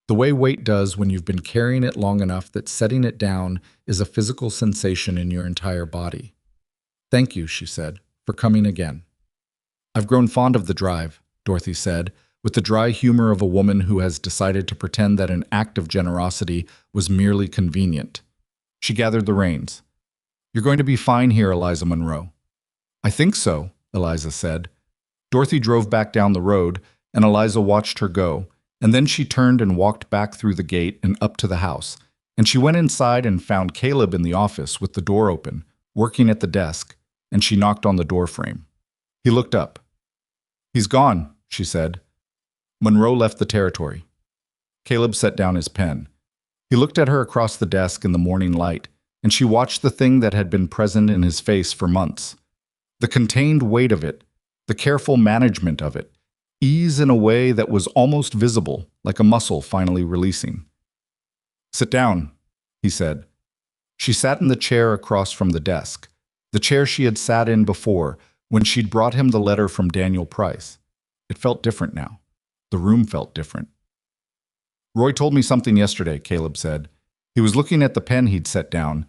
The way weight does when you've been carrying it long enough that setting it down is a physical sensation in your entire body. "Thank you," she said, "for coming again." "I've grown fond of the drive," Dorothy said, with the dry humor of a woman who has decided to pretend that an act of generosity was merely convenient. She gathered the reins. "You're going to be fine here, Eliza Monroe." "I think so," Eliza said. Dorothy drove back down the road, and Eliza watched her go, and then she turned and walked back through the gate and up to the house, and she went inside and found Caleb in the office with the door open, working at the desk, and she knocked on the door frame. He looked up. "He's gone," she said. "Monroe left the territory." Caleb set down his pen. He looked at her across the desk in the morning light, and she watched the thing that had been present in his face for months. The contained weight of it, the careful management of it, ease in a way that was almost visible, like a muscle finally releasing. "Sit down," he said. She sat in the chair across from the desk, the chair she had sat in before when she'd brought him the letter from Daniel Price. It felt different now. The room felt different. "Roy told me something yesterday," Caleb said. He was looking at the pen he'd set down,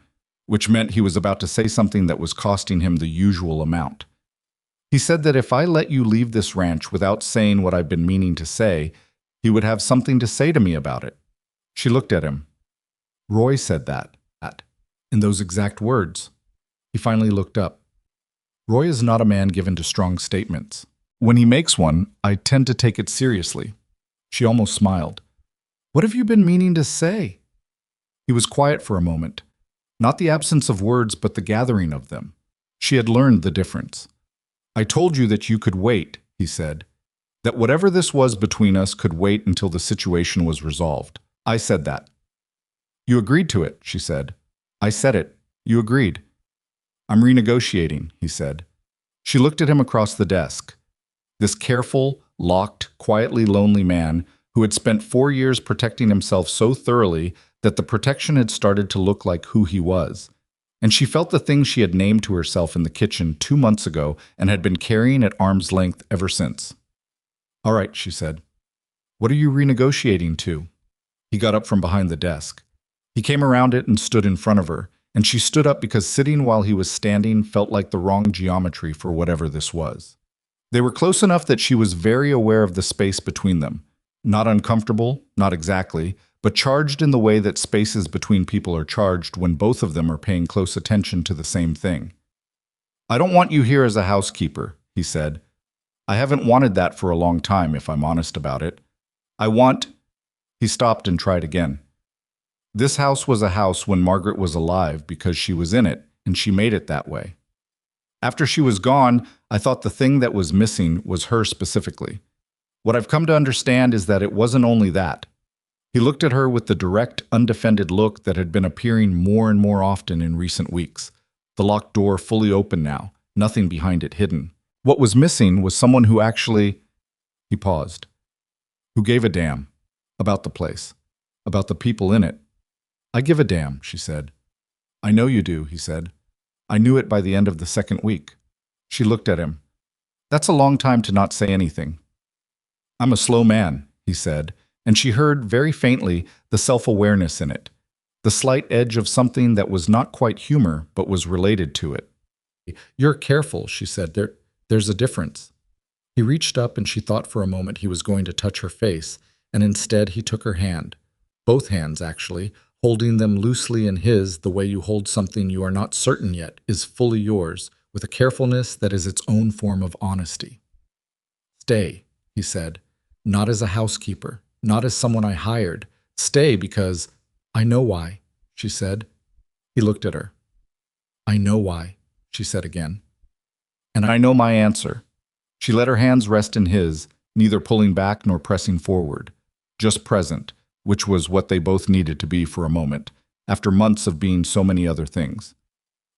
which meant he was about to say something that was costing him the usual amount. He said that if I let you leave this ranch without saying what I've been meaning to say, he would have something to say to me about it. She looked at him. Roy said that, in those exact words. He finally looked up. Roy is not a man given to strong statements. When he makes one, I tend to take it seriously. She almost smiled. What have you been meaning to say? He was quiet for a moment. Not the absence of words, but the gathering of them. She had learned the difference. I told you that you could wait, he said. That whatever this was between us could wait until the situation was resolved. I said that. You agreed to it, she said. I said it. You agreed. I'm renegotiating, he said. She looked at him across the desk. This careful, locked, quietly lonely man who had spent 4 years protecting himself so thoroughly that the protection had started to look like who he was. And she felt the thing she had named to herself in the kitchen 2 months ago and had been carrying at arm's length ever since. All right, she said. What are you renegotiating to? He got up from behind the desk. He came around it and stood in front of her, and she stood up because sitting while he was standing felt like the wrong geometry for whatever this was. They were close enough that she was very aware of the space between them. Not uncomfortable, not exactly, but charged in the way that spaces between people are charged when both of them are paying close attention to the same thing. I don't want you here as a housekeeper, he said. I haven't wanted that for a long time, if I'm honest about it. I want... He stopped and tried again. This house was a house when Margaret was alive because she was in it, and she made it that way. After she was gone, I thought the thing that was missing was her specifically. What I've come to understand is that it wasn't only that. He looked at her with the direct, undefended look that had been appearing more and more often in recent weeks. The locked door fully open now, nothing behind it hidden. What was missing was someone who actually... He paused. Who gave a damn about the place, about the people in it. I give a damn, she said. I know you do, he said. I knew it by the end of the second week. She looked at him. That's a long time to not say anything. I'm a slow man, he said, and she heard, very faintly, the self-awareness in it, the slight edge of something that was not quite humor, but was related to it. You're careful, she said. There's a difference. He reached up and she thought for a moment he was going to touch her face, and instead he took her hand. Both hands, actually, holding them loosely in his the way you hold something you are not certain yet is fully yours, with a carefulness that is its own form of honesty. Stay, he said, not as a housekeeper, not as someone I hired. Stay because I know why, she said. He looked at her. I know why, she said again. And I know my answer. She let her hands rest in his, neither pulling back nor pressing forward, just present, which was what they both needed to be for a moment, after months of being so many other things.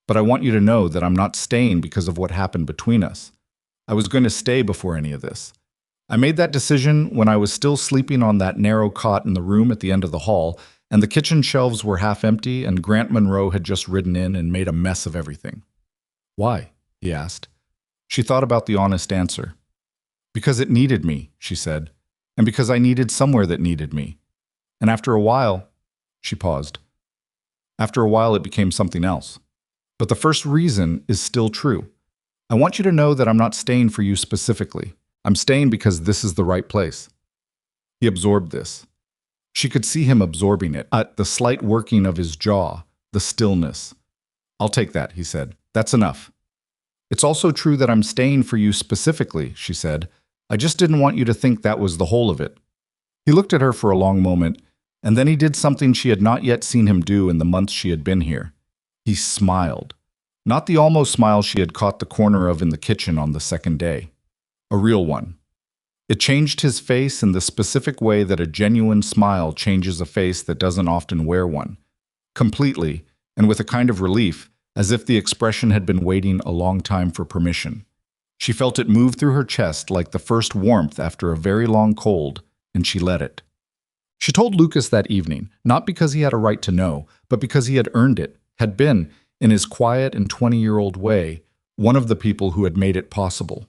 But I want you to know that I'm not staying because of what happened between us. I was going to stay before any of this. I made that decision when I was still sleeping on that narrow cot in the room at the end of the hall, and the kitchen shelves were half empty, and Grant Monroe had just ridden in and made a mess of everything. Why? He asked. She thought about the honest answer. Because it needed me, she said, and because I needed somewhere that needed me. And after a while, she paused. After a while, it became something else. But the first reason is still true. I want you to know that I'm not staying for you specifically. I'm staying because this is the right place. He absorbed this. She could see him absorbing it, the slight working of his jaw, the stillness. I'll take that, he said. That's enough. It's also true that I'm staying for you specifically, she said. I just didn't want you to think that was the whole of it. He looked at her for a long moment, and then he did something she had not yet seen him do in the months she had been here. He smiled. Not the almost smile she had caught the corner of in the kitchen on the second day. A real one. It changed his face in the specific way that a genuine smile changes a face that doesn't often wear one. Completely, and with a kind of relief, as if the expression had been waiting a long time for permission. She felt it move through her chest like the first warmth after a very long cold, and she let it. She told Lucas that evening, not because he had a right to know, but because he had earned it, had been, in his quiet and 20-year-old way, one of the people who had made it possible.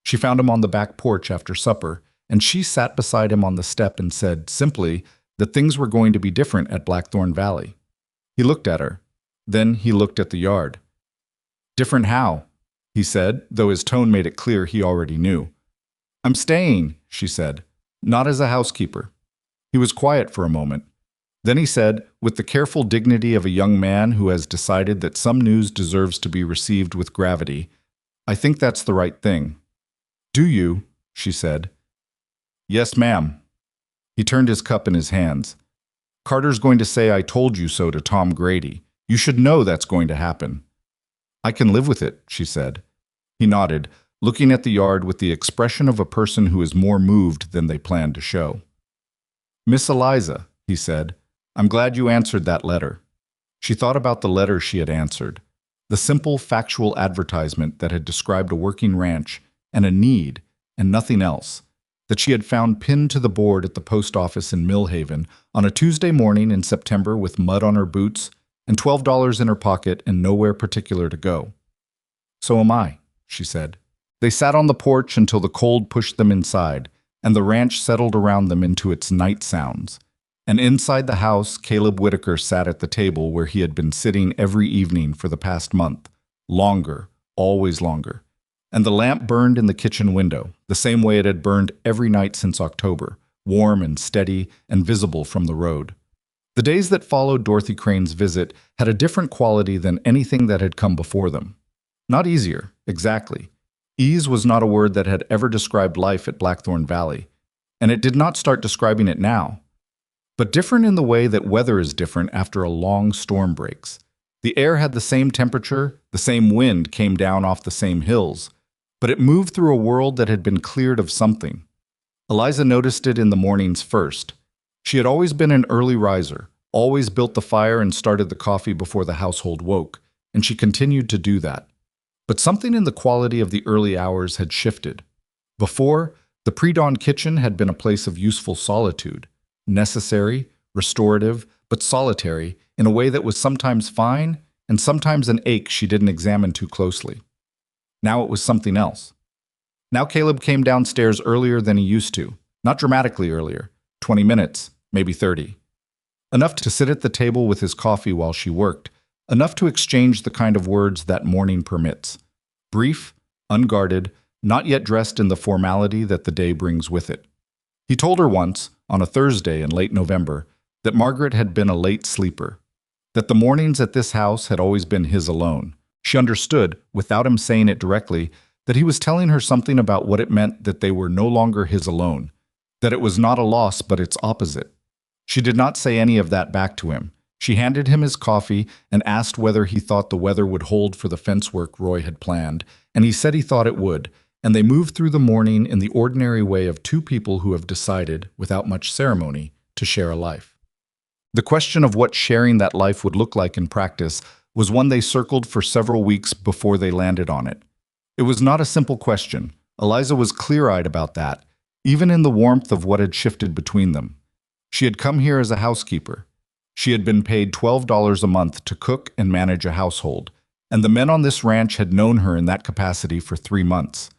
She found him on the back porch after supper, and she sat beside him on the step and said, simply, that things were going to be different at Blackthorn Valley. He looked at her. Then he looked at the yard. Different how? he said, though his tone made it clear he already knew. I'm staying, she said, not as a housekeeper. He was quiet for a moment. Then he said, with the careful dignity of a young man who has decided that some news deserves to be received with gravity, I think that's the right thing. Do you? She said. Yes, ma'am. He turned his cup in his hands. Carter's going to say I told you so to Tom Grady. You should know that's going to happen. I can live with it, she said. He nodded, looking at the yard with the expression of a person who is more moved than they planned to show. Miss Eliza, he said, I'm glad you answered that letter. She thought about the letter she had answered, the simple, factual advertisement that had described a working ranch and a need and nothing else, that she had found pinned to the board at the post office in Millhaven on a Tuesday morning in September with mud on her boots and $12 in her pocket and nowhere particular to go. So am I, she said. They sat on the porch until the cold pushed them inside, and the ranch settled around them into its night sounds. And inside the house, Caleb Whitaker sat at the table where he had been sitting every evening for the past month. Longer, always longer. And the lamp burned in the kitchen window, the same way it had burned every night since October, warm and steady and visible from the road. The days that followed Dorothy Crane's visit had a different quality than anything that had come before them. Not easier, exactly. Ease was not a word that had ever described life at Blackthorn Valley, and it did not start describing it now. But different in the way that weather is different after a long storm breaks. The air had the same temperature, the same wind came down off the same hills, but it moved through a world that had been cleared of something. Eliza noticed it in the mornings first. She had always been an early riser, always built the fire and started the coffee before the household woke, and she continued to do that. But something in the quality of the early hours had shifted. Before, the pre-dawn kitchen had been a place of useful solitude, necessary, restorative, but solitary in a way that was sometimes fine and sometimes an ache she didn't examine too closely. Now it was something else. Now Caleb came downstairs earlier than he used to, not dramatically earlier, 20 minutes, maybe 30. Enough to sit at the table with his coffee while she worked, enough to exchange the kind of words that morning permits. Brief, unguarded, not yet dressed in the formality that the day brings with it. He told her once, on a Thursday in late November, that Margaret had been a late sleeper, that the mornings at this house had always been his alone. She understood, without him saying it directly, that he was telling her something about what it meant that they were no longer his alone, that it was not a loss but its opposite. She did not say any of that back to him. She handed him his coffee and asked whether he thought the weather would hold for the fence work Roy had planned, and he said he thought it would, and they moved through the morning in the ordinary way of two people who have decided, without much ceremony, to share a life. The question of what sharing that life would look like in practice was one they circled for several weeks before they landed on it. It was not a simple question. Eliza was clear-eyed about that, even in the warmth of what had shifted between them. She had come here as a housekeeper. She had been paid $12 a month to cook and manage a household, and the men on this ranch had known her in that capacity for 3 months.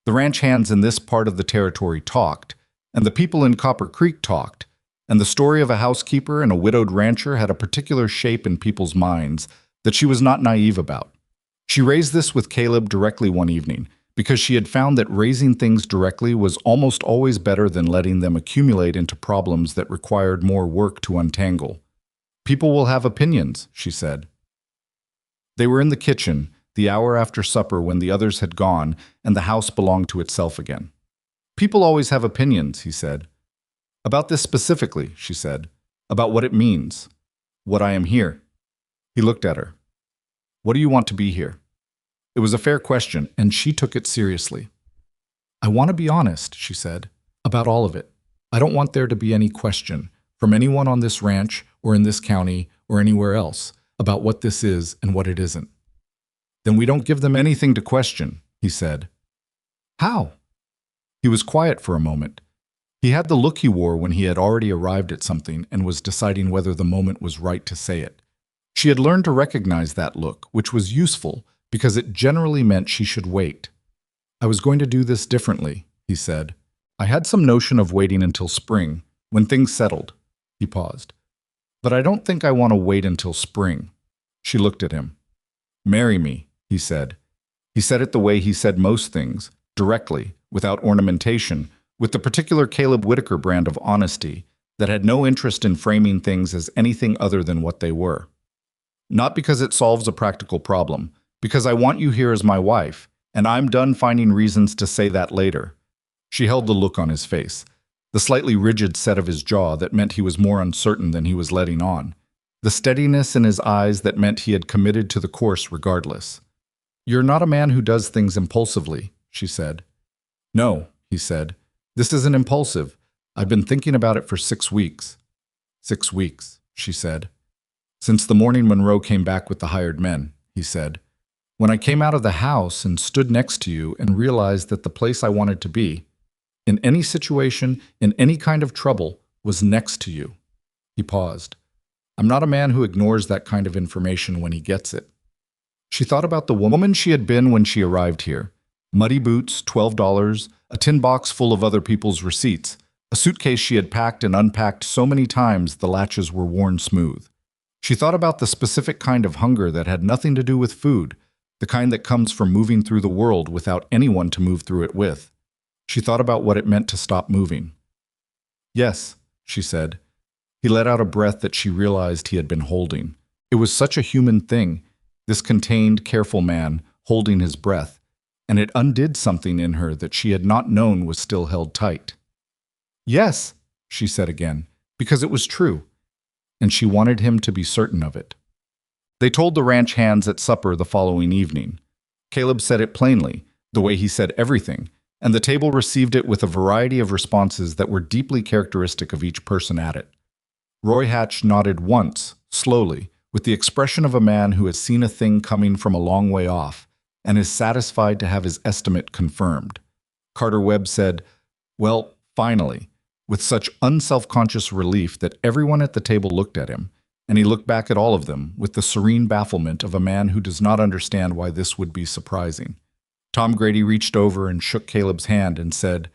The ranch hands in this part of the territory talked, and the people in Copper Creek talked, and the story of a housekeeper and a widowed rancher had a particular shape in people's minds that she was not naive about. She raised this with Caleb directly one evening, because she had found that raising things directly was almost always better than letting them accumulate into problems that required more work to untangle. People will have opinions, she said. They were in the kitchen, the hour after supper when the others had gone and the house belonged to itself again. People always have opinions, he said. About this specifically, she said. About what it means. What I am here. He looked at her. What do you want to be here? It was a fair question, and she took it seriously. I want to be honest, she said, about all of it. I don't want there to be any question, from anyone on this ranch or in this county or anywhere else, about what this is and what it isn't. Then we don't give them anything to question, he said. How? He was quiet for a moment. He had the look he wore when he had already arrived at something and was deciding whether the moment was right to say it. She had learned to recognize that look, which was useful because it generally meant she should wait. I was going to do this differently, he said. I had some notion of waiting until spring, when things settled. He paused. But I don't think I want to wait until spring. She looked at him. Marry me, he said. He said it the way he said most things, directly, without ornamentation, with the particular Caleb Whitaker brand of honesty that had no interest in framing things as anything other than what they were. Not because it solves a practical problem, because I want you here as my wife, and I'm done finding reasons to say that later. She held the look on his face, the slightly rigid set of his jaw that meant he was more uncertain than he was letting on, the steadiness in his eyes that meant he had committed to the course regardless. "You're not a man who does things impulsively," she said. "No," he said. "This isn't impulsive. I've been thinking about it for 6 weeks." 6 weeks, she said. "Since the morning Monroe came back with the hired men," he said. "When I came out of the house and stood next to you and realized that the place I wanted to be, in any situation, in any kind of trouble, was next to you." He paused. "I'm not a man who ignores that kind of information when he gets it." She thought about the woman she had been when she arrived here. Muddy boots, $12, a tin box full of other people's receipts, a suitcase she had packed and unpacked so many times the latches were worn smooth. She thought about the specific kind of hunger that had nothing to do with food, the kind that comes from moving through the world without anyone to move through it with. She thought about what it meant to stop moving. "Yes," she said. He let out a breath that she realized he had been holding. It was such a human thing, this contained, careful man holding his breath, and it undid something in her that she had not known was still held tight. "Yes," she said again, because it was true, and she wanted him to be certain of it. They told the ranch hands at supper the following evening. Caleb said it plainly, the way he said everything, and the table received it with a variety of responses that were deeply characteristic of each person at it. Roy Hatch nodded once, slowly, with the expression of a man who has seen a thing coming from a long way off and is satisfied to have his estimate confirmed. Carter Webb said, "Well, finally," with such unselfconscious relief that everyone at the table looked at him, and he looked back at all of them with the serene bafflement of a man who does not understand why this would be surprising. Tom Grady reached over and shook Caleb's hand and said,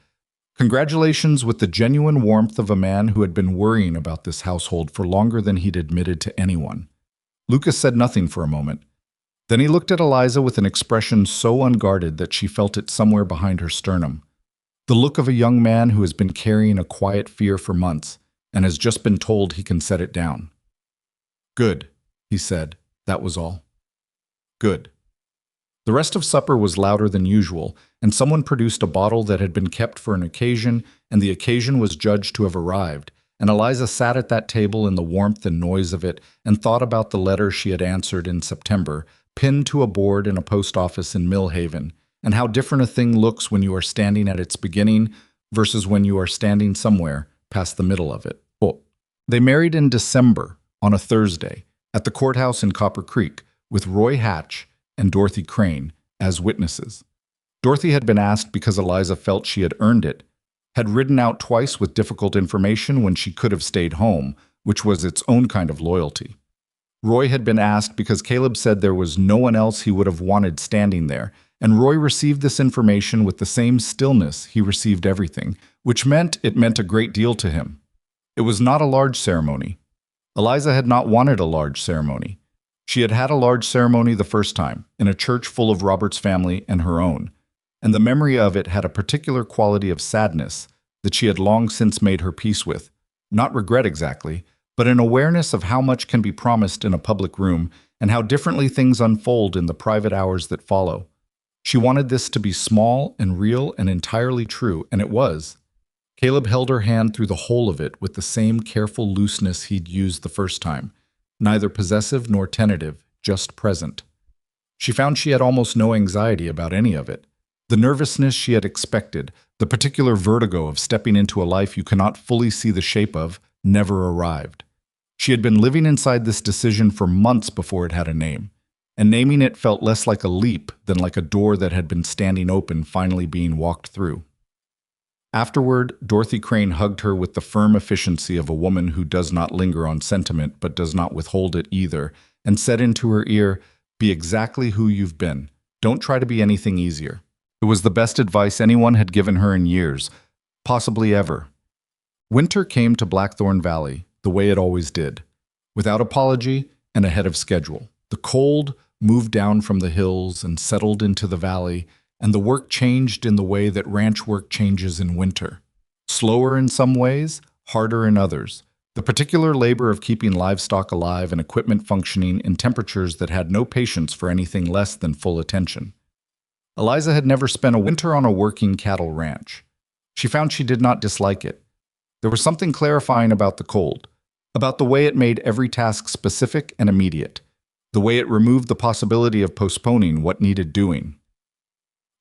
"Congratulations," with the genuine warmth of a man who had been worrying about this household for longer than he'd admitted to anyone. Lucas said nothing for a moment. Then he looked at Eliza with an expression so unguarded that she felt it somewhere behind her sternum. The look of a young man who has been carrying a quiet fear for months and has just been told he can set it down. "Good," he said. That was all. "Good." The rest of supper was louder than usual, and someone produced a bottle that had been kept for an occasion, and the occasion was judged to have arrived, and Eliza sat at that table in the warmth and noise of it and thought about the letter she had answered in September, pinned to a board in a post office in Millhaven, and how different a thing looks when you are standing at its beginning versus when you are standing somewhere past the middle of it. Oh. They married in December, on a Thursday, at the courthouse in Copper Creek, with Roy Hatch and Dorothy Crane as witnesses. Dorothy had been asked because Eliza felt she had earned it, had ridden out twice with difficult information when she could have stayed home, which was its own kind of loyalty. Roy had been asked because Caleb said there was no one else he would have wanted standing there, and Roy received this information with the same stillness he received everything, which meant it meant a great deal to him. It was not a large ceremony. Eliza had not wanted a large ceremony. She had had a large ceremony the first time, in a church full of Robert's family and her own, and the memory of it had a particular quality of sadness that she had long since made her peace with, not regret exactly, but an awareness of how much can be promised in a public room and how differently things unfold in the private hours that follow. She wanted this to be small and real and entirely true, and it was. Caleb held her hand through the whole of it with the same careful looseness he'd used the first time, neither possessive nor tentative, just present. She found she had almost no anxiety about any of it. The nervousness she had expected, the particular vertigo of stepping into a life you cannot fully see the shape of, never arrived. She had been living inside this decision for months before it had a name, and naming it felt less like a leap than like a door that had been standing open finally being walked through. Afterward, Dorothy Crane hugged her with the firm efficiency of a woman who does not linger on sentiment but does not withhold it either, and said into her ear, "Be exactly who you've been. Don't try to be anything easier." It was the best advice anyone had given her in years, possibly ever. Winter came to Blackthorn Valley the way it always did, without apology and ahead of schedule. The cold, moved down from the hills and settled into the valley, and the work changed in the way that ranch work changes in winter. Slower in some ways, harder in others. The particular labor of keeping livestock alive and equipment functioning in temperatures that had no patience for anything less than full attention. Eliza had never spent a winter on a working cattle ranch. She found she did not dislike it. There was something clarifying about the cold, about the way it made every task specific and immediate, the way it removed the possibility of postponing what needed doing.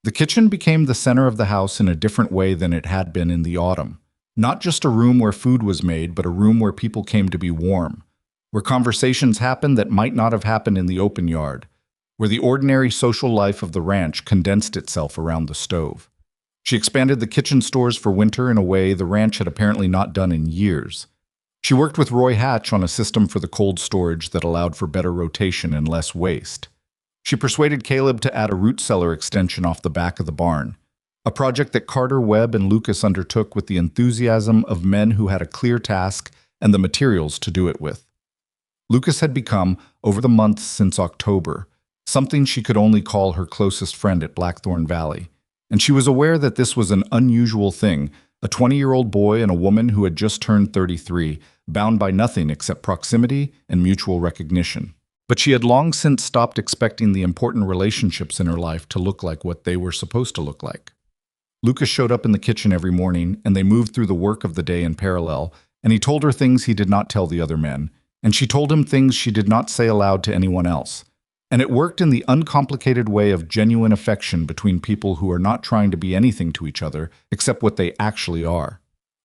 The kitchen became the center of the house in a different way than it had been in the autumn. Not just a room where food was made, but a room where people came to be warm, where conversations happened that might not have happened in the open yard, where the ordinary social life of the ranch condensed itself around the stove. She expanded the kitchen stores for winter in a way the ranch had apparently not done in years. She worked with Roy Hatch on a system for the cold storage that allowed for better rotation and less waste. She persuaded Caleb to add a root cellar extension off the back of the barn, a project that Carter, Webb, and Lucas undertook with the enthusiasm of men who had a clear task and the materials to do it with. Lucas had become, over the months since October, something she could only call her closest friend at Blackthorn Valley, and she was aware that this was an unusual thing, a 20-year-old boy and a woman who had just turned 33, bound by nothing except proximity and mutual recognition. But she had long since stopped expecting the important relationships in her life to look like what they were supposed to look like. Lucas showed up in the kitchen every morning, and they moved through the work of the day in parallel, and he told her things he did not tell the other men, and she told him things she did not say aloud to anyone else. And it worked in the uncomplicated way of genuine affection between people who are not trying to be anything to each other except what they actually are.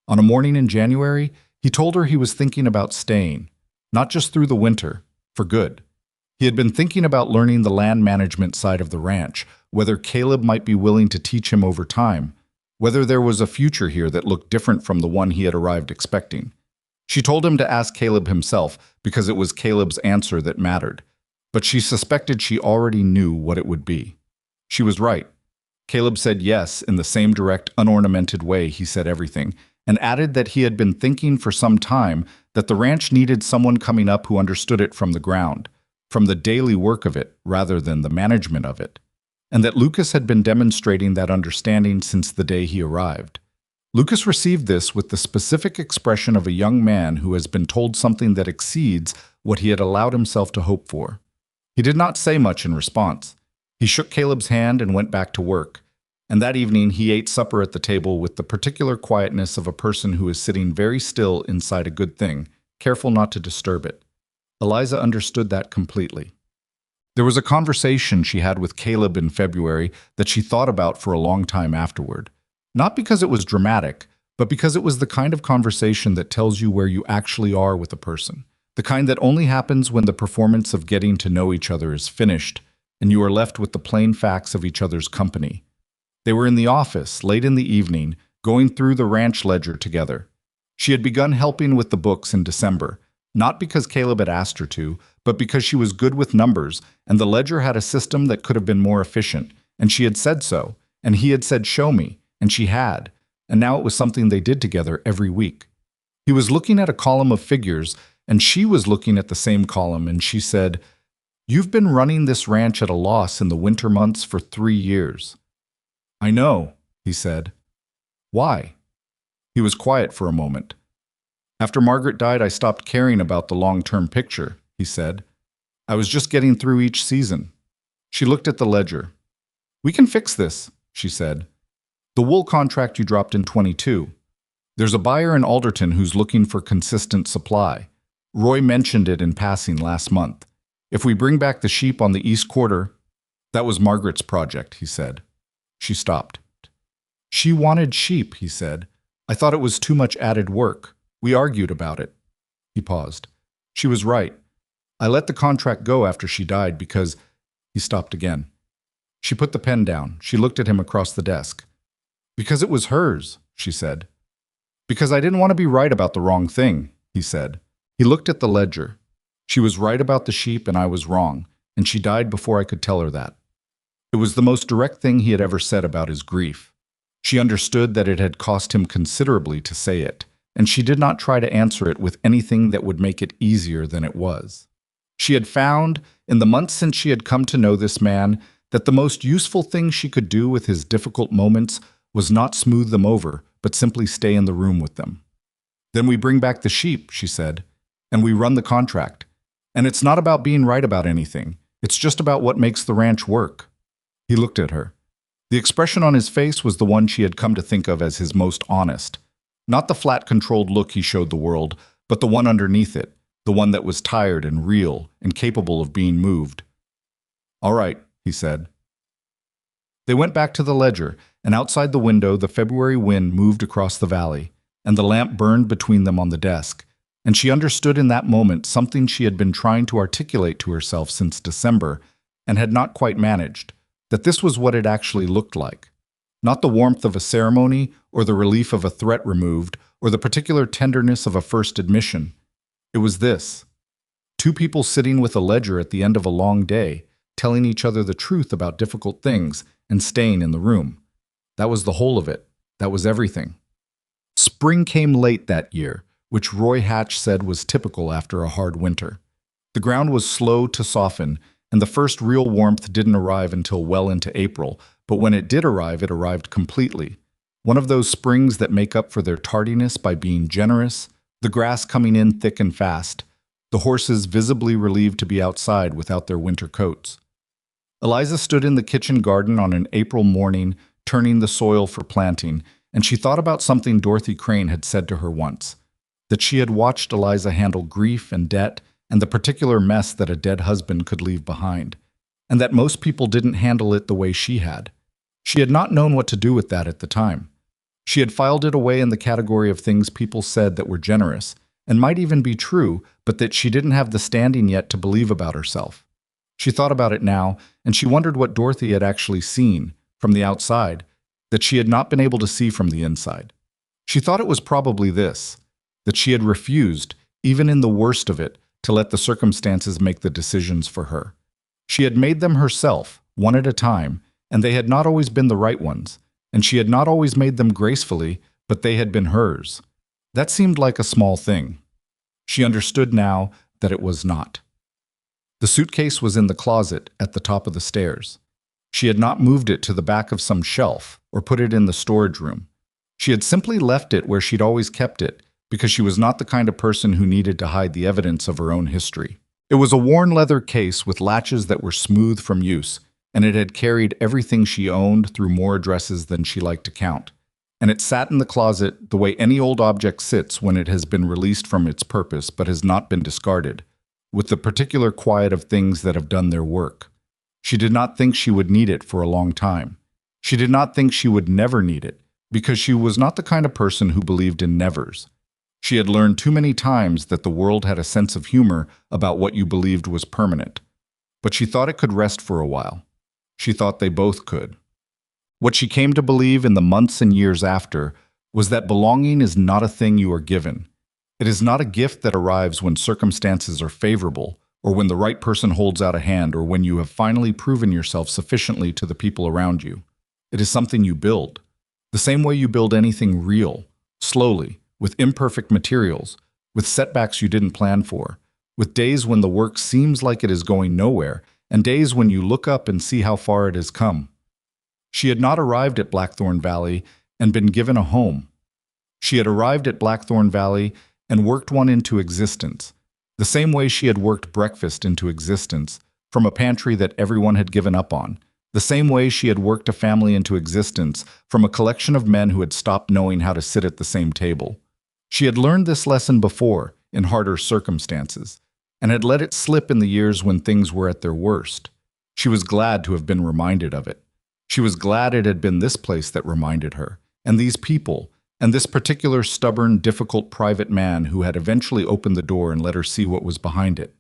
On a morning in January, he told her he was thinking about staying, not just through the winter, for good. He had been thinking about learning the land management side of the ranch, whether Caleb might be willing to teach him over time, whether there was a future here that looked different from the one he had arrived expecting. She told him to ask Caleb himself because it was Caleb's answer that mattered, but she suspected she already knew what it would be. She was right. Caleb said yes in the same direct, unornamented way he said everything, and added that he had been thinking for some time that the ranch needed someone coming up who understood it from the ground, from the daily work of it rather than the management of it, and that Lucas had been demonstrating that understanding since the day he arrived. Lucas received this with the specific expression of a young man who has been told something that exceeds what he had allowed himself to hope for. He did not say much in response. He shook Caleb's hand and went back to work, and that evening he ate supper at the table with the particular quietness of a person who is sitting very still inside a good thing, careful not to disturb it. Eliza understood that completely. There was a conversation she had with Caleb in February that she thought about for a long time afterward. Not because it was dramatic, but because it was the kind of conversation that tells you where you actually are with a person. The kind that only happens when the performance of getting to know each other is finished and you are left with the plain facts of each other's company. They were in the office, late in the evening, going through the ranch ledger together. She had begun helping with the books in December, not because Caleb had asked her to, but because she was good with numbers, and the ledger had a system that could have been more efficient, and she had said so, and he had said, "Show me," and she had, and now it was something they did together every week. He was looking at a column of figures, and she was looking at the same column, and she said, "You've been running this ranch at a loss in the winter months for 3 years." "I know," he said. "Why?" He was quiet for a moment. "After Margaret died, I stopped caring about the long-term picture," he said. "I was just getting through each season." She looked at the ledger. "We can fix this," she said. "The wool contract you dropped in 22. There's a buyer in Alderton who's looking for consistent supply. Roy mentioned it in passing last month. If we bring back the sheep on the East Quarter—" "That was Margaret's project," he said. She stopped. "She wanted sheep," he said. "I thought it was too much added work. We argued about it." He paused. "She was right. I let the contract go after she died because—" He stopped again. She put the pen down. She looked at him across the desk. "Because it was hers," she said. "Because I didn't want to be right about the wrong thing," he said. He looked at the ledger. "She was right about the sheep and I was wrong, and she died before I could tell her that." It was the most direct thing he had ever said about his grief. She understood that it had cost him considerably to say it, and she did not try to answer it with anything that would make it easier than it was. She had found, in the months since she had come to know this man, that the most useful thing she could do with his difficult moments was not smooth them over, but simply stay in the room with them. Then we bring back the sheep, she said, and we run the contract. And it's not about being right about anything. It's just about what makes the ranch work. He looked at her. The expression on his face was the one she had come to think of as his most honest. Not the flat, controlled look he showed the world, but the one underneath it, the one that was tired and real and capable of being moved. "All right," he said. They went back to the ledger, and outside the window the February wind moved across the valley, and the lamp burned between them on the desk, and she understood in that moment something she had been trying to articulate to herself since December and had not quite managed, that this was what it actually looked like. Not the warmth of a ceremony or the relief of a threat removed or the particular tenderness of a first admission. It was this. Two people sitting with a ledger at the end of a long day, telling each other the truth about difficult things and staying in the room. That was the whole of it. That was everything. Spring came late that year, which Roy Hatch said was typical after a hard winter. The ground was slow to soften, and the first real warmth didn't arrive until well into April, but when it did arrive, it arrived completely. One of those springs that make up for their tardiness by being generous, the grass coming in thick and fast, the horses visibly relieved to be outside without their winter coats. Eliza stood in the kitchen garden on an April morning, turning the soil for planting, and she thought about something Dorothy Crane had said to her once, that she had watched Eliza handle grief and debt and the particular mess that a dead husband could leave behind, and that most people didn't handle it the way she had. She had not known what to do with that at the time. She had filed it away in the category of things people said that were generous, and might even be true, but that she didn't have the standing yet to believe about herself. She thought about it now, and she wondered what Dorothy had actually seen, from the outside, that she had not been able to see from the inside. She thought it was probably this, that she had refused, even in the worst of it, to let the circumstances make the decisions for her. She had made them herself, one at a time, and they had not always been the right ones, and she had not always made them gracefully, but they had been hers. That seemed like a small thing. She understood now that it was not. The suitcase was in the closet at the top of the stairs. She had not moved it to the back of some shelf or put it in the storage room. She had simply left it where she'd always kept it, because she was not the kind of person who needed to hide the evidence of her own history. It was a worn leather case with latches that were smooth from use, and it had carried everything she owned through more addresses than she liked to count. And it sat in the closet the way any old object sits when it has been released from its purpose but has not been discarded, with the particular quiet of things that have done their work. She did not think she would need it for a long time. She did not think she would never need it, because she was not the kind of person who believed in nevers. She had learned too many times that the world had a sense of humor about what you believed was permanent. But she thought it could rest for a while. She thought they both could. What she came to believe in the months and years after was that belonging is not a thing you are given. It is not a gift that arrives when circumstances are favorable, or when the right person holds out a hand, or when you have finally proven yourself sufficiently to the people around you. It is something you build. The same way you build anything real, slowly, with imperfect materials, with setbacks you didn't plan for, with days when the work seems like it is going nowhere, and days when you look up and see how far it has come. She had not arrived at Blackthorn Valley and been given a home. She had arrived at Blackthorn Valley and worked one into existence, the same way she had worked breakfast into existence, from a pantry that everyone had given up on, the same way she had worked a family into existence from a collection of men who had stopped knowing how to sit at the same table. She had learned this lesson before, in harder circumstances, and had let it slip in the years when things were at their worst. She was glad to have been reminded of it. She was glad it had been this place that reminded her, and these people, and this particular stubborn, difficult private man who had eventually opened the door and let her see what was behind it.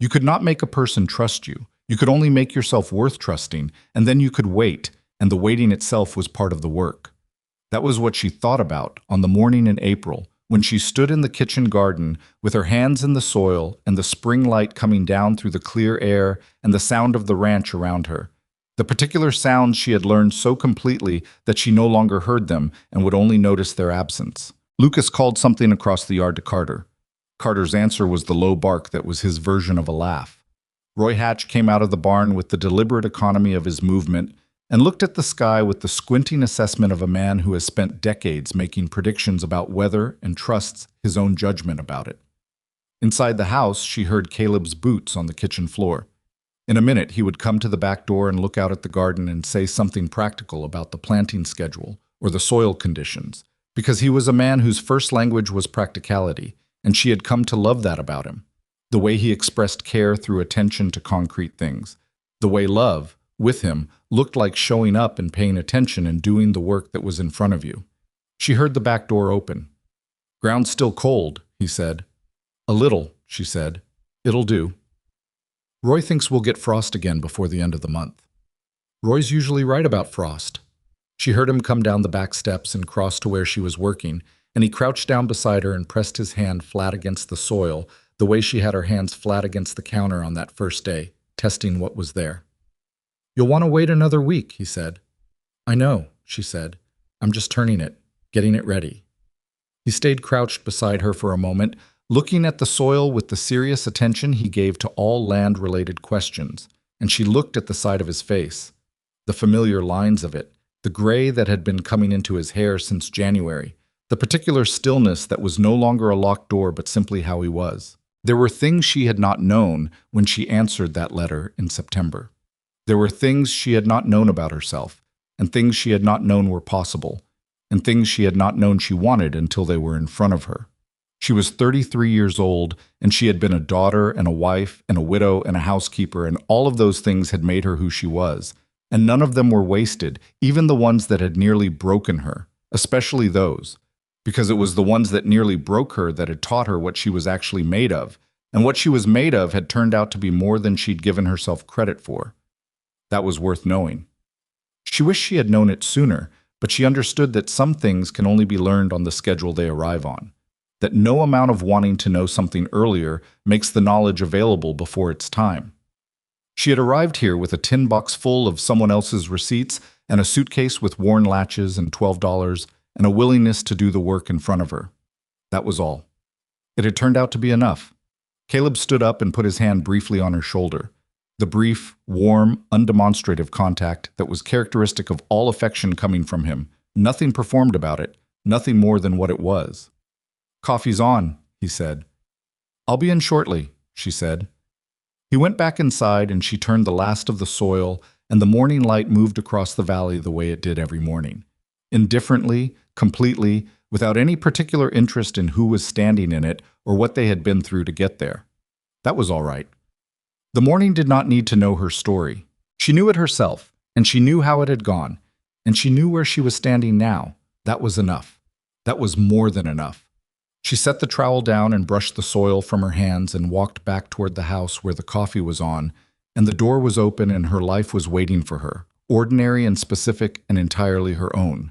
You could not make a person trust you. You could only make yourself worth trusting, and then you could wait, and the waiting itself was part of the work. That was what she thought about on the morning in April, when she stood in the kitchen garden with her hands in the soil and the spring light coming down through the clear air and the sound of the ranch around her. The particular sounds she had learned so completely that she no longer heard them and would only notice their absence. Lucas called something across the yard to Carter. Carter's answer was the low bark that was his version of a laugh. Roy Hatch came out of the barn with the deliberate economy of his movement and looked at the sky with the squinting assessment of a man who has spent decades making predictions about weather and trusts his own judgment about it. Inside the house, she heard Caleb's boots on the kitchen floor. In a minute, he would come to the back door and look out at the garden and say something practical about the planting schedule or the soil conditions, because he was a man whose first language was practicality, and she had come to love that about him. The way he expressed care through attention to concrete things. The way love, with him, looked like showing up and paying attention and doing the work that was in front of you. She heard the back door open. "Ground's still cold," he said. "A little," she said. "It'll do." Roy thinks we'll get frost again before the end of the month. Roy's usually right about frost. She heard him come down the back steps and cross to where she was working, and he crouched down beside her and pressed his hand flat against the soil, the way she had her hands flat against the counter on that first day, testing what was there. "You'll want to wait another week," he said. "I know," she said. "I'm just turning it, getting it ready." He stayed crouched beside her for a moment, looking at the soil with the serious attention he gave to all land-related questions, and she looked at the side of his face, the familiar lines of it, the gray that had been coming into his hair since January, the particular stillness that was no longer a locked door but simply how he was. There were things she had not known when she answered that letter in September. There were things she had not known about herself, and things she had not known were possible, and things she had not known she wanted until they were in front of her. She was 33 years old, and she had been a daughter and a wife and a widow and a housekeeper, and all of those things had made her who she was. And none of them were wasted, even the ones that had nearly broken her, especially those, because it was the ones that nearly broke her that had taught her what she was actually made of, and what she was made of had turned out to be more than she'd given herself credit for. That was worth knowing. She wished she had known it sooner, but she understood that some things can only be learned on the schedule they arrive on. That no amount of wanting to know something earlier makes the knowledge available before it's time. She had arrived here with a tin box full of someone else's receipts and a suitcase with worn latches and $12 and a willingness to do the work in front of her. That was all. It had turned out to be enough. Caleb stood up and put his hand briefly on her shoulder. The brief, warm, undemonstrative contact that was characteristic of all affection coming from him. Nothing performed about it, nothing more than what it was. "Coffee's on," he said. "I'll be in shortly," she said. He went back inside and she turned the last of the soil, and the morning light moved across the valley the way it did every morning. Indifferently, completely, without any particular interest in who was standing in it or what they had been through to get there. That was all right. The morning did not need to know her story. She knew it herself, and she knew how it had gone, and she knew where she was standing now. That was enough. That was more than enough. She set the trowel down and brushed the soil from her hands and walked back toward the house where the coffee was on, and the door was open and her life was waiting for her, ordinary and specific and entirely her own.